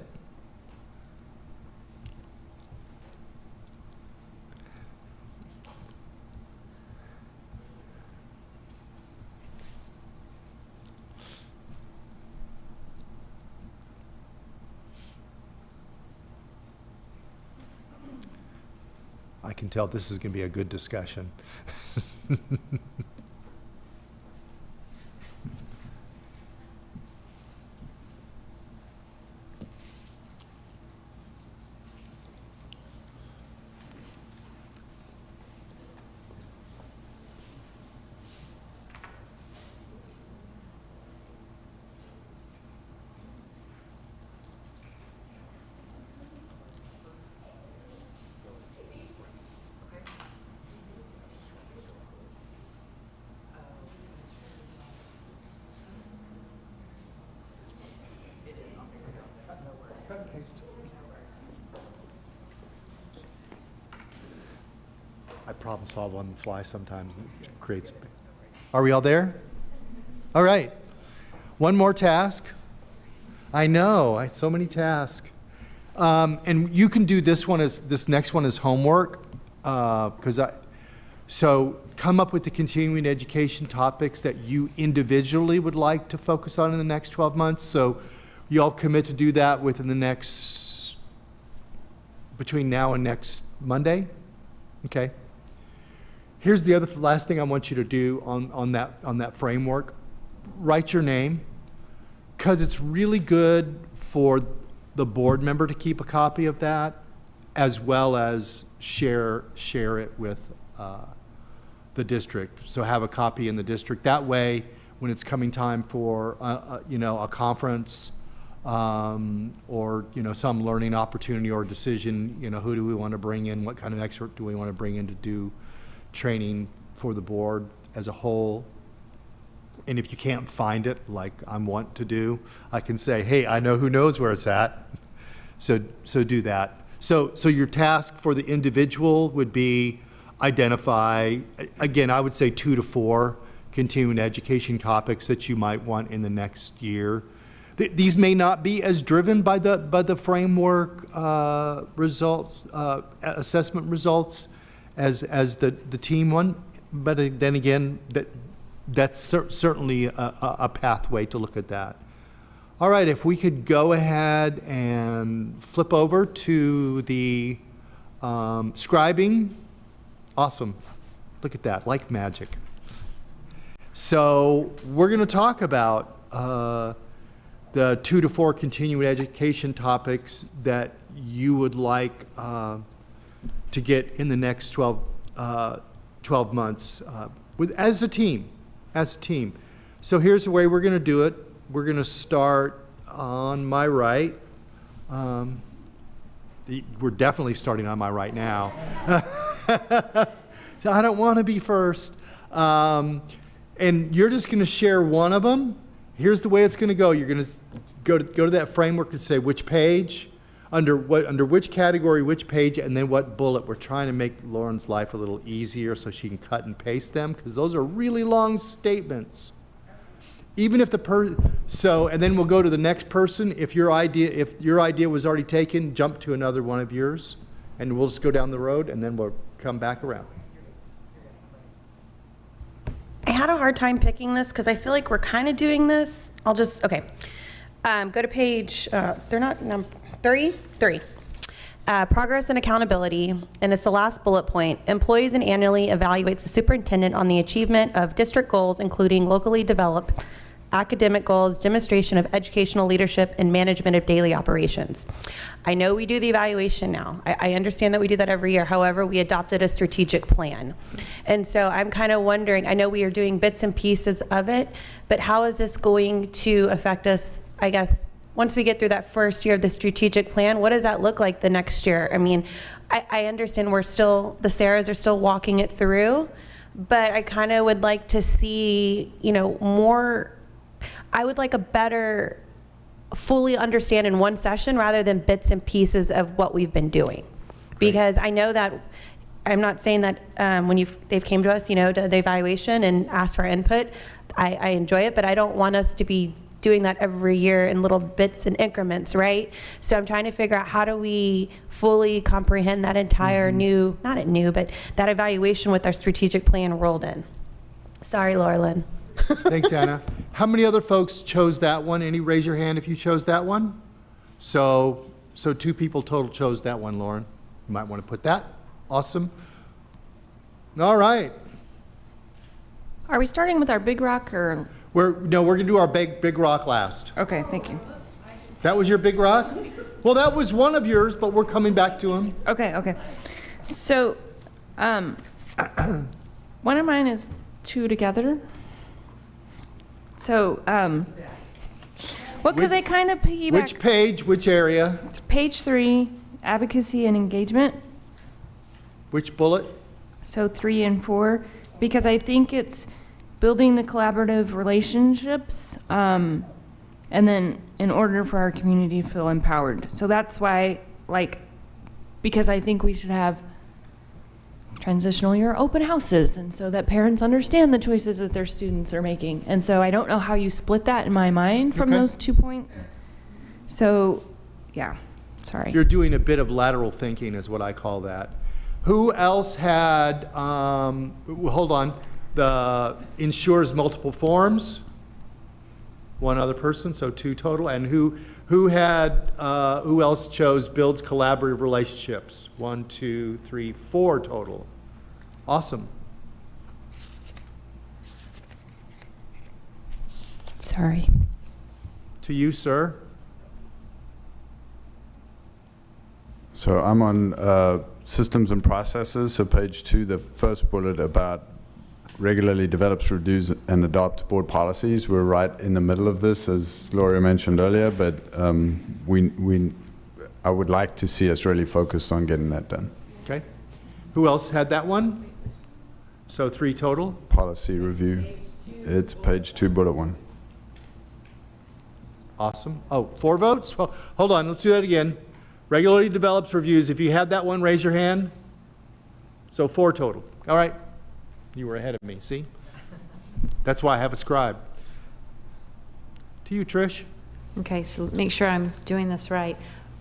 I can tell this is going to be a good discussion. I problem solve on the fly sometimes. It creates. Are we all there? All right. One more task. I know. So many tasks. And you can do this next one as homework. So come up with the continuing education topics that you individually would like to focus on in the next 12 months. So you all commit to do that within the next, between now and next Monday? Okay. Here's the last thing I want you to do on that framework. Write your name, because it's really good for the board member to keep a copy of that, as well as share it with the district. So have a copy in the district. That way, when it's coming time for a conference or some learning opportunity or decision, who do we want to bring in? What kind of expert do we want to bring in to do training for the board as a whole? And if you can't find it, like I want to do, I can say, hey, I know who knows where it's at. So do that. So your task for the individual would be identify, again, I would say 2 to 4 continuing education topics that you might want in the next year. These may not be as driven by the framework results, assessment results as the team one, but then again, that's certainly a pathway to look at that. All right, if we could go ahead and flip over to the scribing. Awesome. Look at that, like magic. So we're going to talk about the 2 to 4 continuing education topics that you would like to get in the next 12 months as a team. So here's the way we're going to do it. We're going to start on my right. We're definitely starting on my right now. I don't want to be first. And you're just going to share one of them. Here's the way it's going to go. You're going to go to that framework and say which page, under which category, which page, and then what bullet. We're trying to make Lauren's life a little easier so she can cut and paste them, because those are really long statements. Even if and then we'll go to the next person. If your idea was already taken, jump to another one of yours, and we'll just go down the road, and then we'll come back around. I had a hard time picking this because I feel like we're kind of doing this. Go to page, they're not number 3. Progress and accountability, and it's the last bullet point. Employees and annually evaluates the superintendent on the achievement of district goals, including locally developed academic goals, demonstration of educational leadership, and management of daily operations. I know we do the evaluation now. I understand that we do that every year. However, we adopted a strategic plan. And so I'm kind of wondering, I know we are doing bits and pieces of it, but how is this going to affect us, I guess, once we get through that first year of the strategic plan? What does that look like the next year? I mean, I understand the Sarahs are still walking it through, but I kind of would like to see, more. I would like a better, fully understand in one session rather than bits and pieces of what we've been doing. Because I know that, I'm not saying that when they've came to us, to the evaluation and asked for input, I enjoy it, but I don't want us to be doing that every year in little bits and increments, right? So I'm trying to figure out how do we fully comprehend that entire but that evaluation with our strategic plan rolled in. Sorry, Laura Lynn. Thanks, Anna. How many other folks chose that one? Raise your hand if you chose that one. So 2 people total chose that one, Lauren. You might want to put that. Awesome. All right. Are we starting with our big rock or? We're going to do our big rock last. Okay, thank you. That was your big rock? Well, that was one of yours, but we're coming back to him. Okay. So, one of mine is 2 together. So, because they kind of piggyback. Which page, which area? It's page 3, advocacy and engagement. Which bullet? So 3 and 4, because I think it's building the collaborative relationships, and then in order for our community to feel empowered. So that's why, because I think we should have transitional year open houses, and so that parents understand the choices that their students are making. And so I don't know how you split that in my mind from those 2 points. So, yeah, sorry. You're doing a bit of lateral thinking is what I call that. Who else had, hold on, the ensures multiple forms? 1 other person, so 2 total. And who else chose builds collaborative relationships? 1, 2, 3, 4 total. Awesome. Sorry. To you, sir. So I'm on systems and processes, so page 2, the first bullet about regularly develops, reviews, and adopt board policies. We're right in the middle of this, as Gloria mentioned earlier, but I would like to see us really focused on getting that done. Okay. Who else had that one? So 3 total? Policy review. It's page 2, bullet 1. Awesome. Oh, 4 votes? Well, hold on, let's do that again. Regularly develops reviews. If you had that one, raise your hand. So 4 total. All right. You were ahead of me, see? That's why I have a scribe. To you, Trish. Okay, so make sure I'm doing this right.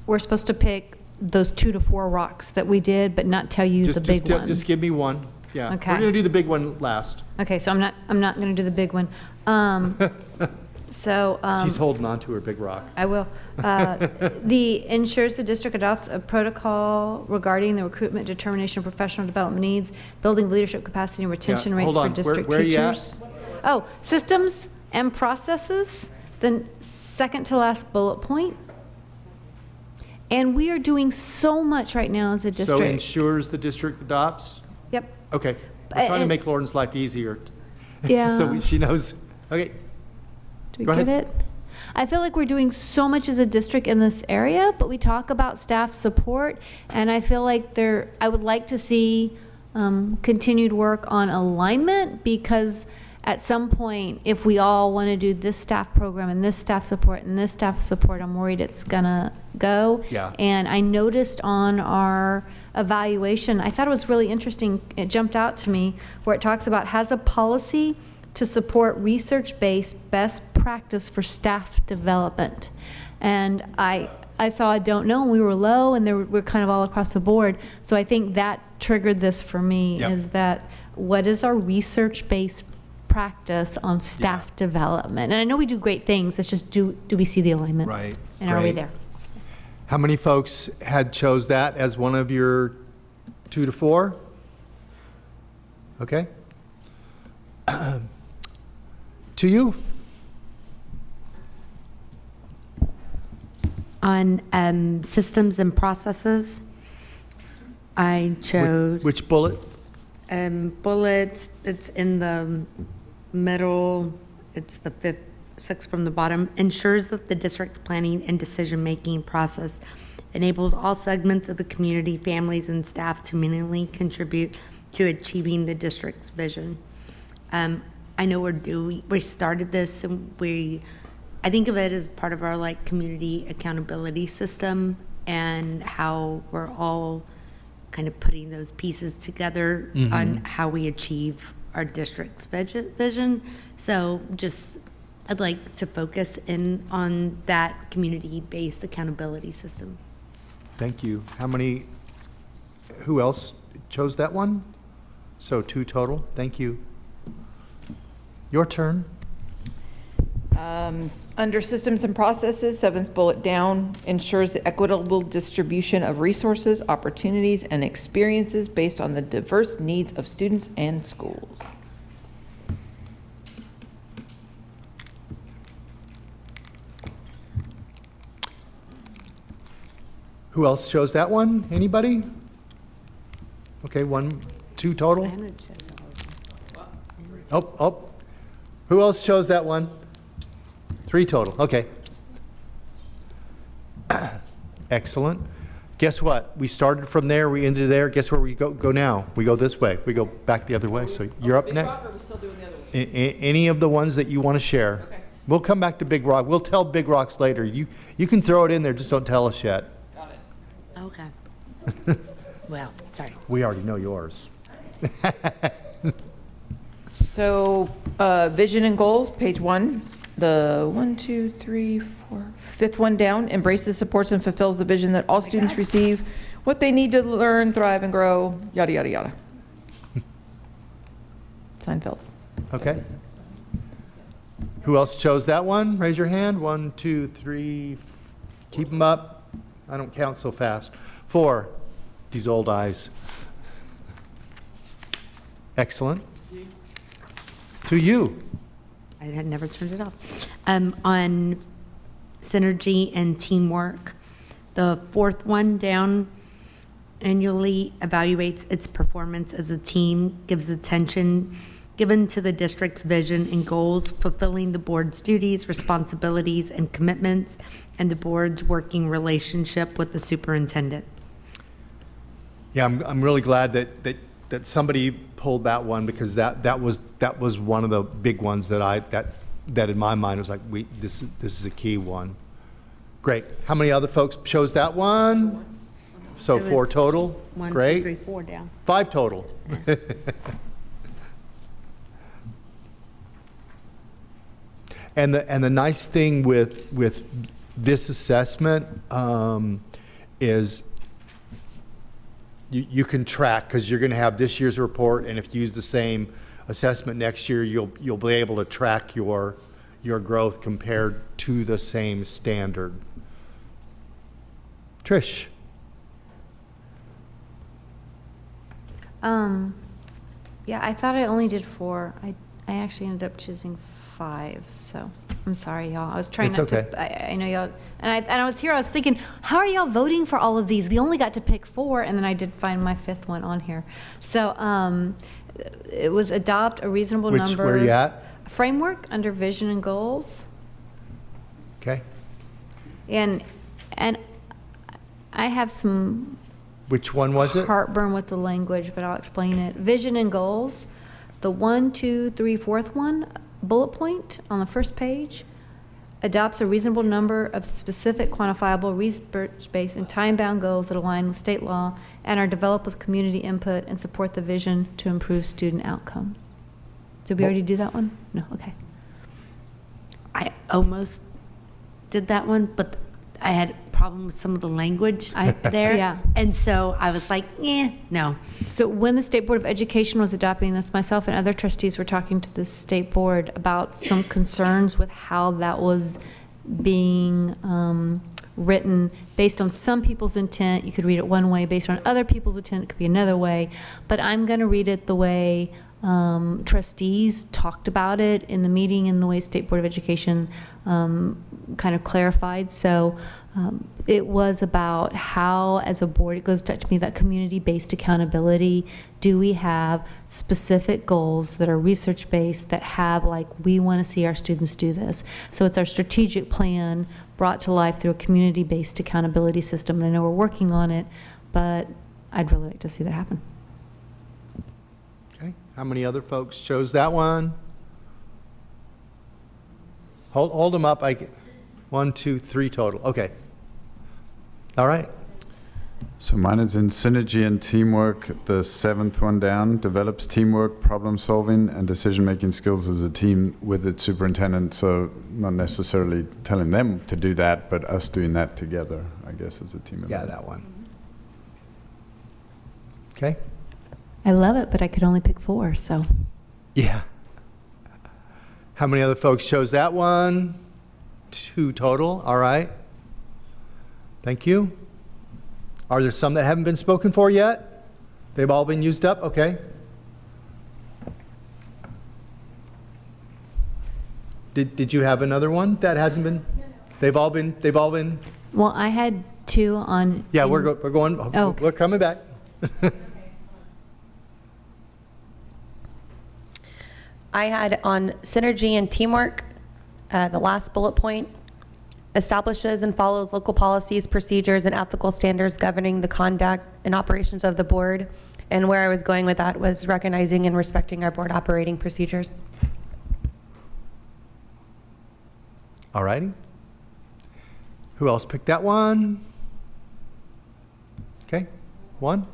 We're supposed to pick those 2 to 4 rocks that we did, but not tell you the big one. Just give me one. Yeah. Okay. We're going to do the big one last. Okay, so I'm not going to do the big one. She's holding on to her big rock. I will. The ensures the district adopts a protocol regarding the recruitment, determination of professional development needs, building leadership capacity and retention rates for district where teachers. Oh, systems and processes, the second to last bullet point. And we are doing so much right now as a district. So ensures the district adopts? Yep. Okay. I'm trying to make Lauren's life easier. Yeah. So she knows. Okay. Do we get it? I feel like we're doing so much as a district in this area, but we talk about staff support, and I feel like I would like to see continued work on alignment, because at some point, if we all want to do this staff program and this staff support and this staff support, I'm worried it's gonna go. Yeah. And I noticed on our evaluation, I thought it was really interesting, it jumped out to me, where it talks about has a policy to support research-based best practice for staff development. And I saw a don't know, and we were low, and we're kind of all across the board. So I think that triggered this for me, is that what is our research-based practice on staff development? And I know we do great things, it's just do we see the alignment? Right. And are we there? How many folks had chose that as one of your 2 to 4? Okay. To you. On systems and processes, I chose Which bullet? bullets. It's in the middle. It's the sixth from the bottom. Ensures that the district's planning and decision-making process enables all segments of the community, families, and staff to meaningfully contribute to achieving the district's vision. I know we started this, and I think of it as part of our like community accountability system, and how we're all kind of putting those pieces together on how we achieve our district's vision. So I'd like to focus in on that community-based accountability system. Thank you. Who else chose that one? So 2 total. Thank you. Your turn. Under systems and processes, 7th bullet down, ensures the equitable distribution of resources, opportunities, and experiences based on the diverse needs of students and schools. Who else chose that one? Anybody? Okay, 1, 2 total. Oh. Who else chose that one? 3 total. Okay. Excellent. Guess what? We started from there. We ended there. Guess where we go now? We go this way. We go back the other way. So you're up next. Any of the ones that you want to share? Okay. We'll come back to Big Rock. We'll tell Big Rocks later. You can throw it in there. Just don't tell us yet. Got it. Okay. Well, sorry. We already know yours. So, vision and goals, page 1. The 1, 2, 3, 4, 5th one down, embraces, supports, and fulfills the vision that all students receive what they need to learn, thrive, and grow, yada, yada, yada. Seinfeld. Okay. Who else chose that one? Raise your hand. 1, 2, 3. Keep them up. I don't count so fast. 4. These old eyes. Excellent. To you. I had never turned it off. On synergy and teamwork, the 4th one down, annually evaluates its performance as a team, gives attention given to the district's vision and goals, fulfilling the board's duties, responsibilities, and commitments, and the board's working relationship with the superintendent. Yeah, I'm really glad that somebody pulled that one, because that was one of the big ones that in my mind was like, this is a key one. Great. How many other folks chose that one? So 4 total. 1, Great. 2, 3, 4 down. 5 total. And the nice thing with this assessment is you can track, because you're going to have this year's report, and if you use the same assessment next year, you'll be able to track your growth compared to the same standard. Trish. Yeah, I thought I only did 4. I actually ended up choosing 5, so I'm sorry, y'all. I was trying It's not okay. to, I know y'all, and I was here, I was thinking, how are y'all voting for all of these? We only got to pick 4, and then I did find my 5th one on here. So it was adopt a reasonable number. Where you at? Framework under vision and goals. Okay. And I have some Which one was it? heartburn with the language, but I'll explain it. Vision and goals, the 1, 2, 3, 4th one, bullet point on the first page, adopts a reasonable number of specific, quantifiable, research-based, and time-bound goals that align with state law and are developed with community input and support the vision to improve student outcomes. Did we already do that one? No, okay. I almost did that one, but I had a problem with some of the language there. Yeah. And so I was like, no. So when the State Board of Education was adopting this, myself and other trustees were talking to the state board about some concerns with how that was being written based on some people's intent. You could read it one way. Based on other people's intent, it could be another way. But I'm going to read it the way Trustees talked about it in the meeting in the way State Board of Education kind of clarified. So it was about how, as a board, it goes to me that community-based accountability. Do we have specific goals that are research-based that have, like, we want to see our students do this? So it's our strategic plan brought to life through a community-based accountability system. And I know we're working on it, but I'd really like to see that happen. Okay. How many other folks chose that one? Hold them up. 1, 2, 3 total. Okay. All right. So mine is in synergy and teamwork, the 7th one down, develops teamwork, problem solving, and decision-making skills as a team with its superintendent. So not necessarily telling them to do that, but us doing that together, I guess, as a team. Yeah, that one. Okay. I love it, but I could only pick 4, so. Yeah. How many other folks chose that one? 2 total. All right. Thank you. Are there some that haven't been spoken for yet? They've all been used up? Okay. Did you have another one that hasn't been? They've all been. Well, I had 2 on. Yeah, we're going. Oh. We're coming back. I had on synergy and teamwork, the last bullet point, establishes and follows local policies, procedures, and ethical standards governing the conduct and operations of the board. And where I was going with that was recognizing and respecting our board operating procedures. All righty. Who else picked that one? Okay, 1.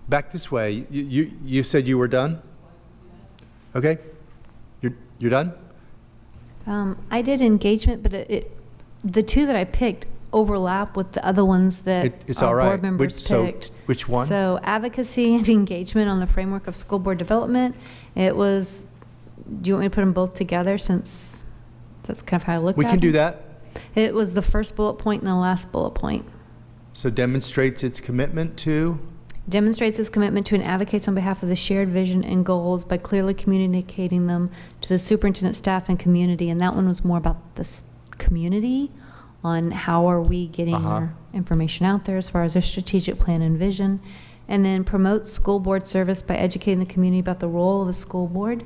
Back this way. You said you were done? Okay, you're done? I did engagement, but the 2 that I picked overlap with the other ones that it's our all right. board members picked. Which one? So advocacy and engagement on the framework of school board development. It was, do you want me to put them both together since that's kind of how I looked at it? We can do that. It was the first bullet point and the last bullet point. So demonstrates its commitment to? Demonstrates its commitment to and advocates on behalf of the shared vision and goals by clearly communicating them to the superintendent, staff, and community. And that one was more about the community on how are we getting our information out there as far as our strategic plan and vision. And then promotes school board service by educating the community about the role of the school board.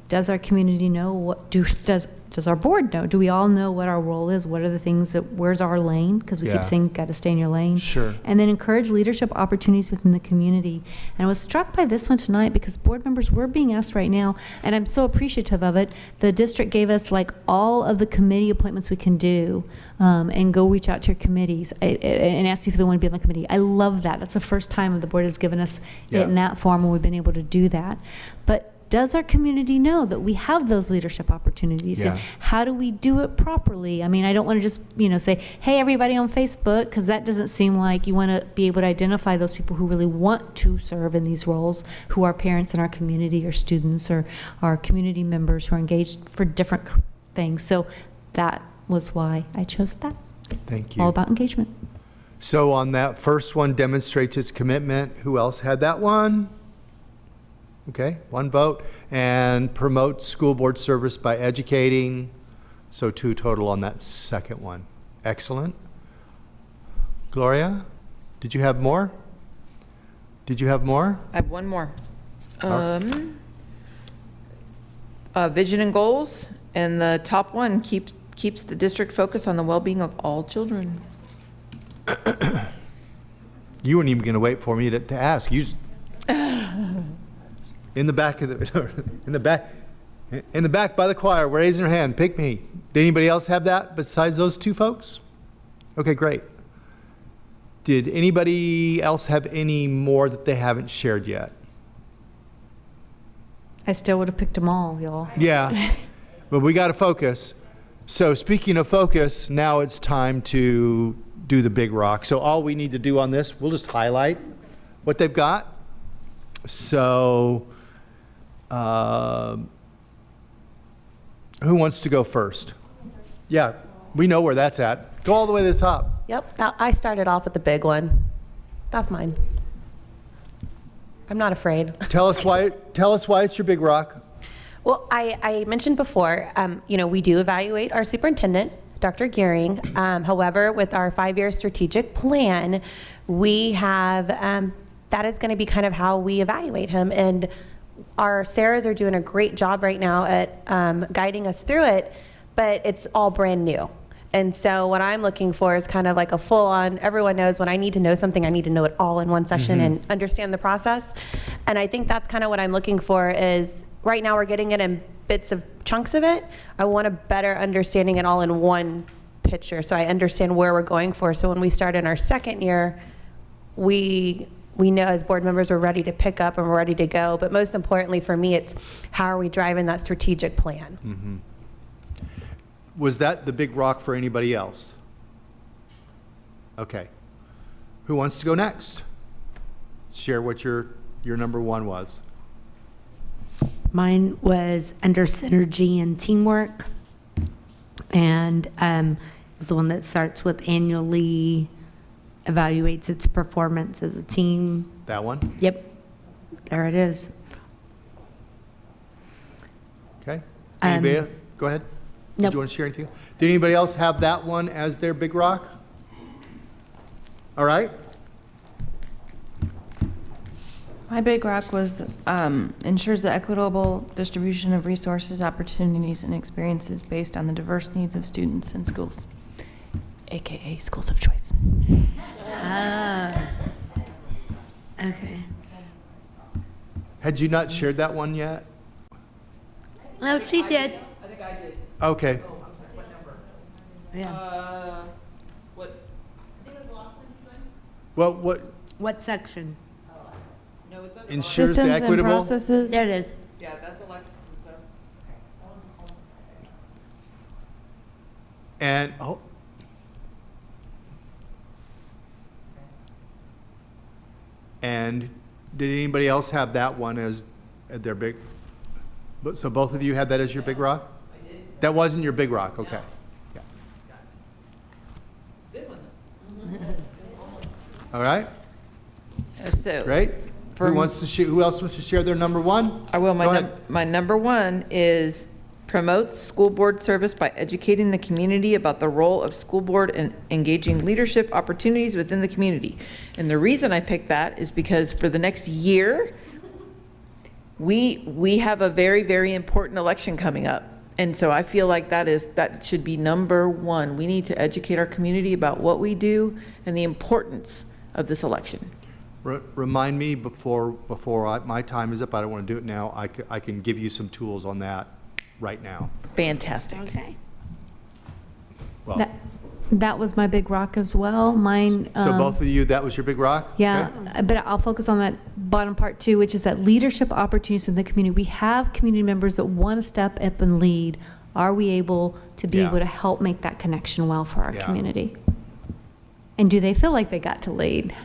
Does our community know what, does our board know? Do we all know what our role is? What are the things that, where's our lane? Because we keep saying, got to stay in your lane. Sure. And then encourage leadership opportunities within the community. And I was struck by this one tonight because board members were being asked right now, and I'm so appreciative of it. The district gave us like all of the committee appointments we can do, and go reach out to your committees and ask you if they want to be on the committee. I love that. That's the first time the board has given us it in that form, and we've been able to do that. But does our community know that we have those leadership opportunities? Yeah. And how do we do it properly? I mean, I don't want to just, say, hey, everybody on Facebook, because that doesn't seem like you want to be able to identify those people who really want to serve in these roles, who are parents in our community or students or our community members who are engaged for different things. So that was why I chose that. Thank you. All about engagement. So on that first one, demonstrates its commitment. Who else had that one? Okay, 1 vote. And promote school board service by educating. So 2 total on that second one. Excellent. Gloria, did you have more? Did you have more? I have one more. Vision and goals, and the top one keeps the district focused on the well-being of all children. You weren't even going to wait for me to ask. You in the back of the in the back by the choir, raising their hand. Pick me. Did anybody else have that besides those 2 folks? Okay, great. Did anybody else have any more that they haven't shared yet? I still would have picked them all, y'all. Yeah, but we got to focus. So speaking of focus, now it's time to do the big rock. So all we need to do on this, we'll just highlight what they've got. So who wants to go first? Yeah, we know where that's at. Go all the way to the top. Yep, I started off with the big one. That's mine. I'm not afraid. Tell us why it's your big rock. Well, I mentioned before, we do evaluate our superintendent, Dr. Gearing. However, with our 5-year strategic plan, we have, that is going to be kind of how we evaluate him. And our Sarahs are doing a great job right now at guiding us through it, but it's all brand new. And so what I'm looking for is kind of like a full-on, everyone knows when I need to know something, I need to know it all in one session and understand the process. And I think that's kind of what I'm looking for is, right now we're getting it in bits of chunks of it. I want a better understanding it all in one picture so I understand where we're going for. So when we start in our second year, we know as board members we're ready to pick up and we're ready to go. But most importantly for me, it's how are we driving that strategic plan? Mm-hmm. Was that the big rock for anybody else? Okay. Who wants to go next? Share what your number one was. Mine was under synergy and teamwork. And it was the one that starts with annually evaluates its performance as a team. That one? Yep. There it is. Okay. Anybody? Go ahead. Nope. Do you want to share anything? Did anybody else have that one as their big rock? All right. My big rock was ensures the equitable distribution of resources, opportunities, and experiences based on the diverse needs of students and schools, AKA schools of choice. Okay. Had you not shared that one yet? No, she did. I think I did. Okay. Oh, I'm sorry. What number? Yeah. What? I think it was the last one. Well, What section? No, it's under ensures the Systems and equitable? processes. There it is. Yeah, that's Alexis's though. And and did anybody else have that one as their big? So both of you had that as your big rock? I did. That wasn't your big rock, okay. Yeah. Good one. All right, So great. Who else wants to share their number one? I will. Go ahead. My number one is promotes school board service by educating the community about the role of school board and engaging leadership opportunities within the community. And the reason I picked that is because for the next year, we have a very, very important election coming up. And so I feel like that should be number one. We need to educate our community about what we do and the importance of this election. Remind me before my time is up. I don't want to do it now. I can give you some tools on that right now. Fantastic. Okay. Well, That was my big rock as well. Mine. so both of you, that was your big rock? Yeah, Okay. but I'll focus on that bottom part too, which is that leadership opportunities within the community. We have community members that want to step up and lead. Are we able to be Yeah. able to help make that connection well for our Yeah. community? And do they feel like they got to lead?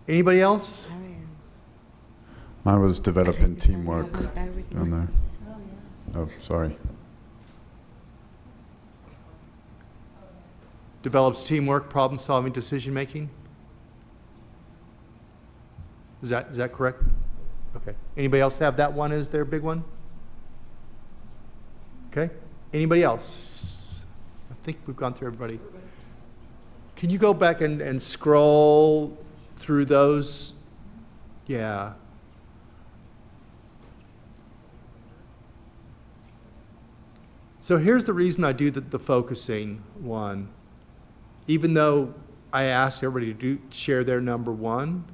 Anybody else? Mine was developing teamwork on there. Oh, sorry. Develops teamwork, problem-solving, decision-making? Is that correct? Okay. Anybody else have that one as their big one? Okay. Anybody else? I think we've gone through everybody. Can you go back and scroll through those? Yeah. So here's the reason I do the focusing one. Even though I asked everybody to share their number one,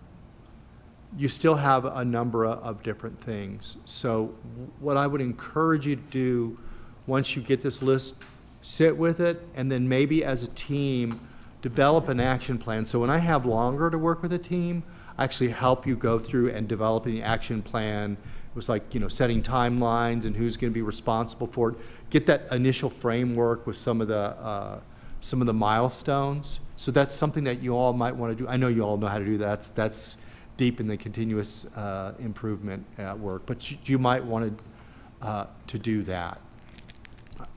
you still have a number of different things. So what I would encourage you to do once you get this list, sit with it, and then maybe as a team, develop an action plan. So when I have longer to work with a team, I actually help you go through and developing the action plan. It was like, setting timelines and who's going to be responsible for it. Get that initial framework with some of the milestones. So that's something that you all might want to do. I know you all know how to do that. That's deep in the continuous improvement at work. But you might want to do that.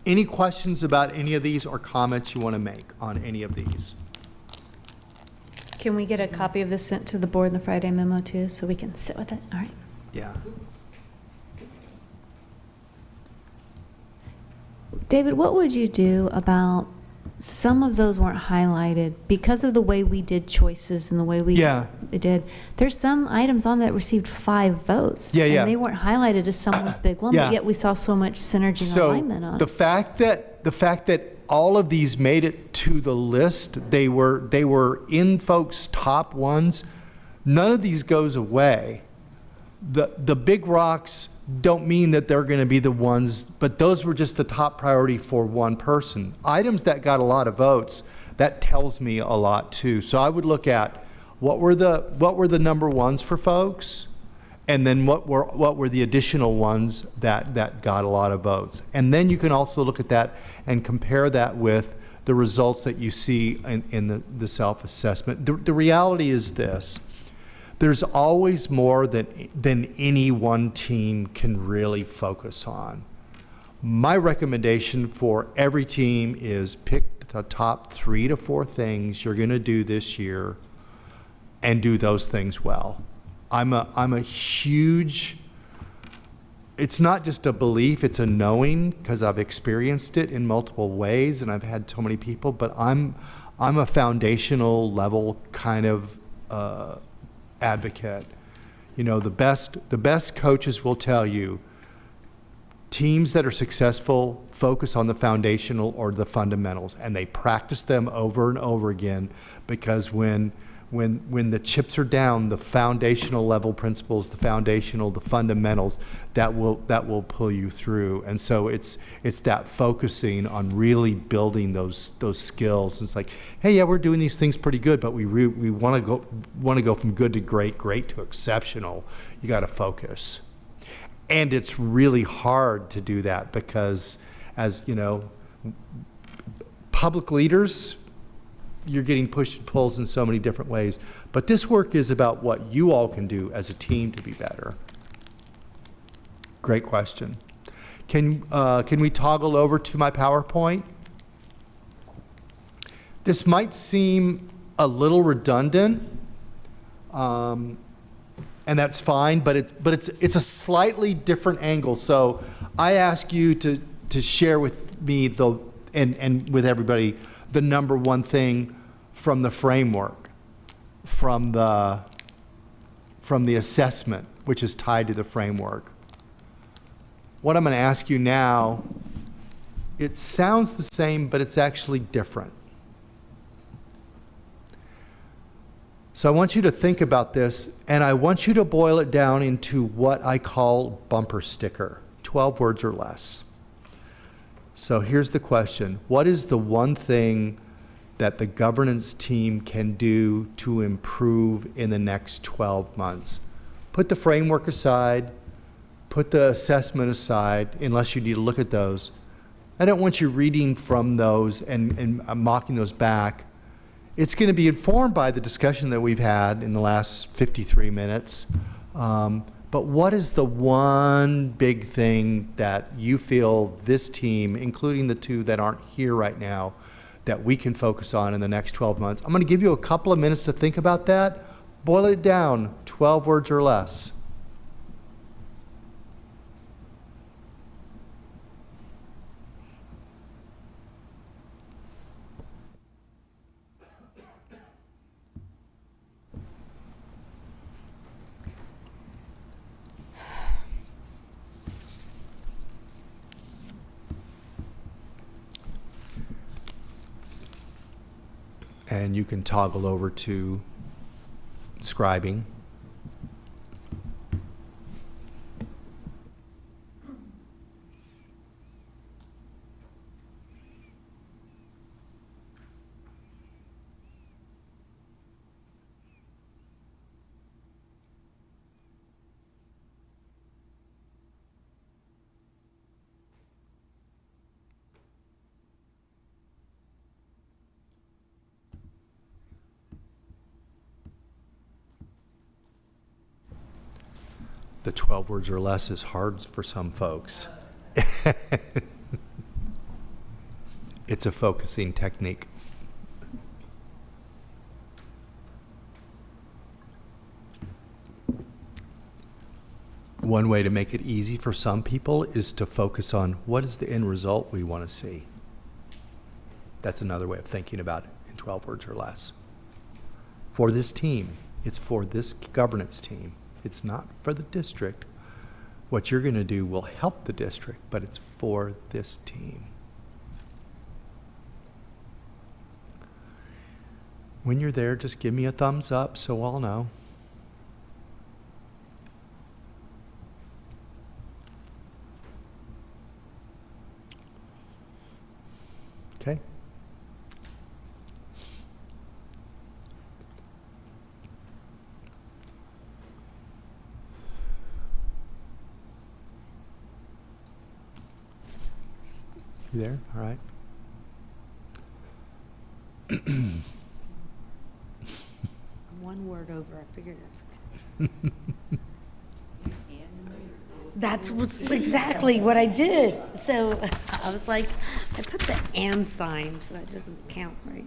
Any questions about any of these or comments you want to make on any of these? Can we get a copy of this sent to the board in the Friday memo too, so we can sit with it? All right. Yeah. David, what would you do about some of those weren't highlighted because of the way we did choices and the way we did? There's some items on that received 5 votes. Yeah, yeah. And they weren't highlighted as someone's big one, Yeah. but yet we saw so much synergy and alignment on the it. fact that all of these made it to the list, they were in folks' top ones. None of these goes away. The big rocks don't mean that they're going to be the ones, but those were just the top priority for one person. Items that got a lot of votes, that tells me a lot too. So I would look at what were the number ones for folks, and then what were the additional ones that got a lot of votes. And then you can also look at that and compare that with the results that you see in the self-assessment. The reality is this: there's always more than any one team can really focus on. My recommendation for every team is pick the top 3 to 4 things you're going to do this year and do those things well. I'm a huge, it's not just a belief, it's a knowing, because I've experienced it in multiple ways and I've had so many people, but I'm a foundational level kind of advocate. You know, the best coaches will tell you teams that are successful focus on the foundational or the fundamentals, and they practice them over and over again, because when the chips are down, the foundational level principles, the fundamentals, that will pull you through. And so it's that focusing on really building those skills. It's like, hey, yeah, we're doing these things pretty good, but we want to go from good to great to exceptional. You got to focus. And it's really hard to do that because, as you know, public leaders, you're getting pushed and pulls in so many different ways. But this work is about what you all can do as a team to be better. Great question. Can we toggle over to my PowerPoint? This might seem a little redundant, and that's fine, but it's a slightly different angle. So I ask you to share with me and with everybody the number one thing from the framework, from the assessment, which is tied to the framework. What I'm going to ask you now, it sounds the same, but it's actually different. So I want you to think about this, and I want you to boil it down into what I call bumper sticker, 12 words or less. So here's the question: what is the one thing that the governance team can do to improve in the next 12 months? Put the framework aside, put the assessment aside, unless you need to look at those. I don't want you reading from those and mocking those back. It's going to be informed by the discussion that we've had in the last 53 minutes. But what is the one big thing that you feel this team, including the 2 that aren't here right now, that we can focus on in the next 12 months? I'm going to give you a couple of minutes to think about that. Boil it down, 12 words or less. And you can toggle over to scribing. The 12 words or less is hard for some folks. It's a focusing technique. one way to make it easy for some people is to focus on what is the end result we want to see. That's another way of thinking about it in 12 words or less. For this team, it's for this governance team. It's not for the district. What you're going to do will help the district, but it's for this team. When you're there, just give me a thumbs up so I'll know. Okay. You there? All right. One word over. I figured that's okay. That's exactly what I did. So I was like, I put the and sign, so that doesn't count, right?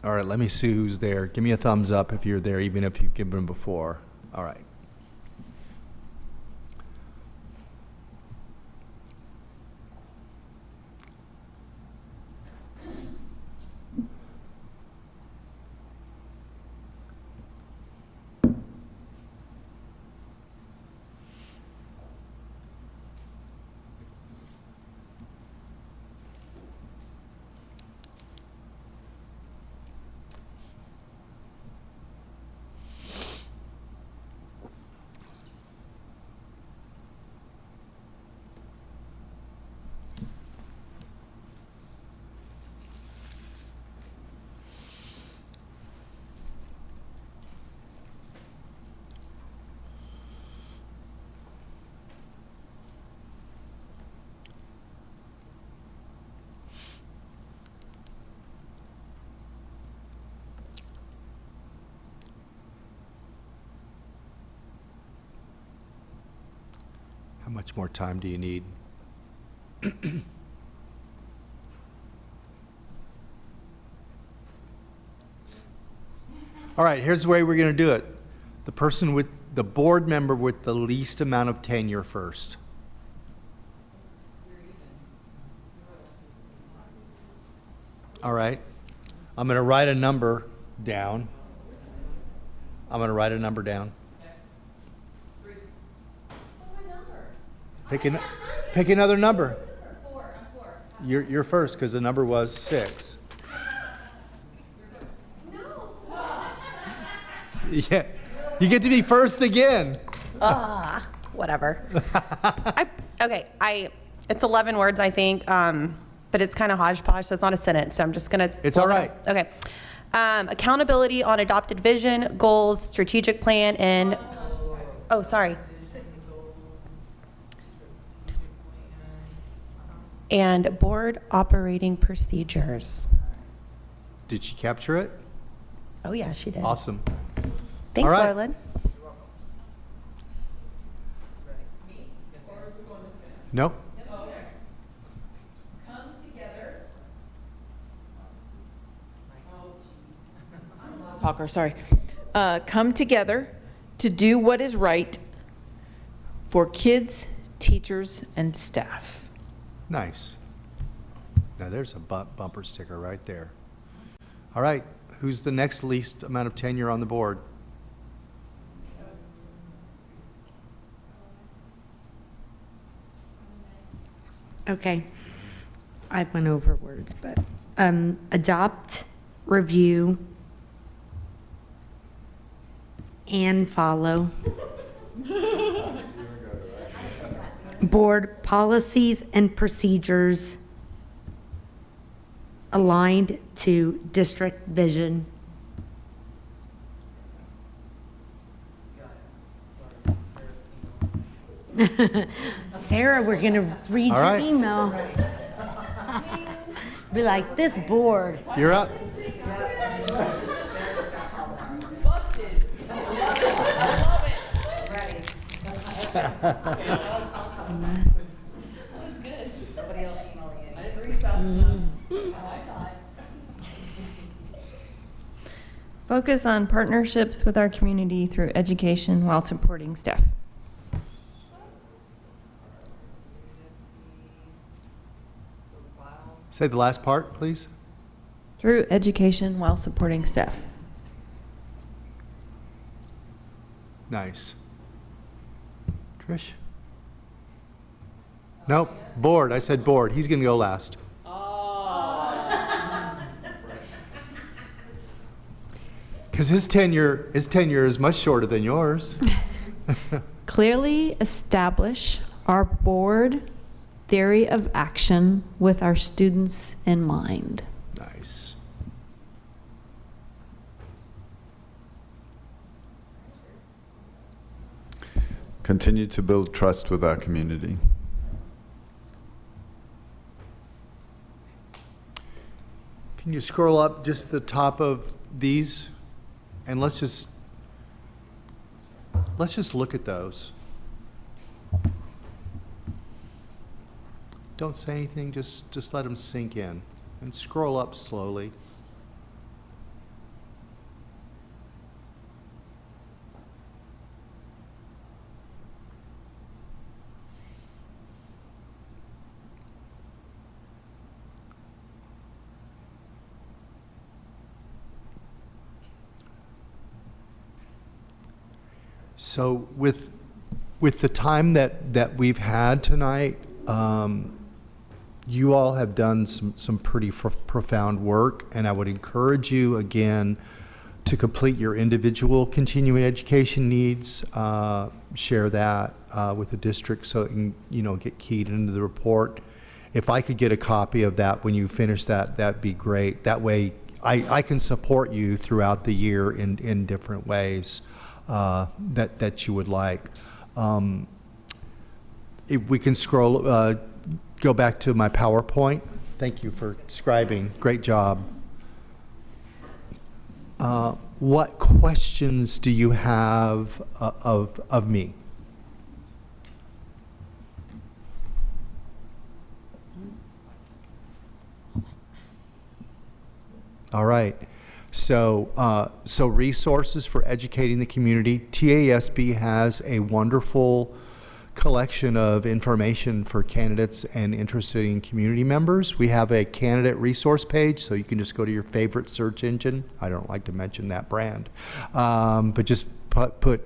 All right, let me see who's there. Give me a thumbs up if you're there, even if you've given them before. All right. How much more time do you need? All right, here's the way we're going to do it. The board member with the least amount of tenure first. All right. I'm going to write a number down. Pick another number. You're first because the number was 6. Yeah, you get to be first again. Whatever. It's 11 words, I think, but it's kind of hodgepodge, so it's not a sentence. So I'm just gonna. It's all right. Okay. Accountability on adopted vision, goals, strategic plan, and. Oh, sorry. And board operating procedures. Did she capture it? Oh yeah, she did. Awesome. Thanks, All right. Laurelyn. No? Talker, sorry. Come together to do what is right for kids, teachers, and staff. Nice. Now there's a bumper sticker right there. All right, who's the next least amount of tenure on the board? Okay. I went over words, but adopt, review, and follow. Board policies and procedures aligned to district vision. Sarah, we're going to read All your right. email. Be like, this board. You're up. Focus on partnerships with our community through education while supporting staff. Say the last part, please. Through education while supporting staff. Nice. Trish? Nope. Board. I said board. He's going to go last. Because his tenure is much shorter than yours. Clearly establish our board theory of action with our students in mind. Nice. Continue to build trust with our community. Can you scroll up just the top of these? And let's just look at those. Don't say anything, just let them sink in. And scroll up slowly. So with the time that we've had tonight, you all have done some pretty profound work, and I would encourage you again to complete your individual continuing education needs. Share that with the district so it can get keyed into the report. If I could get a copy of that when you finish that, that'd be great. That way I can support you throughout the year in different ways that you would like. If we can scroll, go back to my PowerPoint. Thank you for scribing. Great job. What questions do you have of me? All right. So resources for educating the community. TASB has a wonderful collection of information for candidates and interested community members. We have a candidate resource page, so you can just go to your favorite search engine. I don't like to mention that brand, but just put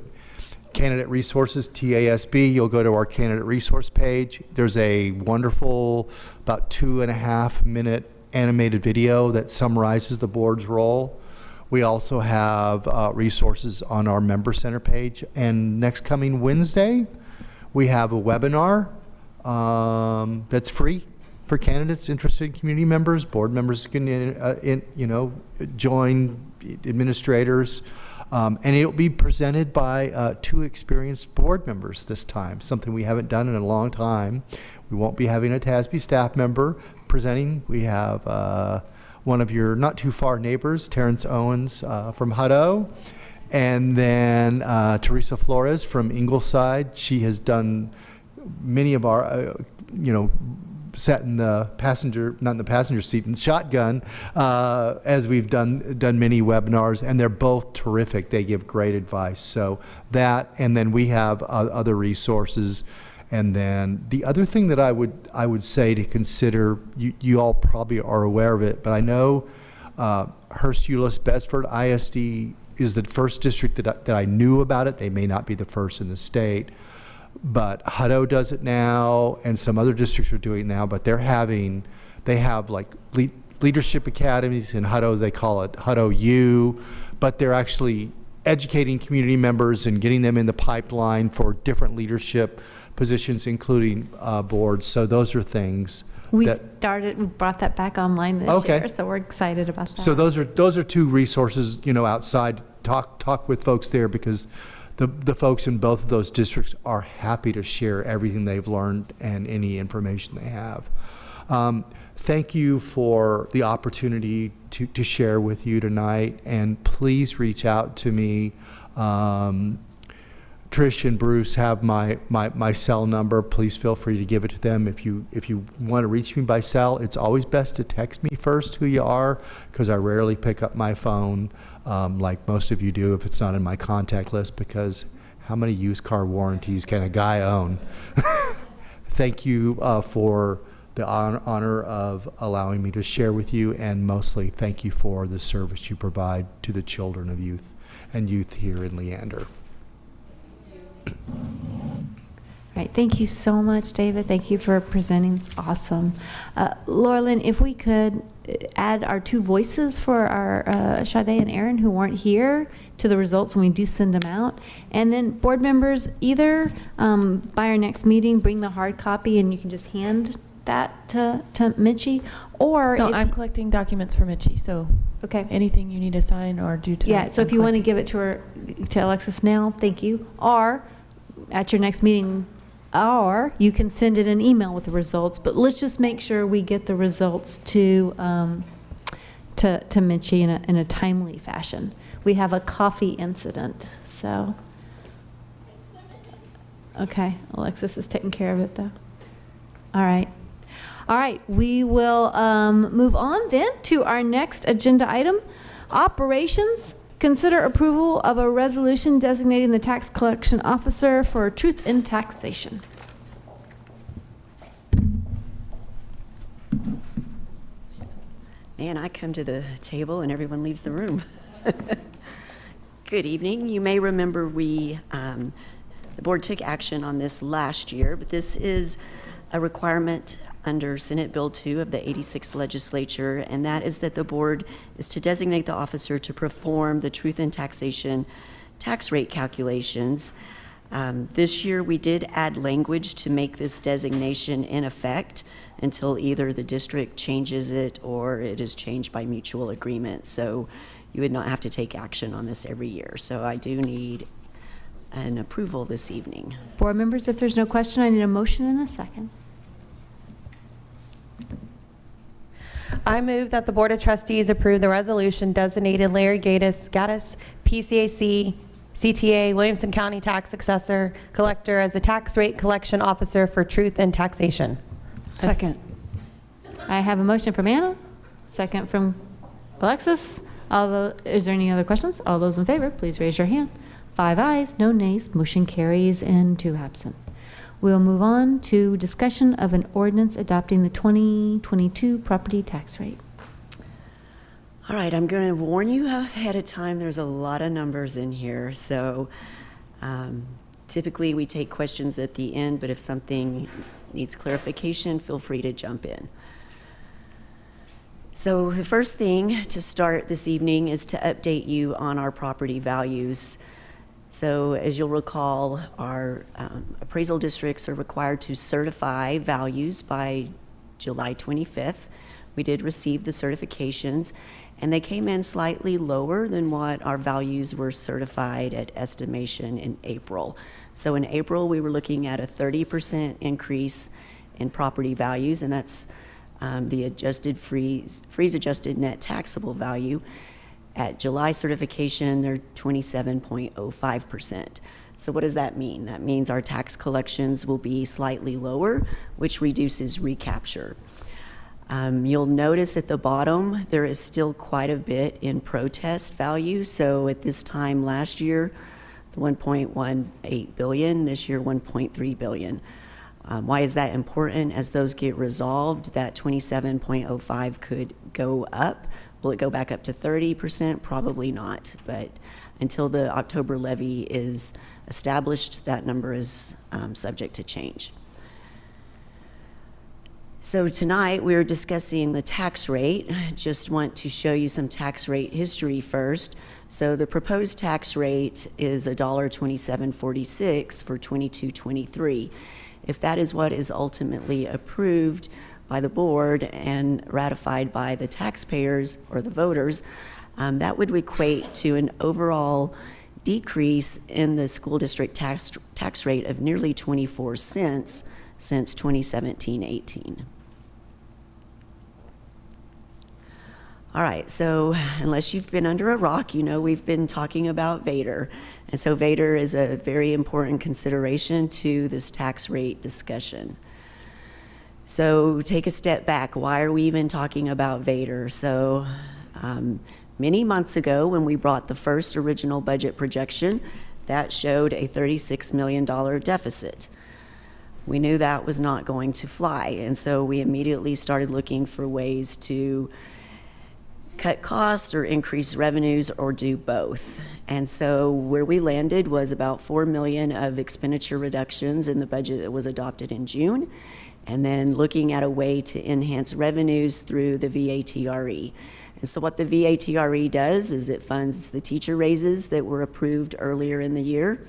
candidate resources, TASB. You'll go to our candidate resource page. There's a wonderful, about 2.5 minute animated video that summarizes the board's role. We also have resources on our member center page. And next coming Wednesday, we have a webinar that's free for candidates, interested community members. Board members can join, administrators. And it'll be presented by 2 experienced board members this time, something we haven't done in a long time. We won't be having a TASB staff member presenting. We have one of your not too far neighbors, Terrence Owens from Hutto, and then Teresa Flores from Ingleside. She has done many of our, sat in the passenger, not in the passenger seat, in the shotgun, as we've done many webinars, and they're both terrific. They give great advice. So that, and then we have other resources. And then the other thing that I would say to consider, you all probably are aware of it, but I know Hearst Euless Bedford ISD is the first district that I knew about it. They may not be the first in the state, but Hutto does it now, and some other districts are doing it now, but they have like leadership academies. In Hutto, they call it Hutto U, but they're actually educating community members and getting them in the pipeline for different leadership positions, including boards. So those are things We that, brought that back online this year, so we're excited about that. so those are two resources, outside. Talk with folks there, because the folks in both of those districts are happy to share everything they've learned and any information they have. Thank you for the opportunity to share with you tonight, and please reach out to me. Trish and Bruce have my cell number. Please feel free to give it to them. If you want to reach me by cell, it's always best to text me first who you are, because I rarely pick up my phone like most of you do if it's not in my contact list, because how many used car warranties can a guy own? Thank you for the honor of allowing me to share with you, and mostly thank you for the service you provide to the children of youth here in Leander. All right, thank you so much, David. Thank you for presenting. It's awesome. Laurelyn, if we could add our two voices for our Sade and Aaron, who weren't here, to the results when we do send them out. And then board members, either by our next meeting, bring the hard copy and you can just hand that to Mitchie, or No, I'm collecting documents for Mitchie, so okay, anything you need to sign or do tonight. Yeah, so if you want to give it to her, to Alexis now, thank you. Or at your next meeting, or you can send it an email with the results. But let's just make sure we get the results to Mitchie in a timely fashion. We have a coffee incident, so okay, Alexis is taking care of it though. All right. All right, we will move on then to our next agenda item, operations. Consider approval of a resolution designating the tax collection officer for truth in taxation. Man, I come to the table and everyone leaves the room. Good evening. You may remember the board took action on this last year, but this is a requirement under Senate Bill 2 of the 86th legislature, and that is that the board is to designate the officer to perform the truth in taxation tax rate calculations. This year we did add language to make this designation in effect until either the district changes it or it is changed by mutual agreement. So you would not have to take action on this every year. So I do need an approval this evening. Board members, if there's no question, I need a motion and a second. I move that the Board of Trustees approve the resolution designated Larry Gaddis, PCAC, CTA, Williamson County Tax Assessor, Collector as the tax rate collection officer for truth and taxation. Second. I have a motion from Anna, second from Alexis. Is there any other questions? All those in favor, please raise your hand. 5 ayes, no nays, motion carries, and 2 absent. We'll move on to discussion of an ordinance adopting the 2022 property tax rate. All right, I'm going to warn you ahead of time. There's a lot of numbers in here. So typically we take questions at the end, but if something needs clarification, feel free to jump in. So the first thing to start this evening is to update you on our property values. So as you'll recall, our appraisal districts are required to certify values by July 25th. We did receive the certifications, and they came in slightly lower than what our values were certified at estimation in April. So in April, we were looking at a 30% increase in property values, and that's the adjusted freeze adjusted net taxable value. At July certification, they're 27.05%. So what does that mean? That means our tax collections will be slightly lower, which reduces recapture. You'll notice at the bottom, there is still quite a bit in protest value. So at this time last year, the 1.18 billion, this year 1.3 billion. Why is that important? As those get resolved, that 27.05 could go up Will it go back up to 30%? Probably not, but until the October levy is established, that number is subject to change. So tonight we're discussing the tax rate. Just want to show you some tax rate history first. So the proposed tax rate is $1.2746 for 22-23. If that is what is ultimately approved by the board and ratified by the taxpayers or the voters, that would equate to an overall decrease in the school district tax rate of nearly 24 cents since 2017-18. All right, so unless you've been under a rock, you know we've been talking about Vader. And so Vader is a very important consideration to this tax rate discussion. So take a step back. Why are we even talking about Vader? So many months ago when we brought the first original budget projection, that showed a $36 million deficit. We knew that was not going to fly, and so we immediately started looking for ways to cut costs or increase revenues or do both. And so where we landed was about $4 million of expenditure reductions in the budget that was adopted in June, and then looking at a way to enhance revenues through the VATRE. And so what the VATRE does is it funds the teacher raises that were approved earlier in the year.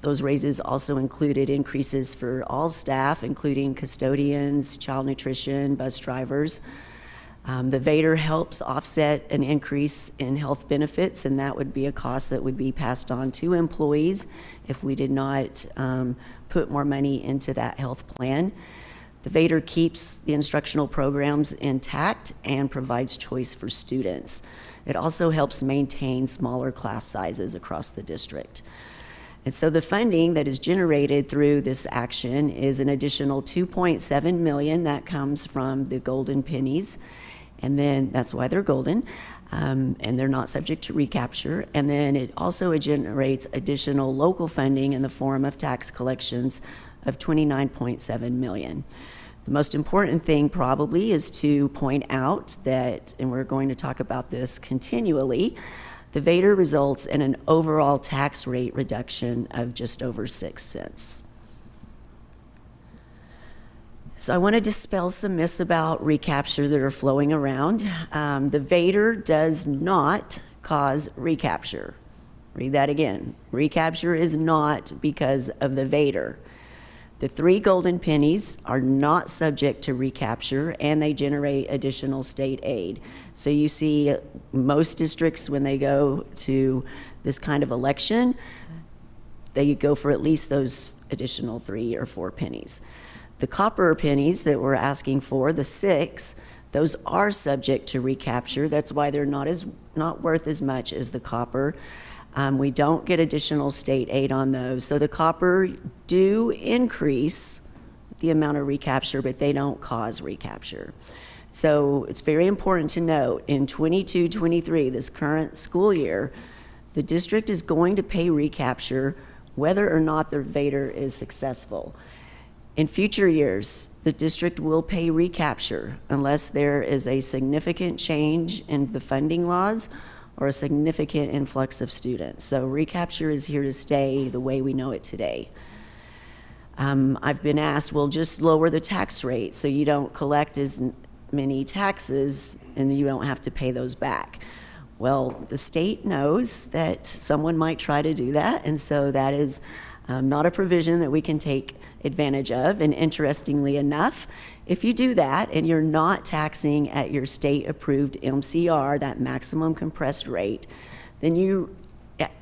Those raises also included increases for all staff, including custodians, child nutrition, bus drivers. The VATRE helps offset an increase in health benefits, and that would be a cost that would be passed on to employees if we did not put more money into that health plan. The VATRE keeps the instructional programs intact and provides choice for students. It also helps maintain smaller class sizes across the district. And so the funding that is generated through this action is an additional $2.7 million that comes from the golden pennies. And then that's why they're golden, and they're not subject to recapture. And then it also generates additional local funding in the form of tax collections of $29.7 million. The most important thing probably is to point out that, and we're going to talk about this continually, the VATRE results in an overall tax rate reduction of just over 6 cents. So I want to dispel some myths about recapture that are flowing around. The VATRE does not cause recapture. Read that again. Recapture is not because of the VATRE. The 3 golden pennies are not subject to recapture, and they generate additional state aid. So you see most districts, when they go to this kind of election, they go for at least those additional 3 or 4 pennies. The copper pennies that we're asking for, the 6, those are subject to recapture. That's why they're not worth as much as the copper. We don't get additional state aid on those. So the copper do increase the amount of recapture, but they don't cause recapture. So it's very important to note, in 22-23, this current school year, the district is going to pay recapture whether or not the VATRE is successful. In future years, the district will pay recapture unless there is a significant change in the funding laws or a significant influx of students. So recapture is here to stay the way we know it today. I've been asked, well, just lower the tax rate so you don't collect as many taxes and you don't have to pay those back. Well, the state knows that someone might try to do that, and so that is not a provision that we can take advantage of. And interestingly enough, if you do that and you're not taxing at your state-approved MCR, that maximum compressed rate, then you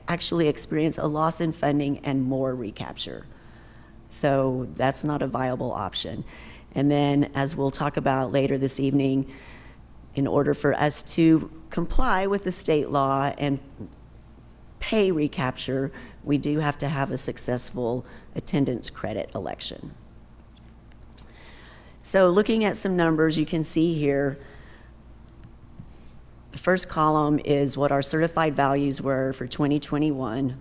actually experience a loss in funding and more recapture. So that's not a viable option. And then, as we'll talk about later this evening, in order for us to comply with the state law and pay recapture, we do have to have a successful attendance credit election. So looking at some numbers, you can see here, the first column is what our certified values were for 2021.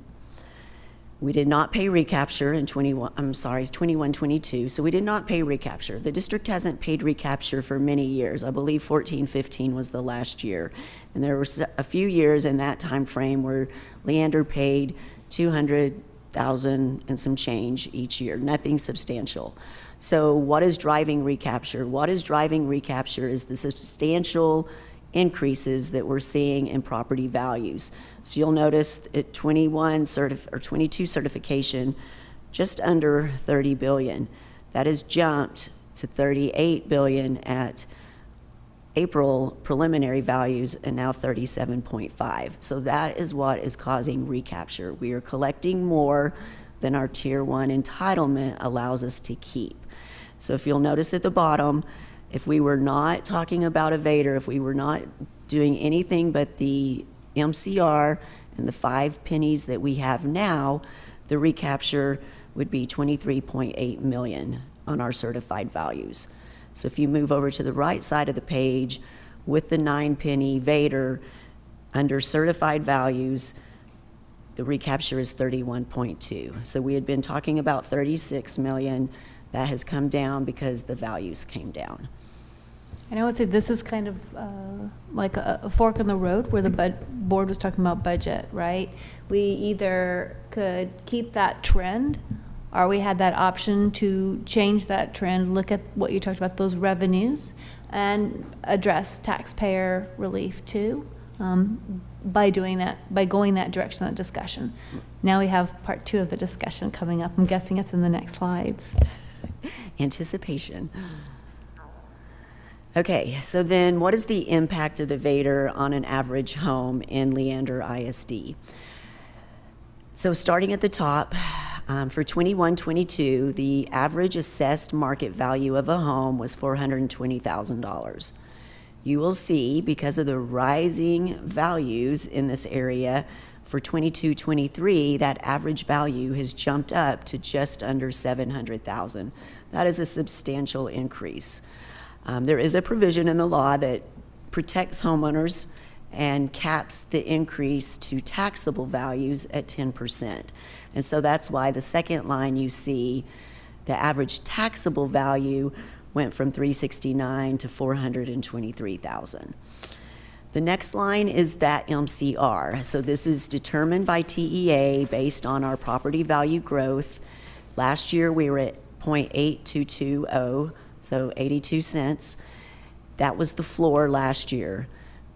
We did not pay recapture in 21-22, so we did not pay recapture. The district hasn't paid recapture for many years. I believe 14-15 was the last year. And there were a few years in that time frame where Leander paid $200,000 and some change each year, nothing substantial. So what is driving recapture? What is driving recapture is the substantial increases that we're seeing in property values. So you'll notice at 22 certification, just under 30 billion. That has jumped to 38 billion at April preliminary values and now 37.5. So that is what is causing recapture. We are collecting more than our tier 1 entitlement allows us to keep. So if you'll notice at the bottom, if we were not talking about a Vader, if we were not doing anything but the MCR and the 5 pennies that we have now, the recapture would be 23.8 million on our certified values. So if you move over to the right side of the page with the 9 penny Vader under certified values, the recapture is 31.2. So we had been talking about 36 million. That has come down because the values came down. And I would say this is kind of like a fork in the road where the board was talking about budget, right? We either could keep that trend, or we had that option to change that trend, look at what you talked about, those revenues, and address taxpayer relief too, by doing that, by going that direction, that discussion. Now we have part 2 of the discussion coming up. I'm guessing it's in the next slides. Anticipation. Okay, so then what is the impact of the Vader on an average home in Leander ISD? So starting at the top, for 21-22, the average assessed market value of a home was $420,000. You will see, because of the rising values in this area, for 22-23, that average value has jumped up to just under $700,000. That is a substantial increase. There is a provision in the law that protects homeowners and caps the increase to taxable values at 10%. And so that's why the second line you see, the average taxable value went from $369,000 to $423,000. The next line is that MCR. So this is determined by TEA based on our property value growth. Last year we were at 0.8220, so 82 cents. That was the floor last year.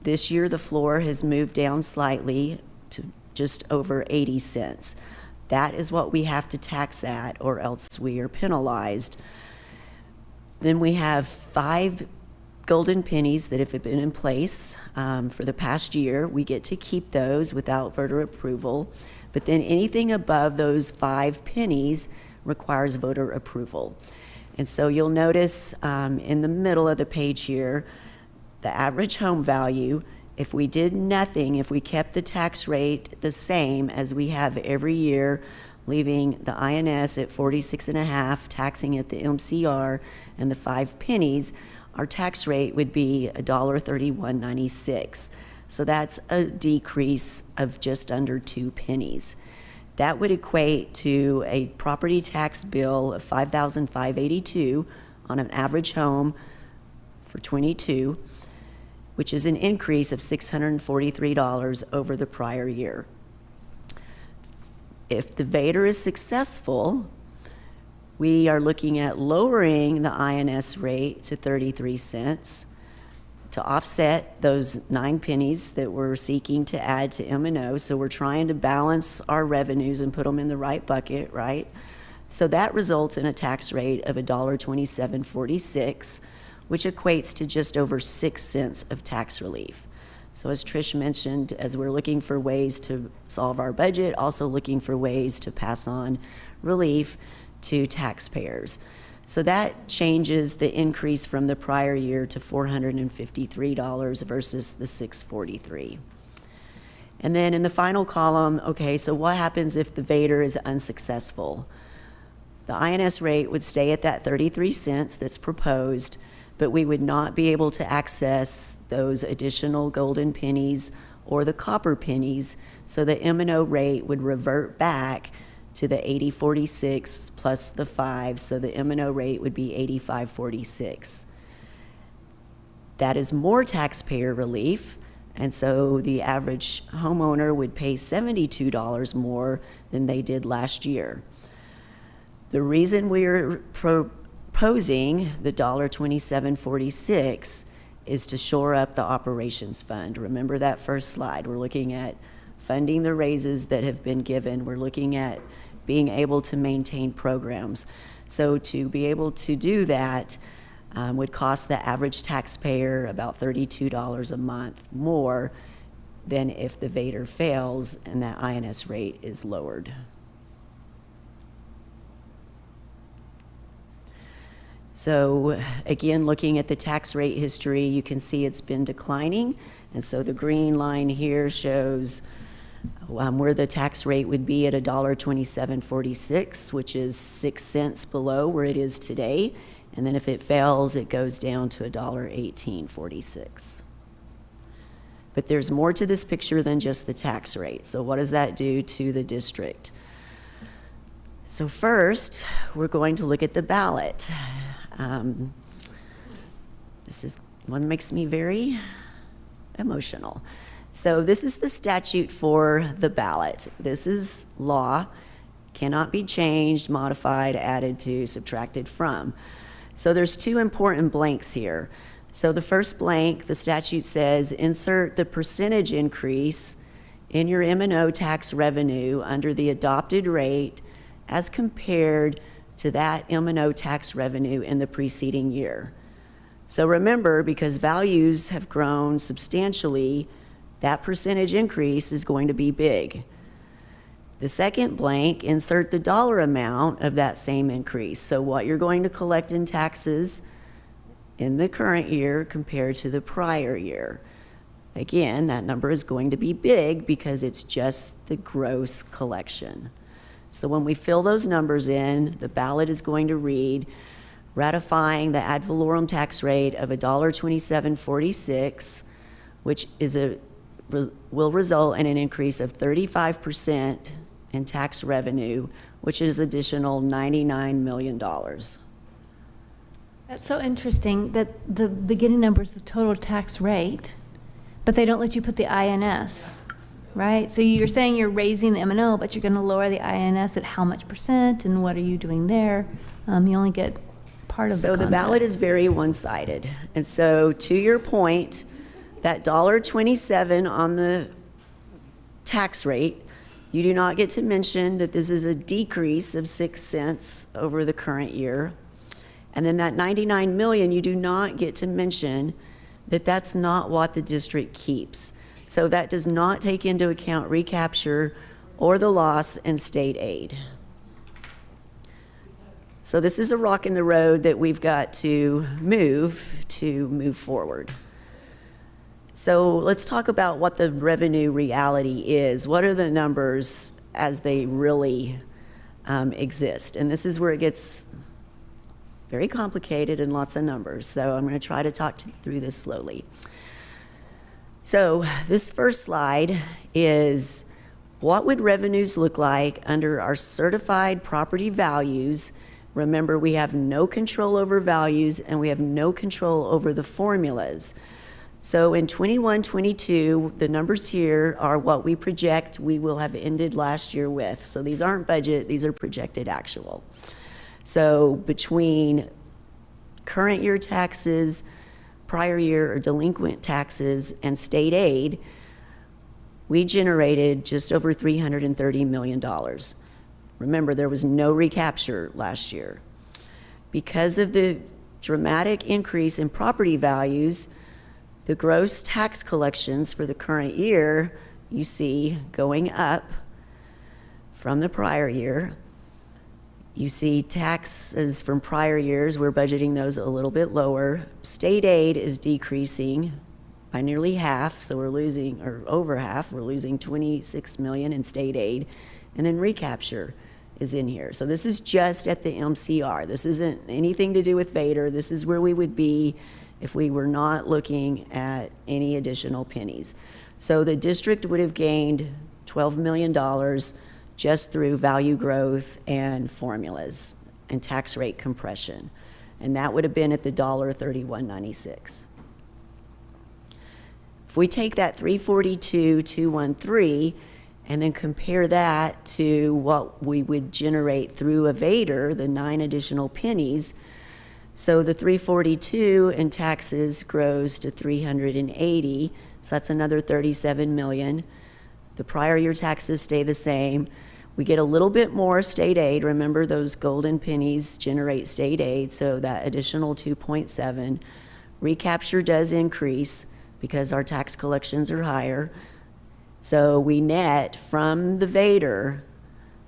This year the floor has moved down slightly to just over 80 cents. That is what we have to tax at, or else we are penalized. Then we have 5 golden pennies that have been in place for the past year. We get to keep those without voter approval. But then anything above those 5 pennies requires voter approval. And so you'll notice in the middle of the page here, the average home value, if we did nothing, if we kept the tax rate the same as we have every year, leaving the INS at 46.5, taxing at the MCR and the 5 pennies, our tax rate would be $1.3196. So that's a decrease of just under 2 pennies. That would equate to a property tax bill of $5,582 on an average home for 22, which is an increase of $643 over the prior year. If the Vader is successful, we are looking at lowering the INS rate to 33 cents to offset those 9 pennies that we're seeking to add to M&O. So we're trying to balance our revenues and put them in the right bucket, right? So that results in a tax rate of $1.2746, which equates to just over 6 cents of tax relief. So as Trish mentioned, as we're looking for ways to solve our budget, also looking for ways to pass on relief to taxpayers. So that changes the increase from the prior year to $453 versus the $643. And then in the final column, okay, so what happens if the Vader is unsuccessful? The INS rate would stay at that 33 cents that's proposed, but we would not be able to access those additional golden pennies or the copper pennies, so the M&O rate would revert back to the 8046 plus the 5, so the M&O rate would be 8546. That is more taxpayer relief, and so the average homeowner would pay $72 more than they did last year. The reason we're proposing the $27.46 is to shore up the operations fund. Remember that first slide. We're looking at funding the raises that have been given. We're looking at being able to maintain programs. So to be able to do that would cost the average taxpayer about $32 a month more than if the VADR fails and that INS rate is lowered. So again, looking at the tax rate history, you can see it's been declining. And so the green line here shows where the tax rate would be at $1.2746, which is 6 cents below where it is today. And then if it fails, it goes down to $1.1846. But there's more to this picture than just the tax rate. So what does that do to the district? So first, we're going to look at the ballot. This is one that makes me very emotional. So this is the statute for the ballot. This is law, cannot be changed, modified, added to, subtracted from. So there's two important blanks here. So the first blank, the statute says, insert the percentage increase in your M&O tax revenue under the adopted rate as compared to that M&O tax revenue in the preceding year. So remember, because values have grown substantially, that percentage increase is going to be big. The second blank, insert the dollar amount of that same increase. So what you're going to collect in taxes in the current year compared to the prior year. Again, that number is going to be big because it's just the gross collection. So when we fill those numbers in, the ballot is going to read, ratifying the ad valorem tax rate of $1.2746, which is will result in an increase of 35% in tax revenue, which is additional $99 million. That's so interesting that the beginning number is the total tax rate, but they don't let you put the INS, right? So you're saying you're raising the M&O, but you're going to lower the INS at how much percent, and what are you doing there? You only get part of the content. So the ballot is very one-sided. And so to your point, that $1.27 on the tax rate, you do not get to mention that this is a decrease of 6 cents over the current year. And then that $99 million, you do not get to mention that that's not what the district keeps. So that does not take into account recapture or the loss in state aid. So this is a rock in the road that we've got to move forward. So let's talk about what the revenue reality is. What are the numbers as they really exist? And this is where it gets very complicated and lots of numbers. So I'm going to try to talk through this slowly. So this first slide is what would revenues look like under our certified property values. Remember, we have no control over values and we have no control over the formulas. So in 21-22, the numbers here are what we project we will have ended last year with. So these aren't budget, these are projected actual. So between current year taxes, prior year or delinquent taxes, and state aid, we generated just over $330 million. Remember, there was no recapture last year. Because of the dramatic increase in property values, the gross tax collections for the current year, you see going up from the prior year. You see taxes from prior years, we're budgeting those a little bit lower. State aid is decreasing by nearly half, so we're losing, or over half, we're losing $26 million in state aid. And then recapture is in here. So this is just at the MCR. This isn't anything to do with VADR. This is where we would be if we were not looking at any additional pennies. So the district would have gained $12 million just through value growth and formulas and tax rate compression. And that would have been at the $31.96. If we take that 342,213 and then compare that to what we would generate through a Vader, the 9 additional pennies, so the 342 in taxes grows to 380, so that's another 37 million. The prior year taxes stay the same. We get a little bit more state aid. Remember, those golden pennies generate state aid, so that additional 2.7. Recapture does increase because our tax collections are higher. So we net from the Vader,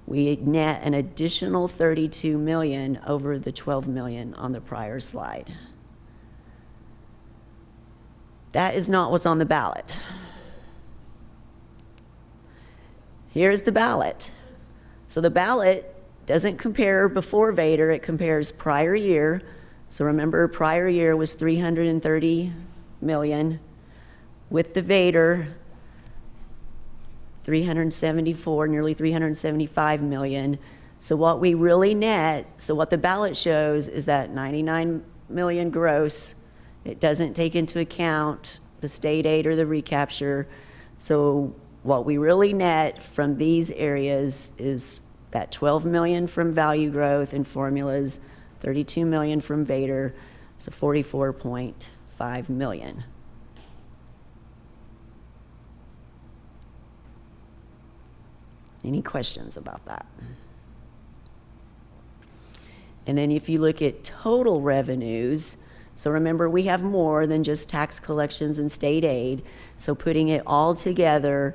we net an additional 32 million over the 12 million on the prior slide. That is not what's on the ballot. Here's the ballot. So the ballot doesn't compare before Vader, it compares prior year. So remember, prior year was 330 million. With the Vader, 374, nearly 375 million. So what we really net, so what the ballot shows is that 99 million gross. It doesn't take into account the state aid or the recapture. So what we really net from these areas is that 12 million from value growth and formulas, 32 million from Vader, so 44.5 million. Any questions about that? And then if you look at total revenues, so remember we have more than just tax collections and state aid, so putting it all together,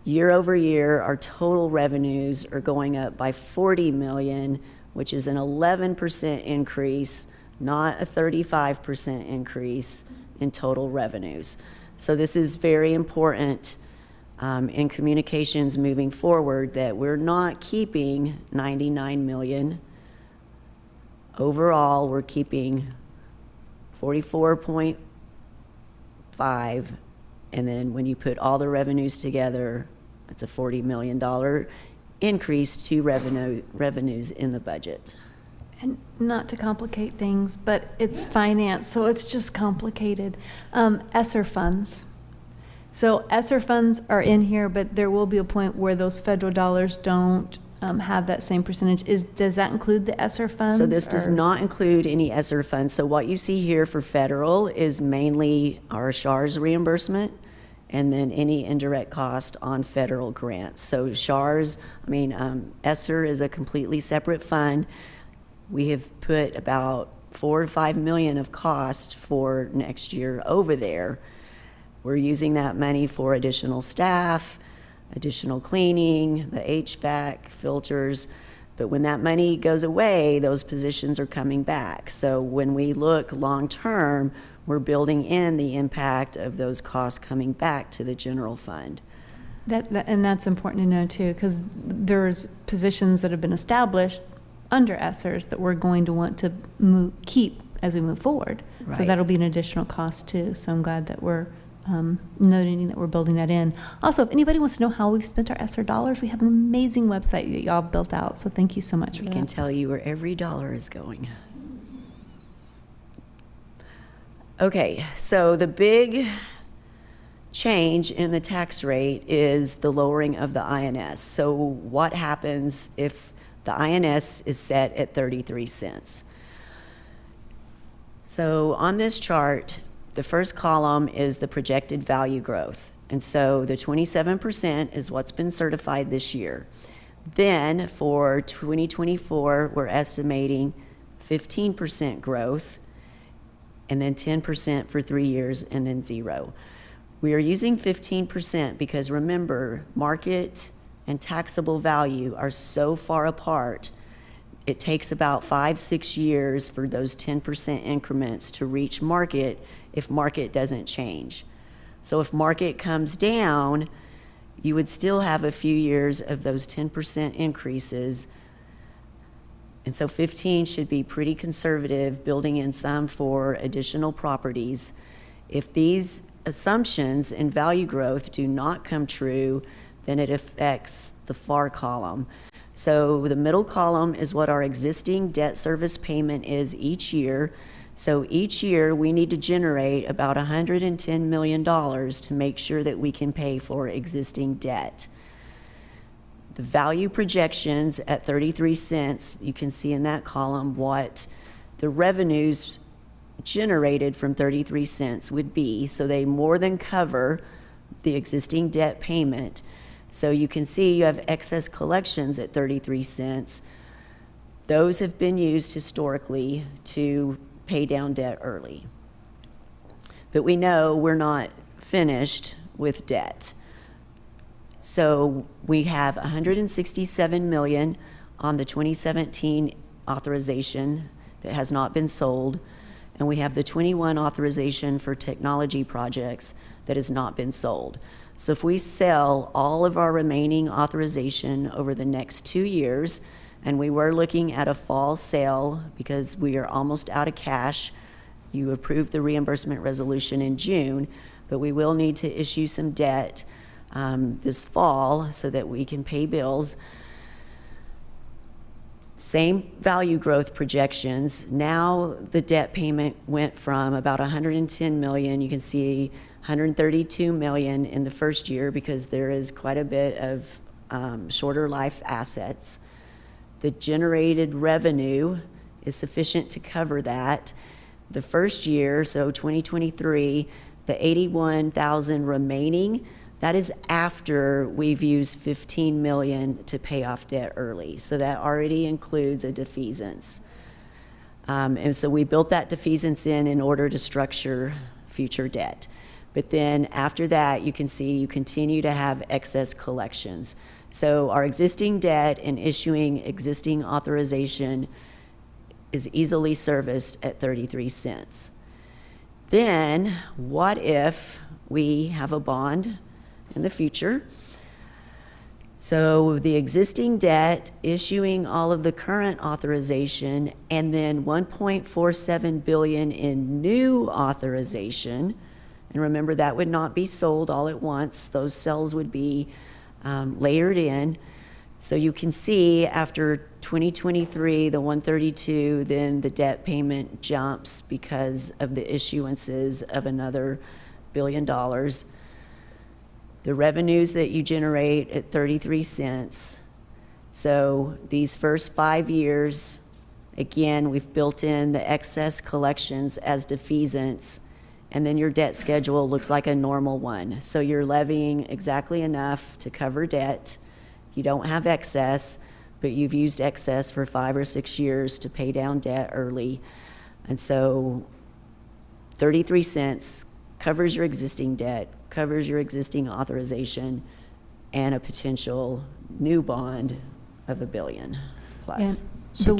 year over year, our total revenues are going up by 40 million, which is an 11% increase, not a 35% increase in total revenues. So this is very important in communications moving forward, that we're not keeping 99 million. Overall, we're keeping 44.5, and then when you put all the revenues together, it's a $40 million increase to revenues in the budget. And not to complicate things, but it's finance, so it's just complicated. ESSER funds. So ESSER funds are in here, but there will be a point where those federal dollars don't have that same percentage. Does that include the ESSER funds? So this does not include any ESSER funds. So what you see here for federal is mainly our SHARS reimbursement and then any indirect cost on federal grants. So SHARS, ESSER is a completely separate fund. We have put about 4 or 5 million of cost for next year over there. We're using that money for additional staff, additional cleaning, the HVAC, filters. But when that money goes away, those positions are coming back. So when we look long-term, we're building in the impact of those costs coming back to the general fund. And that's important to know too, because there's positions that have been established under ESSERs that we're going to want to keep as we move forward. Right. So that'll be an additional cost too. So I'm glad that we're noting that we're building that in. Also, if anybody wants to know how we've spent our ESSER dollars, we have an amazing website that y'all built out. So thank you so much for that. We can tell you where every dollar is going. Okay, so the big change in the tax rate is the lowering of the INS. So what happens if the INS is set at 33 cents? So on this chart, the first column is the projected value growth. And so the 27% is what's been certified this year. Then for 2024, we're estimating 15% growth, and then 10% for 3 years, and then 0. We are using 15% because remember, market and taxable value are so far apart. It takes about 5-6 years for those 10% increments to reach market if market doesn't change. So if market comes down, you would still have a few years of those 10% increases. And so 15 should be pretty conservative, building in some for additional properties. If these assumptions and value growth do not come true, then it affects the far column. So the middle column is what our existing debt service payment is each year. So each year we need to generate about $110 million to make sure that we can pay for existing debt. The value projections at 33 cents, you can see in that column what the revenues generated from 33 cents would be. So they more than cover the existing debt payment. So you can see you have excess collections at 33 cents. Those have been used historically to pay down debt early. But we know we're not finished with debt. So we have $167 million on the 2017 authorization that has not been sold, and we have the 21 authorization for technology projects that has not been sold. So if we sell all of our remaining authorization over the next 2 years, and we were looking at a fall sale because we are almost out of cash, you approved the reimbursement resolution in June, but we will need to issue some debt this fall so that we can pay bills. Same value growth projections. Now the debt payment went from about $110 million. You can see $132 million in the first year because there is quite a bit of shorter life assets. The generated revenue is sufficient to cover that. The first year, so 2023, the 81,000 remaining, that is after we've used $15 million to pay off debt early. So that already includes a defeasance. And so we built that defeasance in order to structure future debt. But then after that, you can see you continue to have excess collections. So our existing debt and issuing existing authorization is easily serviced at 33 cents. Then what if we have a bond in the future? So the existing debt, issuing all of the current authorization, and then $1.47 billion in new authorization. And remember, that would not be sold all at once. Those cells would be layered in. So you can see after 2023, the 132, then the debt payment jumps because of the issuances of another $1 billion. The revenues that you generate at 33 cents. So these first 5 years, again, we've built in the excess collections as defeasance, and then your debt schedule looks like a normal one. So you're levying exactly enough to cover debt. You don't have excess, but you've used excess for 5 or 6 years to pay down debt early. And so 33 cents covers your existing debt, covers your existing authorization, and a potential new bond of $1 billion plus. And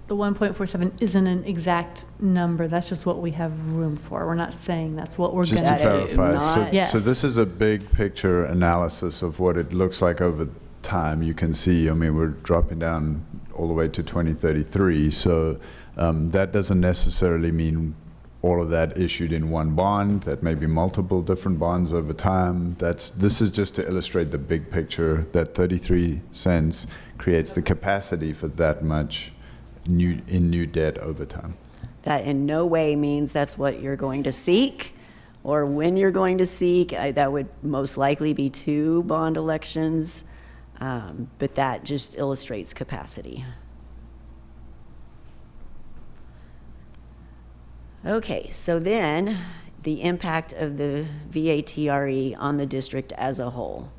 the 1.47 isn't an exact number. That's just what we have room for. We're not saying that's what we're going Just to to clarify, Yes. so this is a big picture analysis of what it looks like over time. You can see, I mean, we're dropping down all the way to 2033, so that doesn't necessarily mean all of that issued in one bond. That may be multiple different bonds over time. This is just to illustrate the big picture that 33 cents creates the capacity for that much new debt over time. That in no way means that's what you're going to seek or when you're going to seek. That would most likely be 2 bond elections, but that just illustrates capacity. Okay, so then the impact of the VATRE on the district as a whole.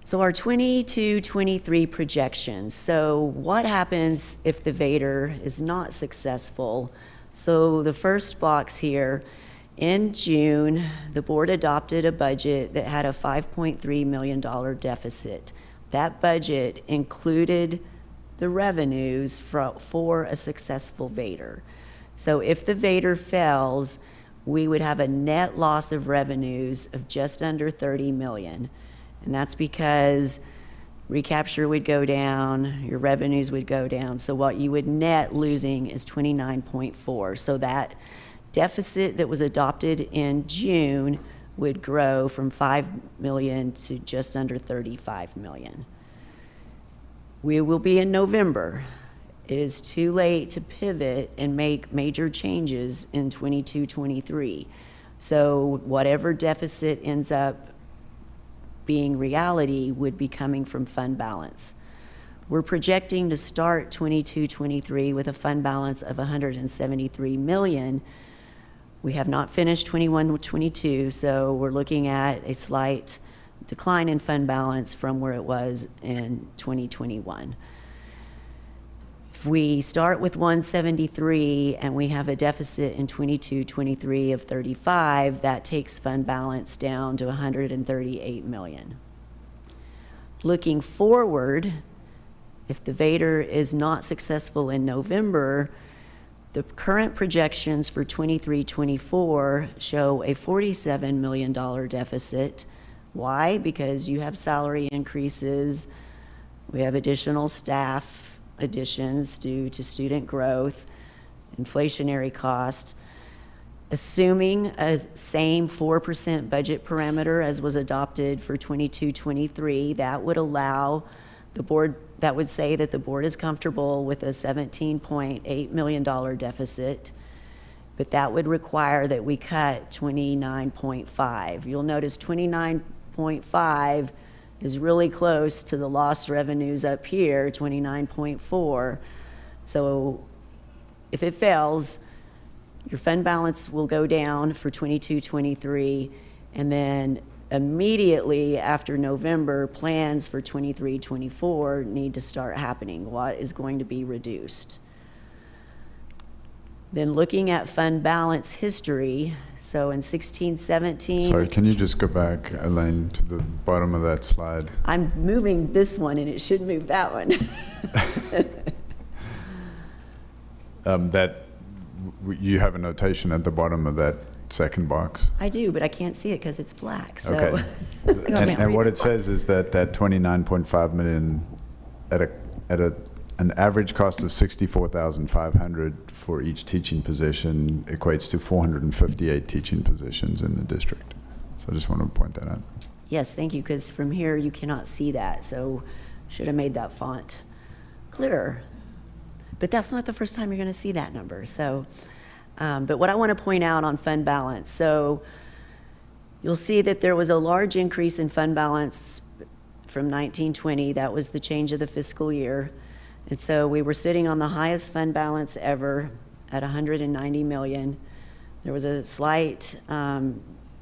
So our 22-23 projections. So what happens if the VATR is not successful? So the first box here, in June, the board adopted a budget that had a $5.3 million deficit. That budget included the revenues for a successful VATR. So if the VATR fails, we would have a net loss of revenues of just under $30 million. And that's because recapture would go down, your revenues would go down. So what you would net losing is 29.4. So that deficit that was adopted in June would grow from 5 million to just under 35 million. We will be in November. It is too late to pivot and make major changes in 22-23. So whatever deficit ends up being reality would be coming from fund balance. We're projecting to start 22-23 with a fund balance of 173 million. We have not finished 21-22, so we're looking at a slight decline in fund balance from where it was in 2021. If we start with 173 and we have a deficit in 22-23 of 35, that takes fund balance down to 138 million. Looking forward, if the Vader is not successful in November, the current projections for 23-24 show a $47 million deficit. Why? Because you have salary increases, we have additional staff additions due to student growth, inflationary costs. Assuming a same 4% budget parameter as was adopted for 22-23, that would allow the board, that would say that the board is comfortable with a $17.8 million deficit, but that would require that we cut 29.5. You'll notice 29.5 is really close to the lost revenues up here, 29.4. So if it fails, your fund balance will go down for 22-23, and then immediately after November, plans for 23-24 need to start happening. What is going to be reduced? Then looking at fund balance history, so in 16-17. Sorry, can you just go back, Elaine, to the bottom of that slide? I'm moving this one and it should move that one. You have a notation at the bottom of that second box. I do, but I can't see it because it's black. So. Okay. and what it says is that 29.5 million at an average cost of $64,500 for each teaching position equates to 458 teaching positions in the district. So I just want to point that out. Yes, thank you, because from here you cannot see that, so should have made that font clearer. But that's not the first time you're going to see that number. So, but what I want to point out on fund balance, so you'll see that there was a large increase in fund balance from 19-20. That was the change of the fiscal year. And so we were sitting on the highest fund balance ever at 190 million. There was a slight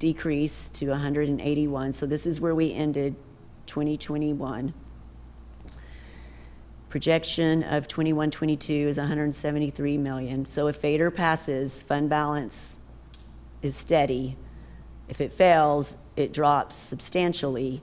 decrease to 181. So this is where we ended 2021. Projection of 21-22 is 173 million. So if Vader passes, fund balance is steady. If it fails, it drops substantially.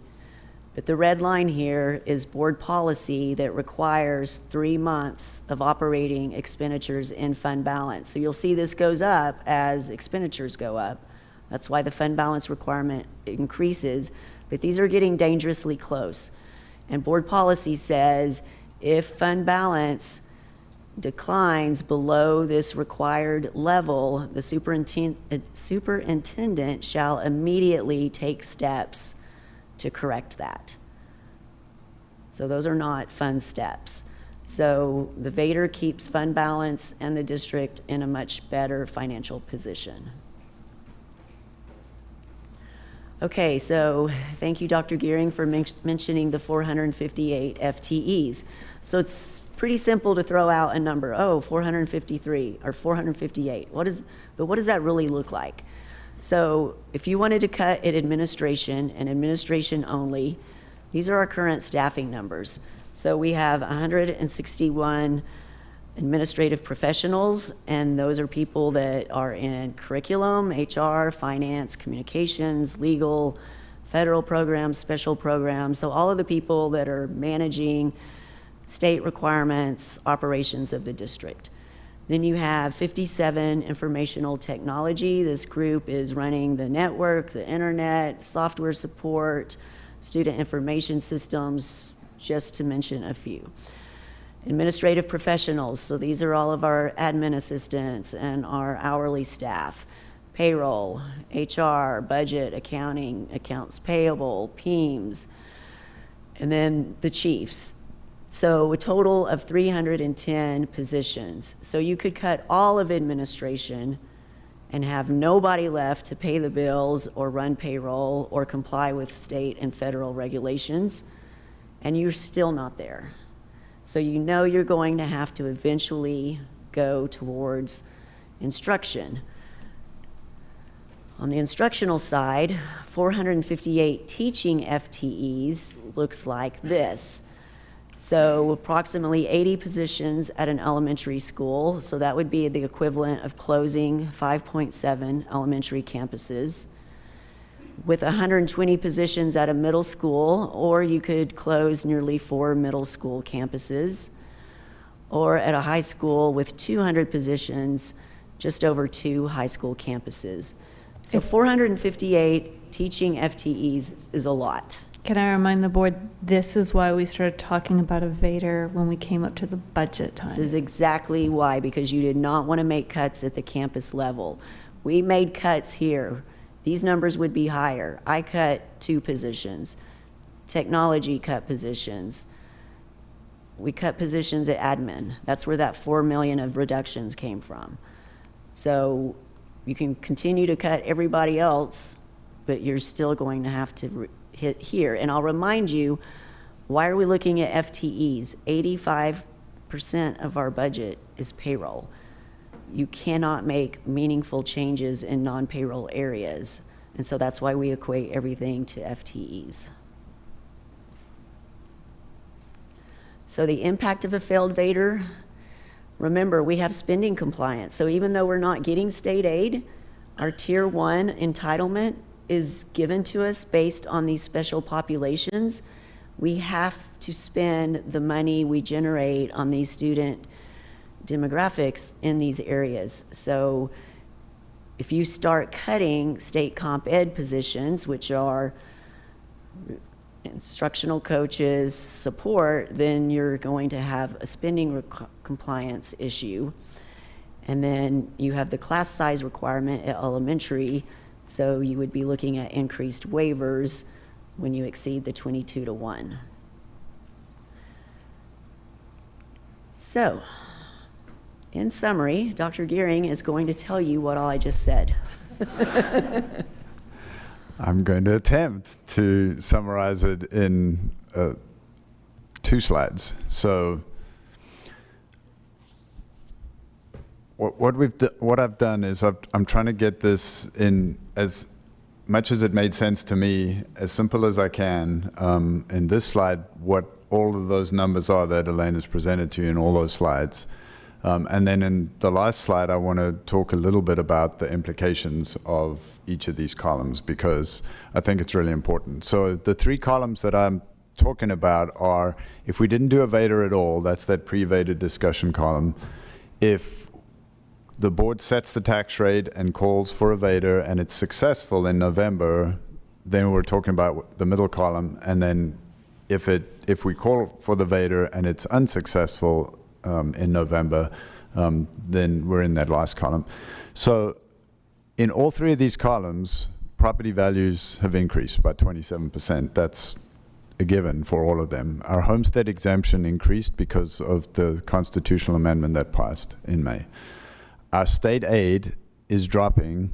But the red line here is board policy that requires 3 months of operating expenditures in fund balance. So you'll see this goes up as expenditures go up. That's why the fund balance requirement increases, but these are getting dangerously close. And board policy says if fund balance declines below this required level, the superintendent shall immediately take steps to correct that. So those are not fun steps. So the Vader keeps fund balance and the district in a much better financial position. Okay, so thank you, Dr. Gearing, for mentioning the 458 FTEs. So it's pretty simple to throw out a number, 453 or 458. But what does that really look like? So if you wanted to cut at administration and administration only, these are our current staffing numbers. So we have 161 administrative professionals, and those are people that are in curriculum, HR, finance, communications, legal, federal programs, special programs. So all of the people that are managing state requirements, operations of the district. Then you have 57 informational technology. This group is running the network, the internet, software support, student information systems, just to mention a few. Administrative professionals, so these are all of our admin assistants and our hourly staff. payroll, HR, budget, accounting, accounts payable, PEEMS, and then the chiefs. So a total of 310 positions. So you could cut all of administration and have nobody left to pay the bills or run payroll or comply with state and federal regulations, and you're still not there. So you know you're going to have to eventually go towards instruction. On the instructional side, 458 teaching FTEs looks like this. So approximately 80 positions at an elementary school, so that would be the equivalent of closing 5.7 elementary campuses. With 120 positions at a middle school, or you could close nearly 4 middle school campuses, or at a high school with 200 positions, just over 2 high school campuses. So 458 teaching FTEs is a lot. Can I remind the board, this is why we started talking about a VADR when we came up to the budget time. This is exactly why, because you did not want to make cuts at the campus level. We made cuts here. These numbers would be higher. I cut 2 positions. Technology cut positions. We cut positions at admin. That's where that 4 million of reductions came from. So you can continue to cut everybody else, but you're still going to have to hit here. And I'll remind you, why are we looking at FTEs? 85% of our budget is payroll. You cannot make meaningful changes in non-payroll areas. And so that's why we equate everything to FTEs. So the impact of a failed VADR, remember, we have spending compliance. So even though we're not getting state aid, our Tier 1 entitlement is given to us based on these special populations. We have to spend the money we generate on these student demographics in these areas. So if you start cutting state comp ed positions, which are instructional coaches, support, then you're going to have a spending compliance issue. And then you have the class size requirement at elementary, so you would be looking at increased waivers when you exceed the 22-to-1. So, in summary, Dr. Gearing is going to tell you what all I just said. I'm going to attempt to summarize it in 2 slides. So what I've done is I'm trying to get this in as much as it made sense to me, as simple as I can, in this slide, what all of those numbers are that Elaine has presented to you in all those slides. And then in the last slide, I want to talk a little bit about the implications of each of these columns, because I think it's really important. So the 3 columns that I'm talking about are, if we didn't do a VADR at all, that's that pre-VADR discussion column. If the board sets the tax rate and calls for a VADR and it's successful in November, then we're talking about the middle column. And then if we call for the VADR and it's unsuccessful in November, then we're in that last column. So in all 3 of these columns, property values have increased by 27%. That's a given for all of them. Our homestead exemption increased because of the constitutional amendment that passed in May. Our state aid is dropping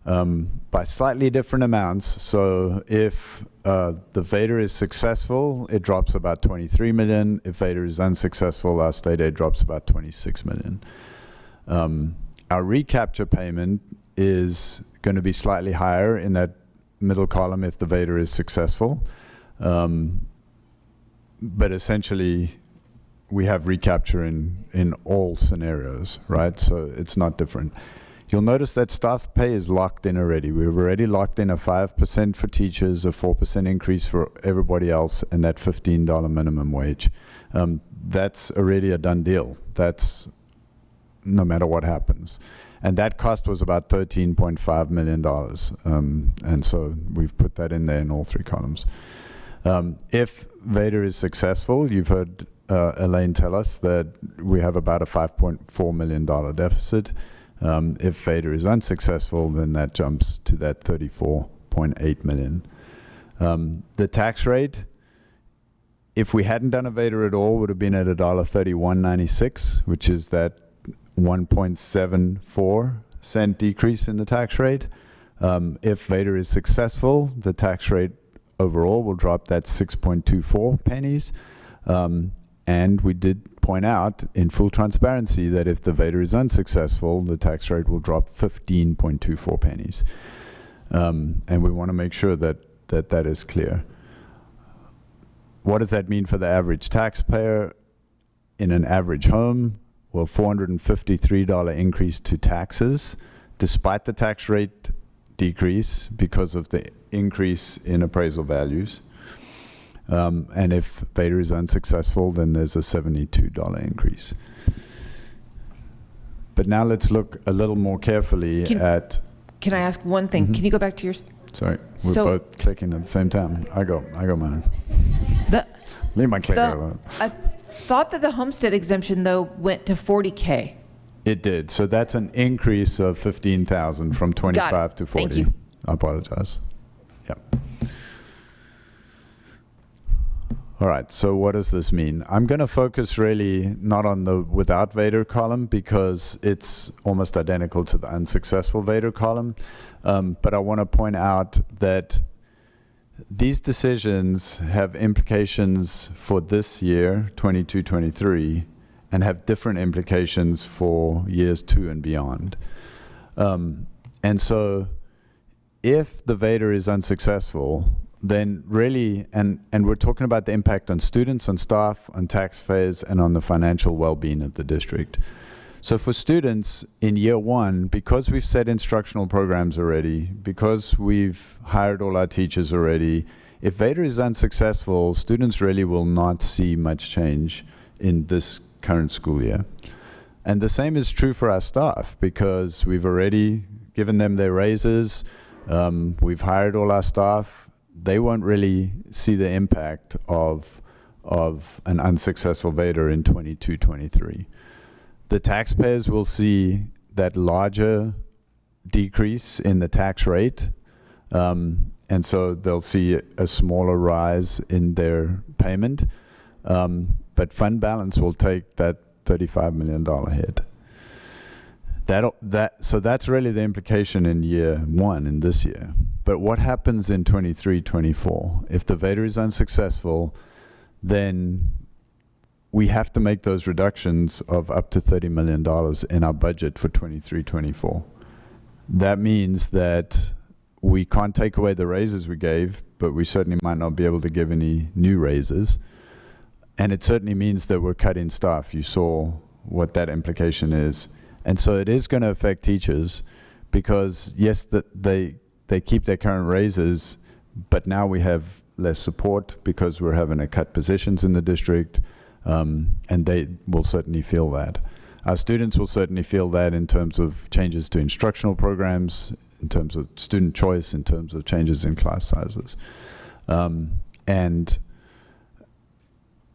by slightly different amounts. So if the VADR is successful, it drops about 23 million. If VADR is unsuccessful, our state aid drops about 26 million. Our recapture payment is going to be slightly higher in that middle column if the VADR is successful. But essentially, we have recapture in all scenarios, right? So it's not different. You'll notice that staff pay is locked in already. We've already locked in a 5% for teachers, a 4% increase for everybody else, and that $15 minimum wage. That's already a done deal. That's no matter what happens. And that cost was about $13.5 million. And so we've put that in there in all 3 columns. If VADR is successful, you've heard Elaine tell us that we have about a $5.4 million deficit. If Vader is unsuccessful, then that jumps to that 34.8 million. The tax rate, if we hadn't done a Vader at all, would have been at $1.3196, which is that 1.74 cent decrease in the tax rate. If Vader is successful, the tax rate overall will drop that 6.24 pennies. And we did point out in full transparency that if the Vader is unsuccessful, the tax rate will drop 15.24 pennies. And we want to make sure that that is clear. What does that mean for the average taxpayer in an average home? Well, $453 increase to taxes, despite the tax rate decrease because of the increase in appraisal values. And if Vader is unsuccessful, then there's a $72 increase. But now let's look a little more carefully at... Can I ask one thing? Can you go back to your... Sorry, we're both clicking at the same time. I go mine. Leave my clicker alone. I thought that the homestead exemption, though, went to $40K. It did. So that's an increase of 15,000 from 25 to 40. Thank you. I apologize. Yep. All right, so what does this mean? I'm going to focus really not on the without Vader column because it's almost identical to the unsuccessful Vader column. But I want to point out that these decisions have implications for this year, 22-23, and have different implications for years 2 and beyond. And so if the Vader is unsuccessful, then really, and we're talking about the impact on students, on staff, on taxpayers, and on the financial well-being of the district. So for students in year 1, because we've set instructional programs already, because we've hired all our teachers already, if Vader is unsuccessful, students really will not see much change in this current school year. And the same is true for our staff, because we've already given them their raises, we've hired all our staff. They won't really see the impact of an unsuccessful Vader in 22-23. The taxpayers will see that larger decrease in the tax rate, and so they'll see a smaller rise in their payment, but fund balance will take that $35 million hit. So that's really the implication in year 1 in this year. But what happens in 23-24? If the Vader is unsuccessful, then we have to make those reductions of up to $30 million in our budget for 23-24. That means that we can't take away the raises we gave, but we certainly might not be able to give any new raises. And it certainly means that we're cutting staff. You saw what that implication is. And so it is going to affect teachers because, yes, they keep their current raises, but now we have less support because we're having to cut positions in the district, and they will certainly feel that. Our students will certainly feel that in terms of changes to instructional programs, in terms of student choice, in terms of changes in class sizes. And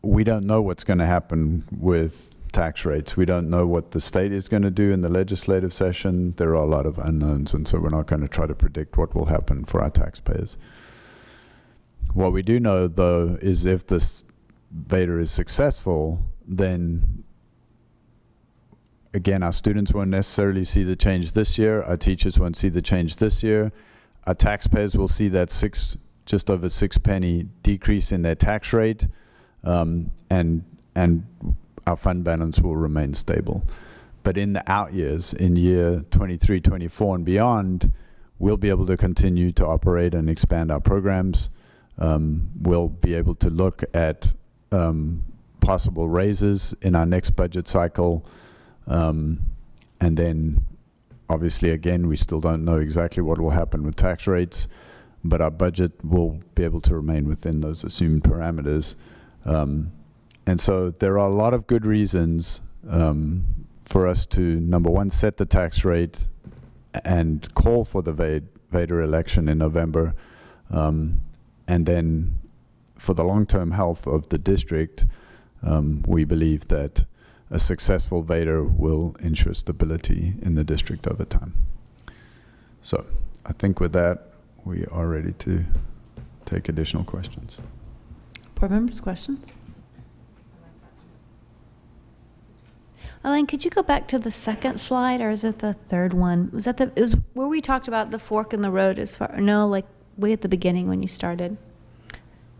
we don't know what's going to happen with tax rates. We don't know what the state is going to do in the legislative session. There are a lot of unknowns, and so we're not going to try to predict what will happen for our taxpayers. What we do know, though, is if this Vader is successful, then again, our students won't necessarily see the change this year. Our teachers won't see the change this year. Our taxpayers will see that just over 6 penny decrease in their tax rate, and our fund balance will remain stable. But in the out years, in year 23, 24 and beyond, we'll be able to continue to operate and expand our programs. We'll be able to look at possible raises in our next budget cycle. And then obviously, again, we still don't know exactly what will happen with tax rates, but our budget will be able to remain within those assumed parameters. And so there are a lot of good reasons for us to, number one, set the tax rate and call for the Vader election in November. And then for the long-term health of the district, we believe that a successful Vader will ensure stability in the district over time. So I think with that, we are ready to take additional questions. Board members, questions? Elaine, could you go back to the second slide, or is it the third one? Was that it was where we talked about the fork in the road as far, no, like way at the beginning when you started?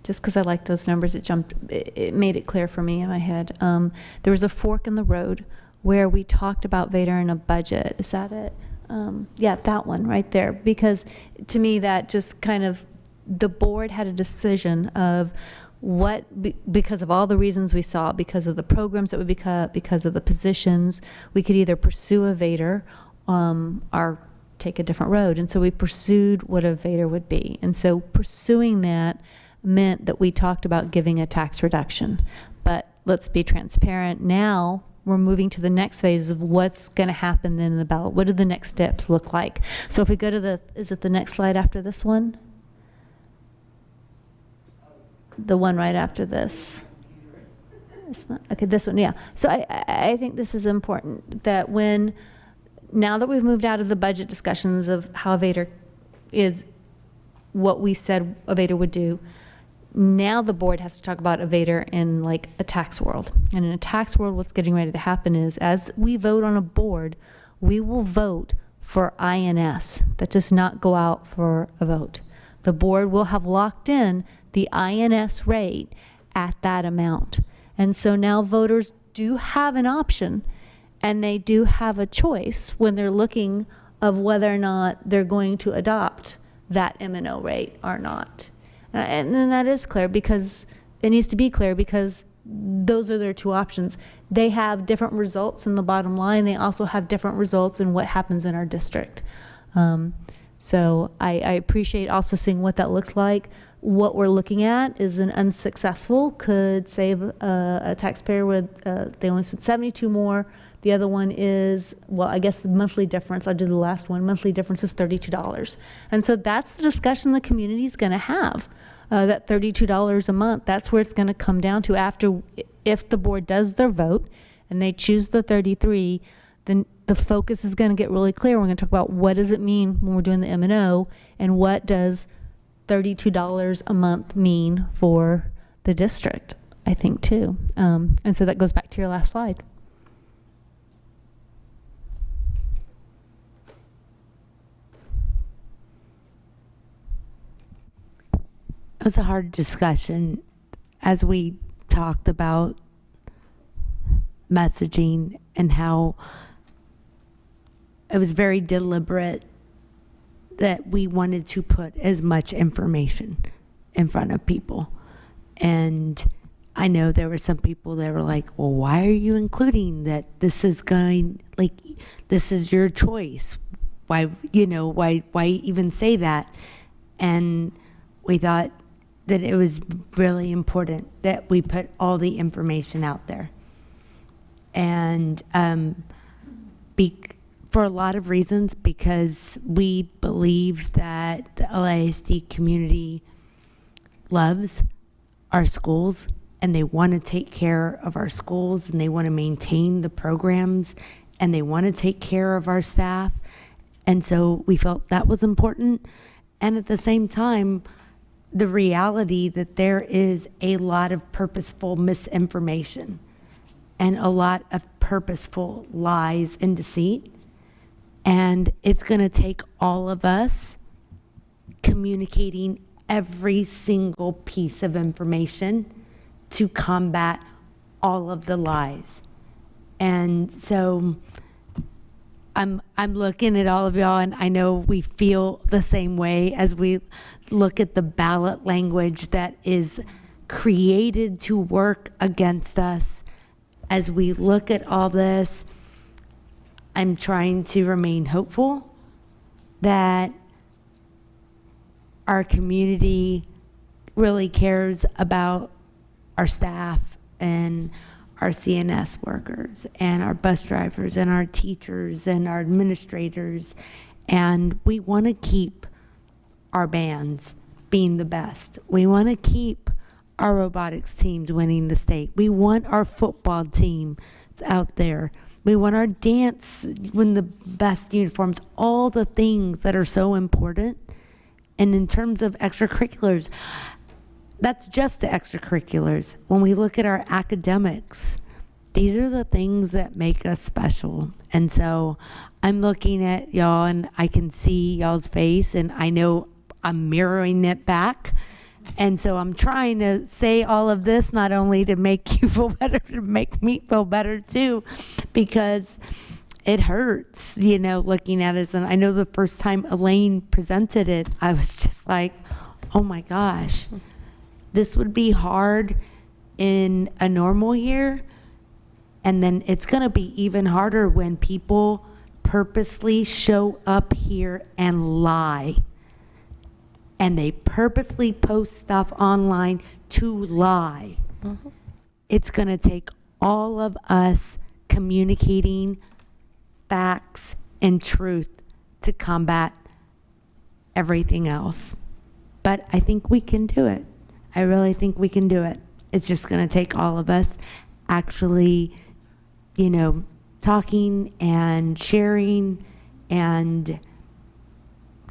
Just because I like those numbers, it made it clear for me in my head. There was a fork in the road where we talked about Vader in a budget. Is that it? Yeah, that one right there. Because to me, that just kind of, the board had a decision of what, because of all the reasons we saw, because of the programs that would be cut, because of the positions, we could either pursue a Vader or take a different road. And so we pursued what a Vader would be. And so pursuing that meant that we talked about giving a tax reduction. But let's be transparent. Now we're moving to the next phase of what's going to happen then in the ballot. What do the next steps look like? So if we go to the, is it the next slide after this one? The one right after this. It's not, okay, this one, yeah. So I think this is important, that when, now that we've moved out of the budget discussions of how a Vader is what we said a Vader would do, now the board has to talk about a Vader in like a tax world. And in a tax world, what's getting ready to happen is, as we vote on a board, we will vote for INS. That does not go out for a vote. The board will have locked in the INS rate at that amount. And so now voters do have an option, and they do have a choice when they're looking of whether or not they're going to adopt that M&O rate or not. And then that is clear, because it needs to be clear, because those are their two options. They have different results in the bottom line. They also have different results in what happens in our district. So I appreciate also seeing what that looks like. What we're looking at is an unsuccessful could save a taxpayer with, they only spent 72 more. The other one is, well, I guess the monthly difference, I'll do the last one, monthly difference is $32. And so that's the discussion the community is going to have, that $32 a month. That's where it's going to come down to after, if the board does their vote and they choose the 33, then the focus is going to get really clear. We're going to talk about what does it mean when we're doing the M&O, and what does $32 a month mean for the district, I think, too. And so that goes back to your last slide. It was a hard discussion as we talked about messaging and how it was very deliberate that we wanted to put as much information in front of people. And I know there were some people that were like, well, why are you including that? This is going, like, this is your choice. Why, you know, why even say that? And we thought that it was really important that we put all the information out there. And for a lot of reasons, because we believe that the LISD community loves our schools, and they want to take care of our schools, and they want to maintain the programs, and they want to take care of our staff. And so we felt that was important. And at the same time, the reality that there is a lot of purposeful misinformation and a lot of purposeful lies and deceit. And it's going to take all of us communicating every single piece of information to combat all of the lies. And so I'm looking at all of y'all, and I know we feel the same way as we look at the ballot language that is created to work against us. As we look at all this, I'm trying to remain hopeful that our community really cares about our staff and our CNS workers and our bus drivers and our teachers and our administrators. And we want to keep our bands being the best. We want to keep our robotics teams winning the state. We want our football team out there. We want our dance in the best uniforms, all the things that are so important. And in terms of extracurriculars, that's just the extracurriculars. When we look at our academics, these are the things that make us special. And so I'm looking at y'all and I can see y'all's face and I know I'm mirroring it back. And so I'm trying to say all of this not only to make you feel better, to make me feel better too, because it hurts, you know, looking at it. And I know the first time Elaine presented it, I was just like, oh my gosh, this would be hard in a normal year. And then it's going to be even harder when people purposely show up here and lie. And they purposely post stuff online to lie. Mm-hmm. It's going to take all of us communicating facts and truth to combat everything else. But I think we can do it. I really think we can do it. It's just going to take all of us actually, you know, talking and sharing and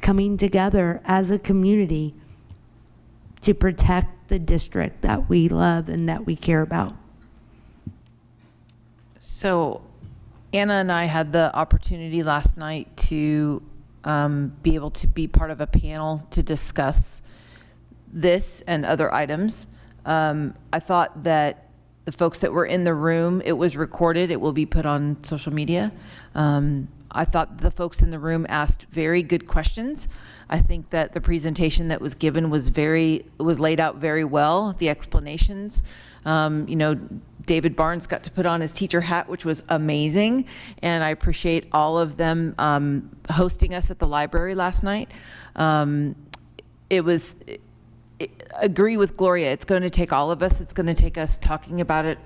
coming together as a community to protect the district that we love and that we care about. So Anna and I had the opportunity last night to be able to be part of a panel to discuss this and other items. I thought that the folks that were in the room, it was recorded, it will be put on social media. I thought the folks in the room asked very good questions. I think that the presentation that was given was laid out very well, the explanations. You know, David Barnes got to put on his teacher hat, which was amazing. And I appreciate all of them hosting us at the library last night. Agree with Gloria, it's going to take all of us. It's going to take us talking about it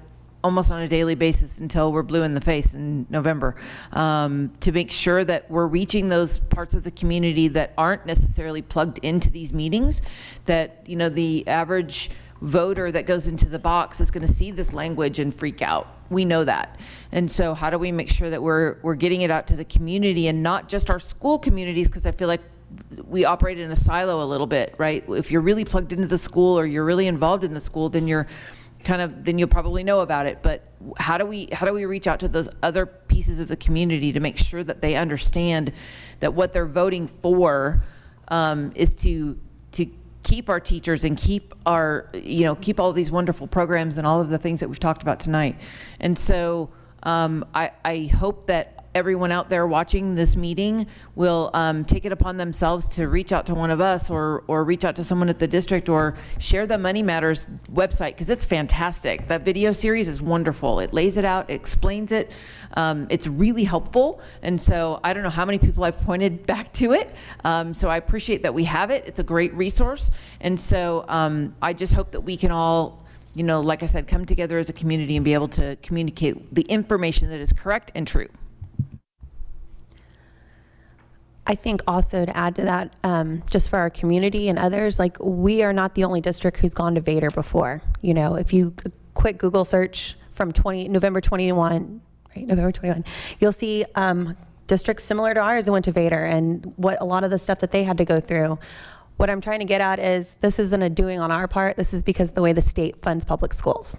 almost on a daily basis until we're blue in the face in November, to make sure that we're reaching those parts of the community that aren't necessarily plugged into these meetings, that, you know, the average voter that goes into the box is going to see this language and freak out. We know that. And so how do we make sure that we're getting it out to the community and not just our school communities, because I feel like we operate in a silo a little bit, right? If you're really plugged into the school or you're really involved in the school, then then you'll probably know about it. But how do we reach out to those other pieces of the community to make sure that they understand that what they're voting for is to keep our teachers and keep all these wonderful programs and all of the things that we've talked about tonight. And so I hope that everyone out there watching this meeting will take it upon themselves to reach out to one of us or reach out to someone at the district or share the Money Matters website, because it's fantastic. That video series is wonderful. It lays it out, it explains it. It's really helpful. And so I don't know how many people I've pointed back to it. So I appreciate that we have it. It's a great resource. And so I just hope that we can all, you know, like I said, come together as a community and be able to communicate the information that is correct and true. I think also to add to that, just for our community and others, like, we are not the only district who's gone to Vader before. You know, if you quick Google search from November 21, you'll see districts similar to ours that went to Vader and what a lot of the stuff that they had to go through. What I'm trying to get at is this isn't a doing on our part. This is because of the way the state funds public schools.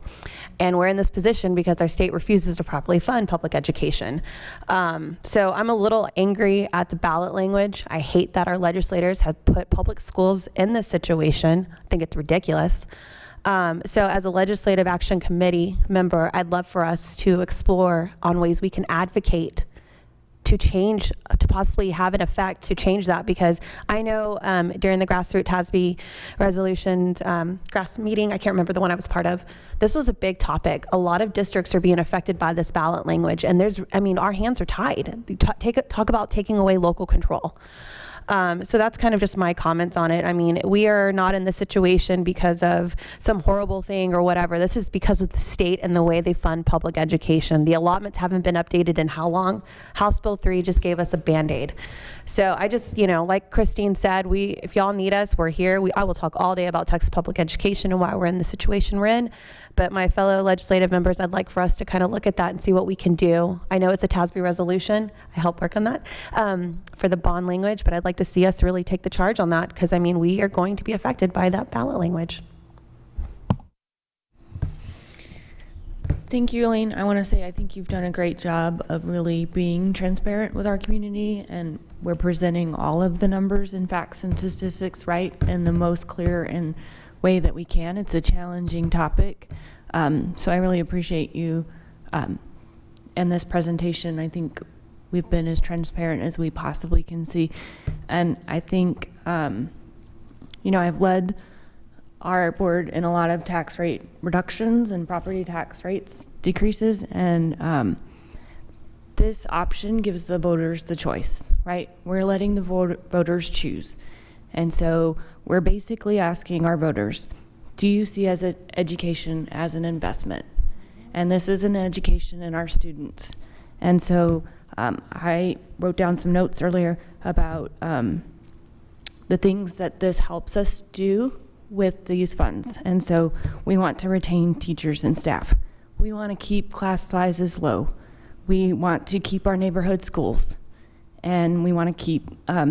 And we're in this position because our state refuses to properly fund public education. So I'm a little angry at the ballot language. I hate that our legislators have put public schools in this situation. I think it's ridiculous. So as a Legislative Action Committee member, I'd love for us to explore on ways we can advocate to change, to possibly have an effect to change that, because I know during the grassroots TASB resolutions grass meeting, I can't remember the one I was part of, this was a big topic. A lot of districts are being affected by this ballot language, and our hands are tied. Talk about taking away local control. So that's kind of just my comments on it. I mean, we are not in this situation because of some horrible thing or whatever. This is because of the state and the way they fund public education. The allotments haven't been updated in how long? House Bill 3 just gave us a Band-Aid. So I just, like Christine said, if y'all need us, we're here. I will talk all day about Texas public education and why we're in the situation we're in. But my fellow legislative members, I'd like for us to kind of look at that and see what we can do. I know it's a TASB resolution. I help work on that for the bond language, but I'd like to see us really take the charge on that because, I mean, we are going to be affected by that ballot language. Thank you, Elaine. I want to say I think you've done a great job of really being transparent with our community, and we're presenting all of the numbers and facts and statistics right in the most clear and way that we can. It's a challenging topic, so I really appreciate you in this presentation. I think we've been as transparent as we possibly can see, and I think I've led our board in a lot of tax rate reductions and property tax rates decreases, and this option gives the voters the choice, right? We're letting the voters choose. And so we're basically asking our voters, do you see education as an investment? And this is an education in our students. And so I wrote down some notes earlier about the things that this helps us do with these funds. And so we want to retain teachers and staff. We want to keep class sizes low. We want to keep our neighborhood schools. And we want to keep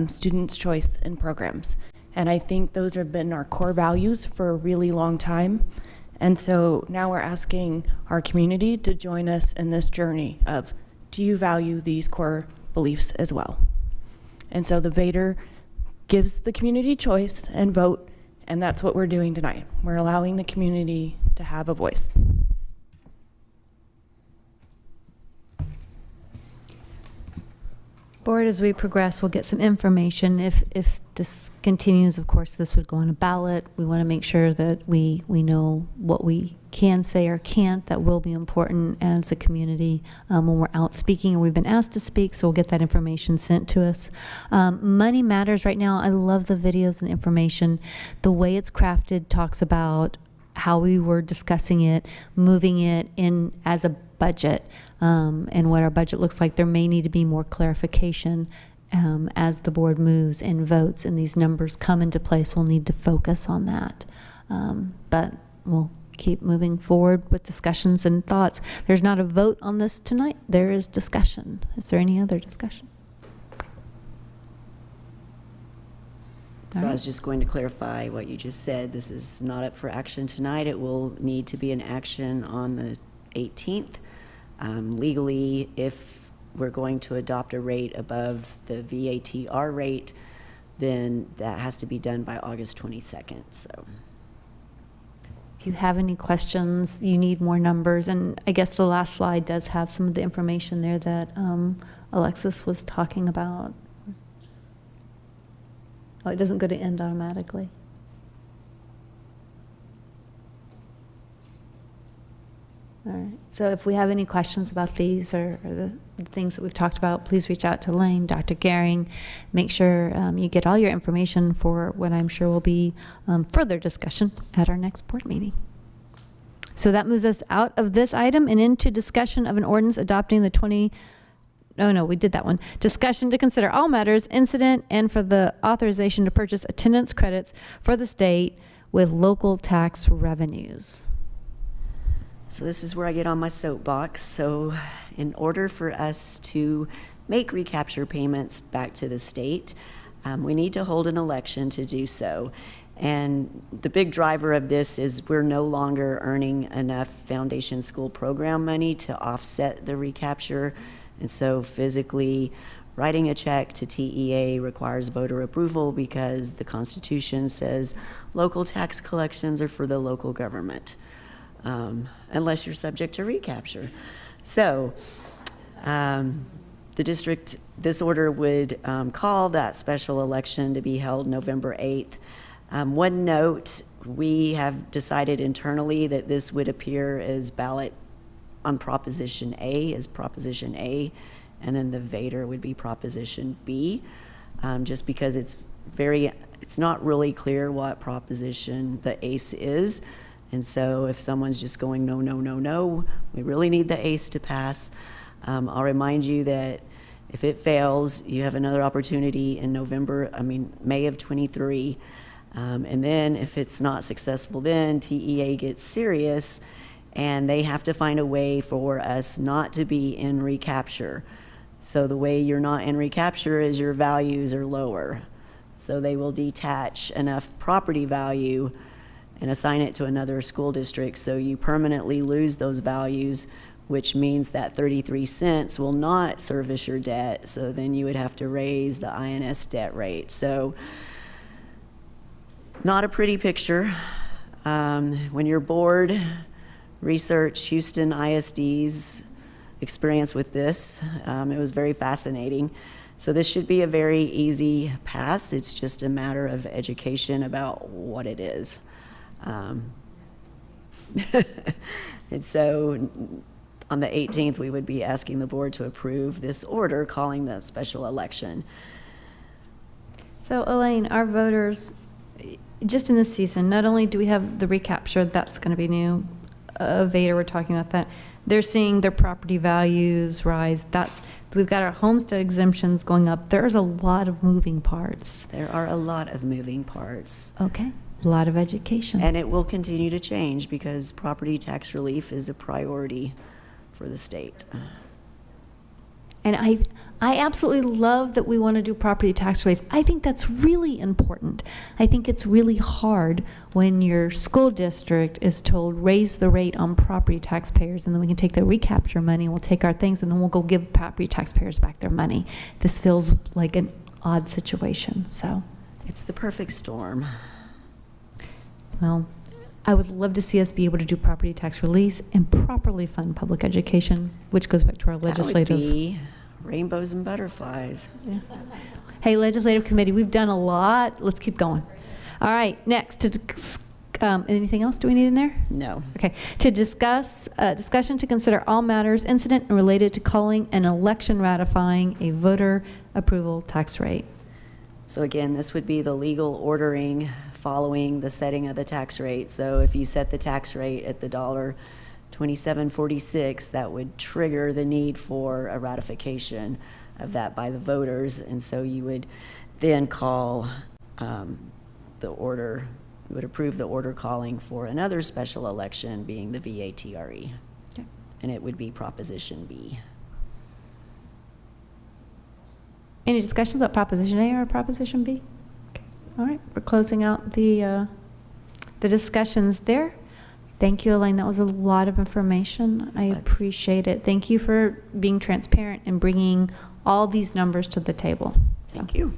students' choice in programs. And I think those have been our core values for a really long time. And so now we're asking our community to join us in this journey of, do you value these core beliefs as well? And so the Vader gives the community choice and vote, and that's what we're doing tonight. We're allowing the community to have a voice. Board, as we progress, we'll get some information. If this continues, of course, this would go on a ballot. We want to make sure that we know what we can say or can't. That will be important as a community when we're out speaking, and we've been asked to speak, so we'll get that information sent to us. Money matters right now. I love the videos and the information. The way it's crafted talks about how we were discussing it, moving it in as a budget, and what our budget looks like. There may need to be more clarification as the board moves and votes and these numbers come into place. We'll need to focus on that. But we'll keep moving forward with discussions and thoughts. There's not a vote on this tonight. There is discussion. Is there any other discussion? So I was just going to clarify what you just said. This is not up for action tonight. It will need to be an action on the 18th. Legally, if we're going to adopt a rate above the VATR rate, then that has to be done by August 22nd. So, Do you have any questions? You need more numbers, and I guess the last slide does have some of the information there that Alexis was talking about. Oh, it doesn't go to end automatically. All right, so if we have any questions about these or the things that we've talked about, please reach out to Lane, Dr. Gehring. Make sure you get all your information for what I'm sure will be further discussion at our next board meeting. So that moves us out of this item and into discussion of an ordinance adopting the we did that one. Discussion to consider all matters incident and for the authorization to purchase attendance credits for the state with local tax revenues. So this is where I get on my soapbox. So in order for us to make recapture payments back to the state, we need to hold an election to do so. And the big driver of this is we're no longer earning enough foundation school program money to offset the recapture. And so physically writing a check to TEA requires voter approval because the Constitution says local tax collections are for the local government. Unless you're subject to recapture. So the district, this order would call that special election to be held November 8th. One note, we have decided internally that this would appear as ballot on Proposition A, as Proposition A, and then the Vader would be Proposition B. just because it's not really clear what proposition the ACE is. And so if someone's just going, no, no, no, no, we really need the ACE to pass. I'll remind you that if it fails, you have another opportunity in May of 23. And then if it's not successful, then TEA gets serious and they have to find a way for us not to be in recapture. So the way you're not in recapture is your values are lower. So they will detach enough property value and assign it to another school district. So you permanently lose those values, which means that 33 cents will not service your debt. So then you would have to raise the INS debt rate. So not a pretty picture. When your board researched Houston ISD's experience with this, it was very fascinating. So this should be a very easy pass. It's just a matter of education about what it is. And so on the 18th, we would be asking the board to approve this order calling the special election. So Elaine, our voters, just in this season, not only do we have the recapture, that's going to be new, Vader, we're talking about that. They're seeing their property values rise. We've got our homestead exemptions going up. There's a lot of moving parts. There are a lot of moving parts. Okay, a lot of education. And it will continue to change because property tax relief is a priority for the state. And I absolutely love that we want to do property tax relief. I think that's really important. I think it's really hard when your school district is told raise the rate on property taxpayers, and then we can take the recapture money and we'll take our things and then we'll go give property taxpayers back their money. This feels like an odd situation. So it's the perfect storm. Well, I would love to see us be able to do property tax release and properly fund public education, which goes back to our legislative. That would be rainbows and butterflies. Yeah. Hey, legislative committee, we've done a lot. Let's keep going. All right, next, anything else do we need in there? No. Okay, to discussion to consider all matters incident and related to calling an election ratifying a voter approval tax rate. So again, this would be the legal ordering following the setting of the tax rate. So if you set the tax rate at the $27.46, that would trigger the need for a ratification of that by the voters. And so you would then call the order, you would approve the order calling for another special election being the VATRE. Okay. And it would be Proposition B. Any discussions about Proposition A or Proposition B? Okay. All right, we're closing out the discussions there. Thank you, Elaine. That was a lot of information. I appreciate it. Thank you for being transparent and bringing all these numbers to the table. Thank you.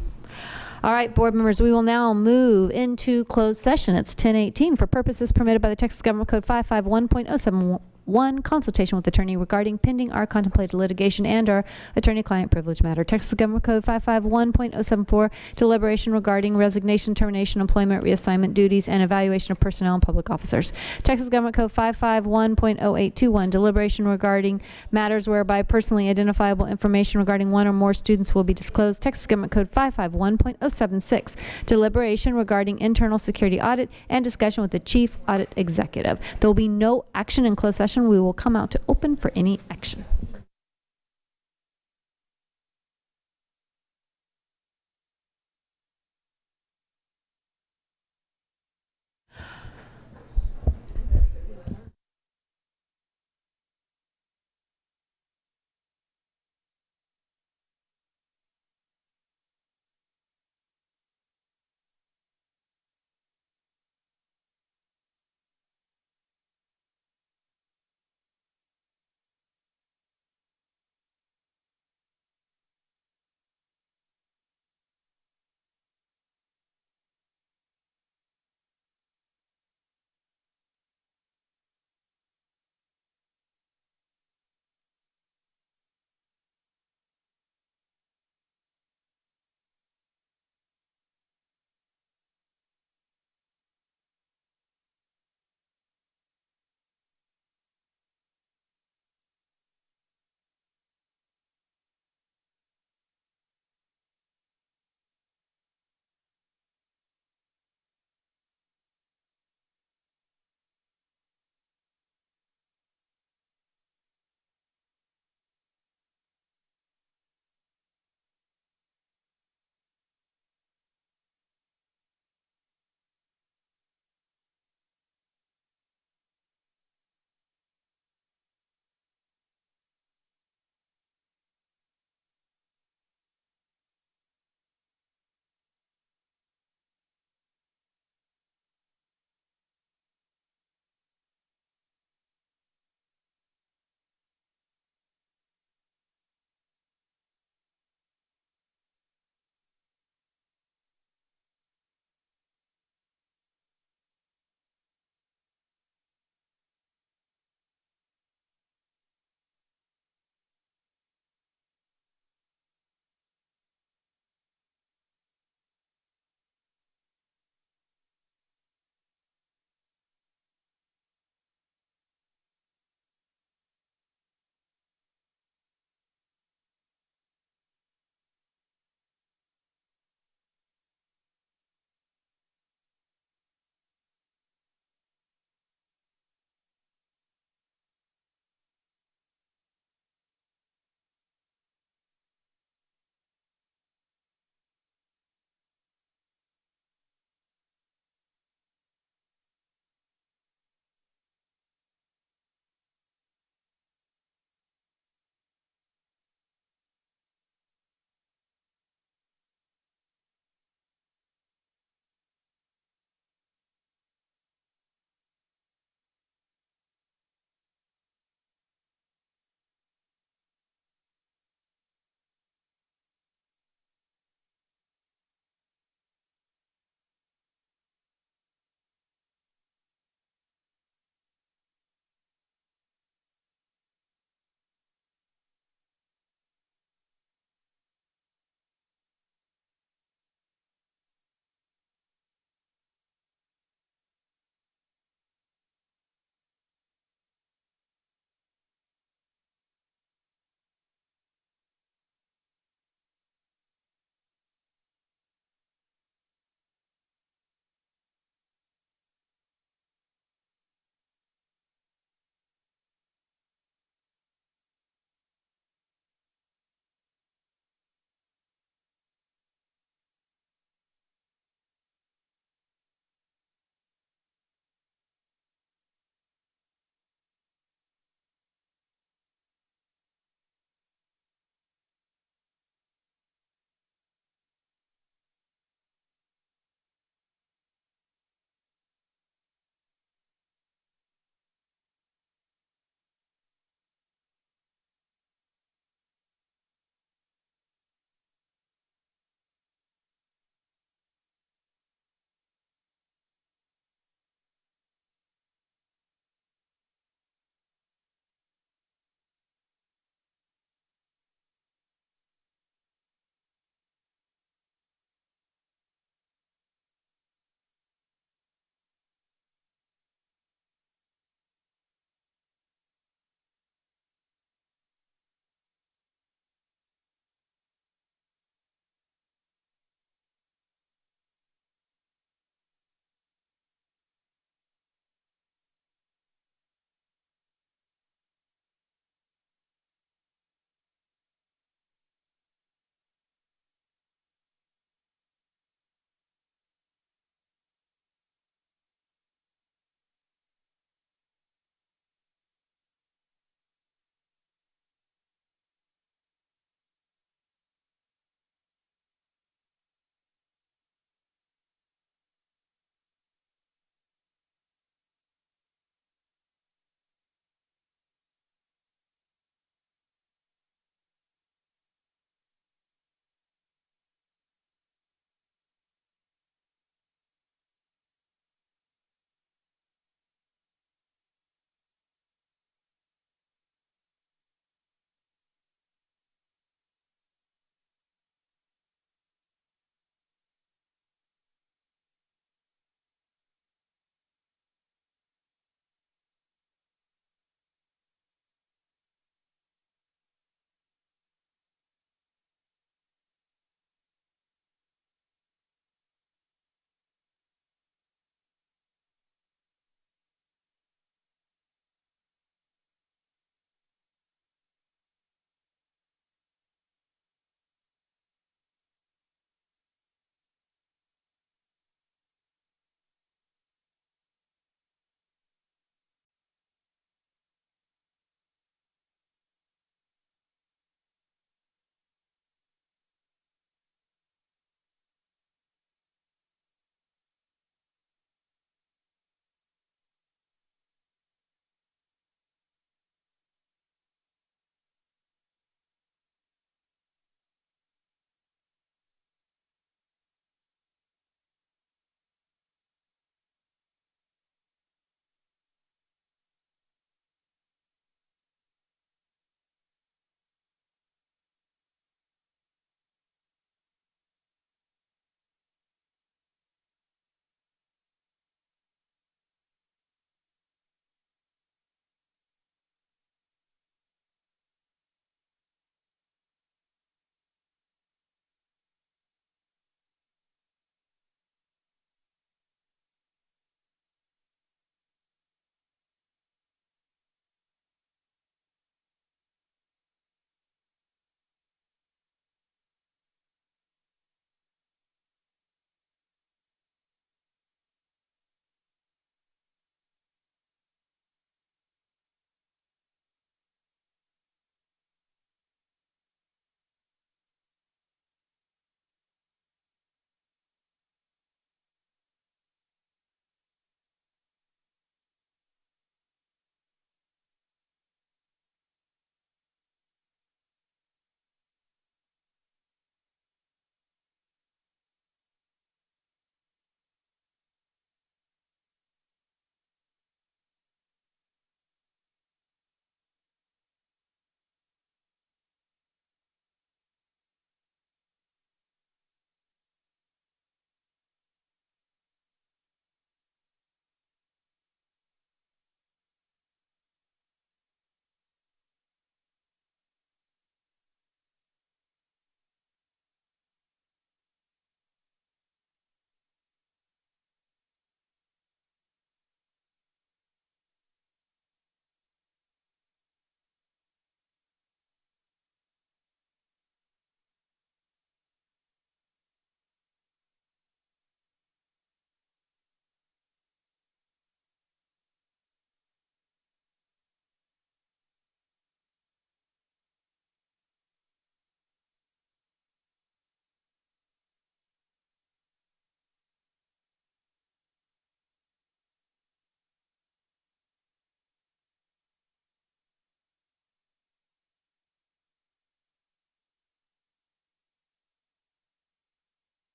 All right, board members, we will now move into closed session. It's 10:18 for purposes permitted by the Texas Government Code 551.071, consultation with attorney regarding pending or contemplated litigation and or attorney-client privilege matter. Texas Government Code 551.074, deliberation regarding resignation, termination, employment, reassignment duties, and evaluation of personnel and public officers. Texas Government Code 551.0821, deliberation regarding matters whereby personally identifiable information regarding one or more students will be disclosed. Texas Government Code 551.076, deliberation regarding internal security audit and discussion with the chief audit executive. There will be no action in closed session. We will come out to open for any action.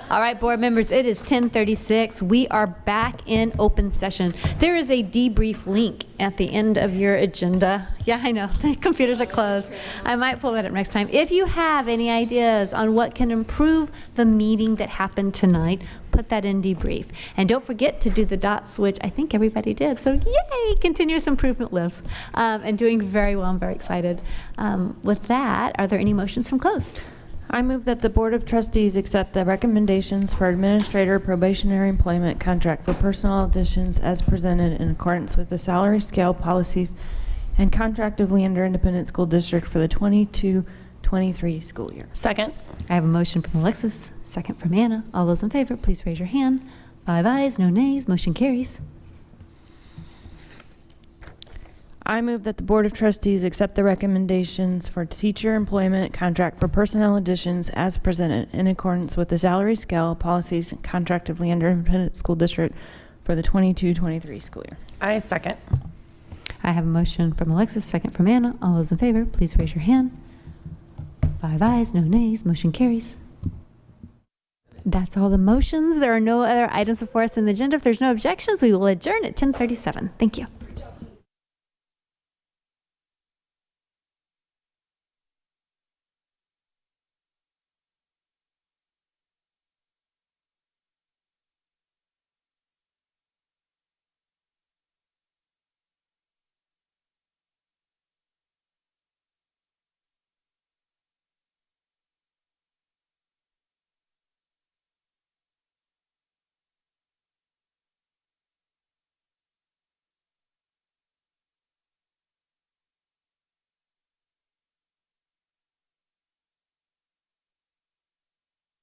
All right, board members, it is 10:36. We are back in open session. There is a debrief link at the end of your agenda. Yeah, I know, the computers are closed. I might pull that up next time. If you have any ideas on what can improve the meeting that happened tonight, put that in debrief. And don't forget to do the dots, which I think everybody did. So yay, continuous improvement lives. And doing very well. I'm very excited. With that, are there any motions from closed? I move that the Board of Trustees accept the recommendations for administrator probationary employment contract for personnel additions as presented in accordance with the salary scale policies and contract of Leander Independent School District for the 22-23 school year. Second. I have a motion from Alexis, second from Anna. All those in favor, please raise your hand. 5 ayes, no nays, motion carries. I move that the Board of Trustees accept the recommendations for teacher employment contract for personnel additions as presented in accordance with the salary scale policies and contract of Leander Independent School District for the 22-23 school year. I second. I have a motion from Alexis, second from Anna. All those in favor, please raise your hand. 5 ayes, no nays, motion carries. That's all the motions. There are no other items before us in the agenda. If there's no objections, we will adjourn at 10:37. Thank you.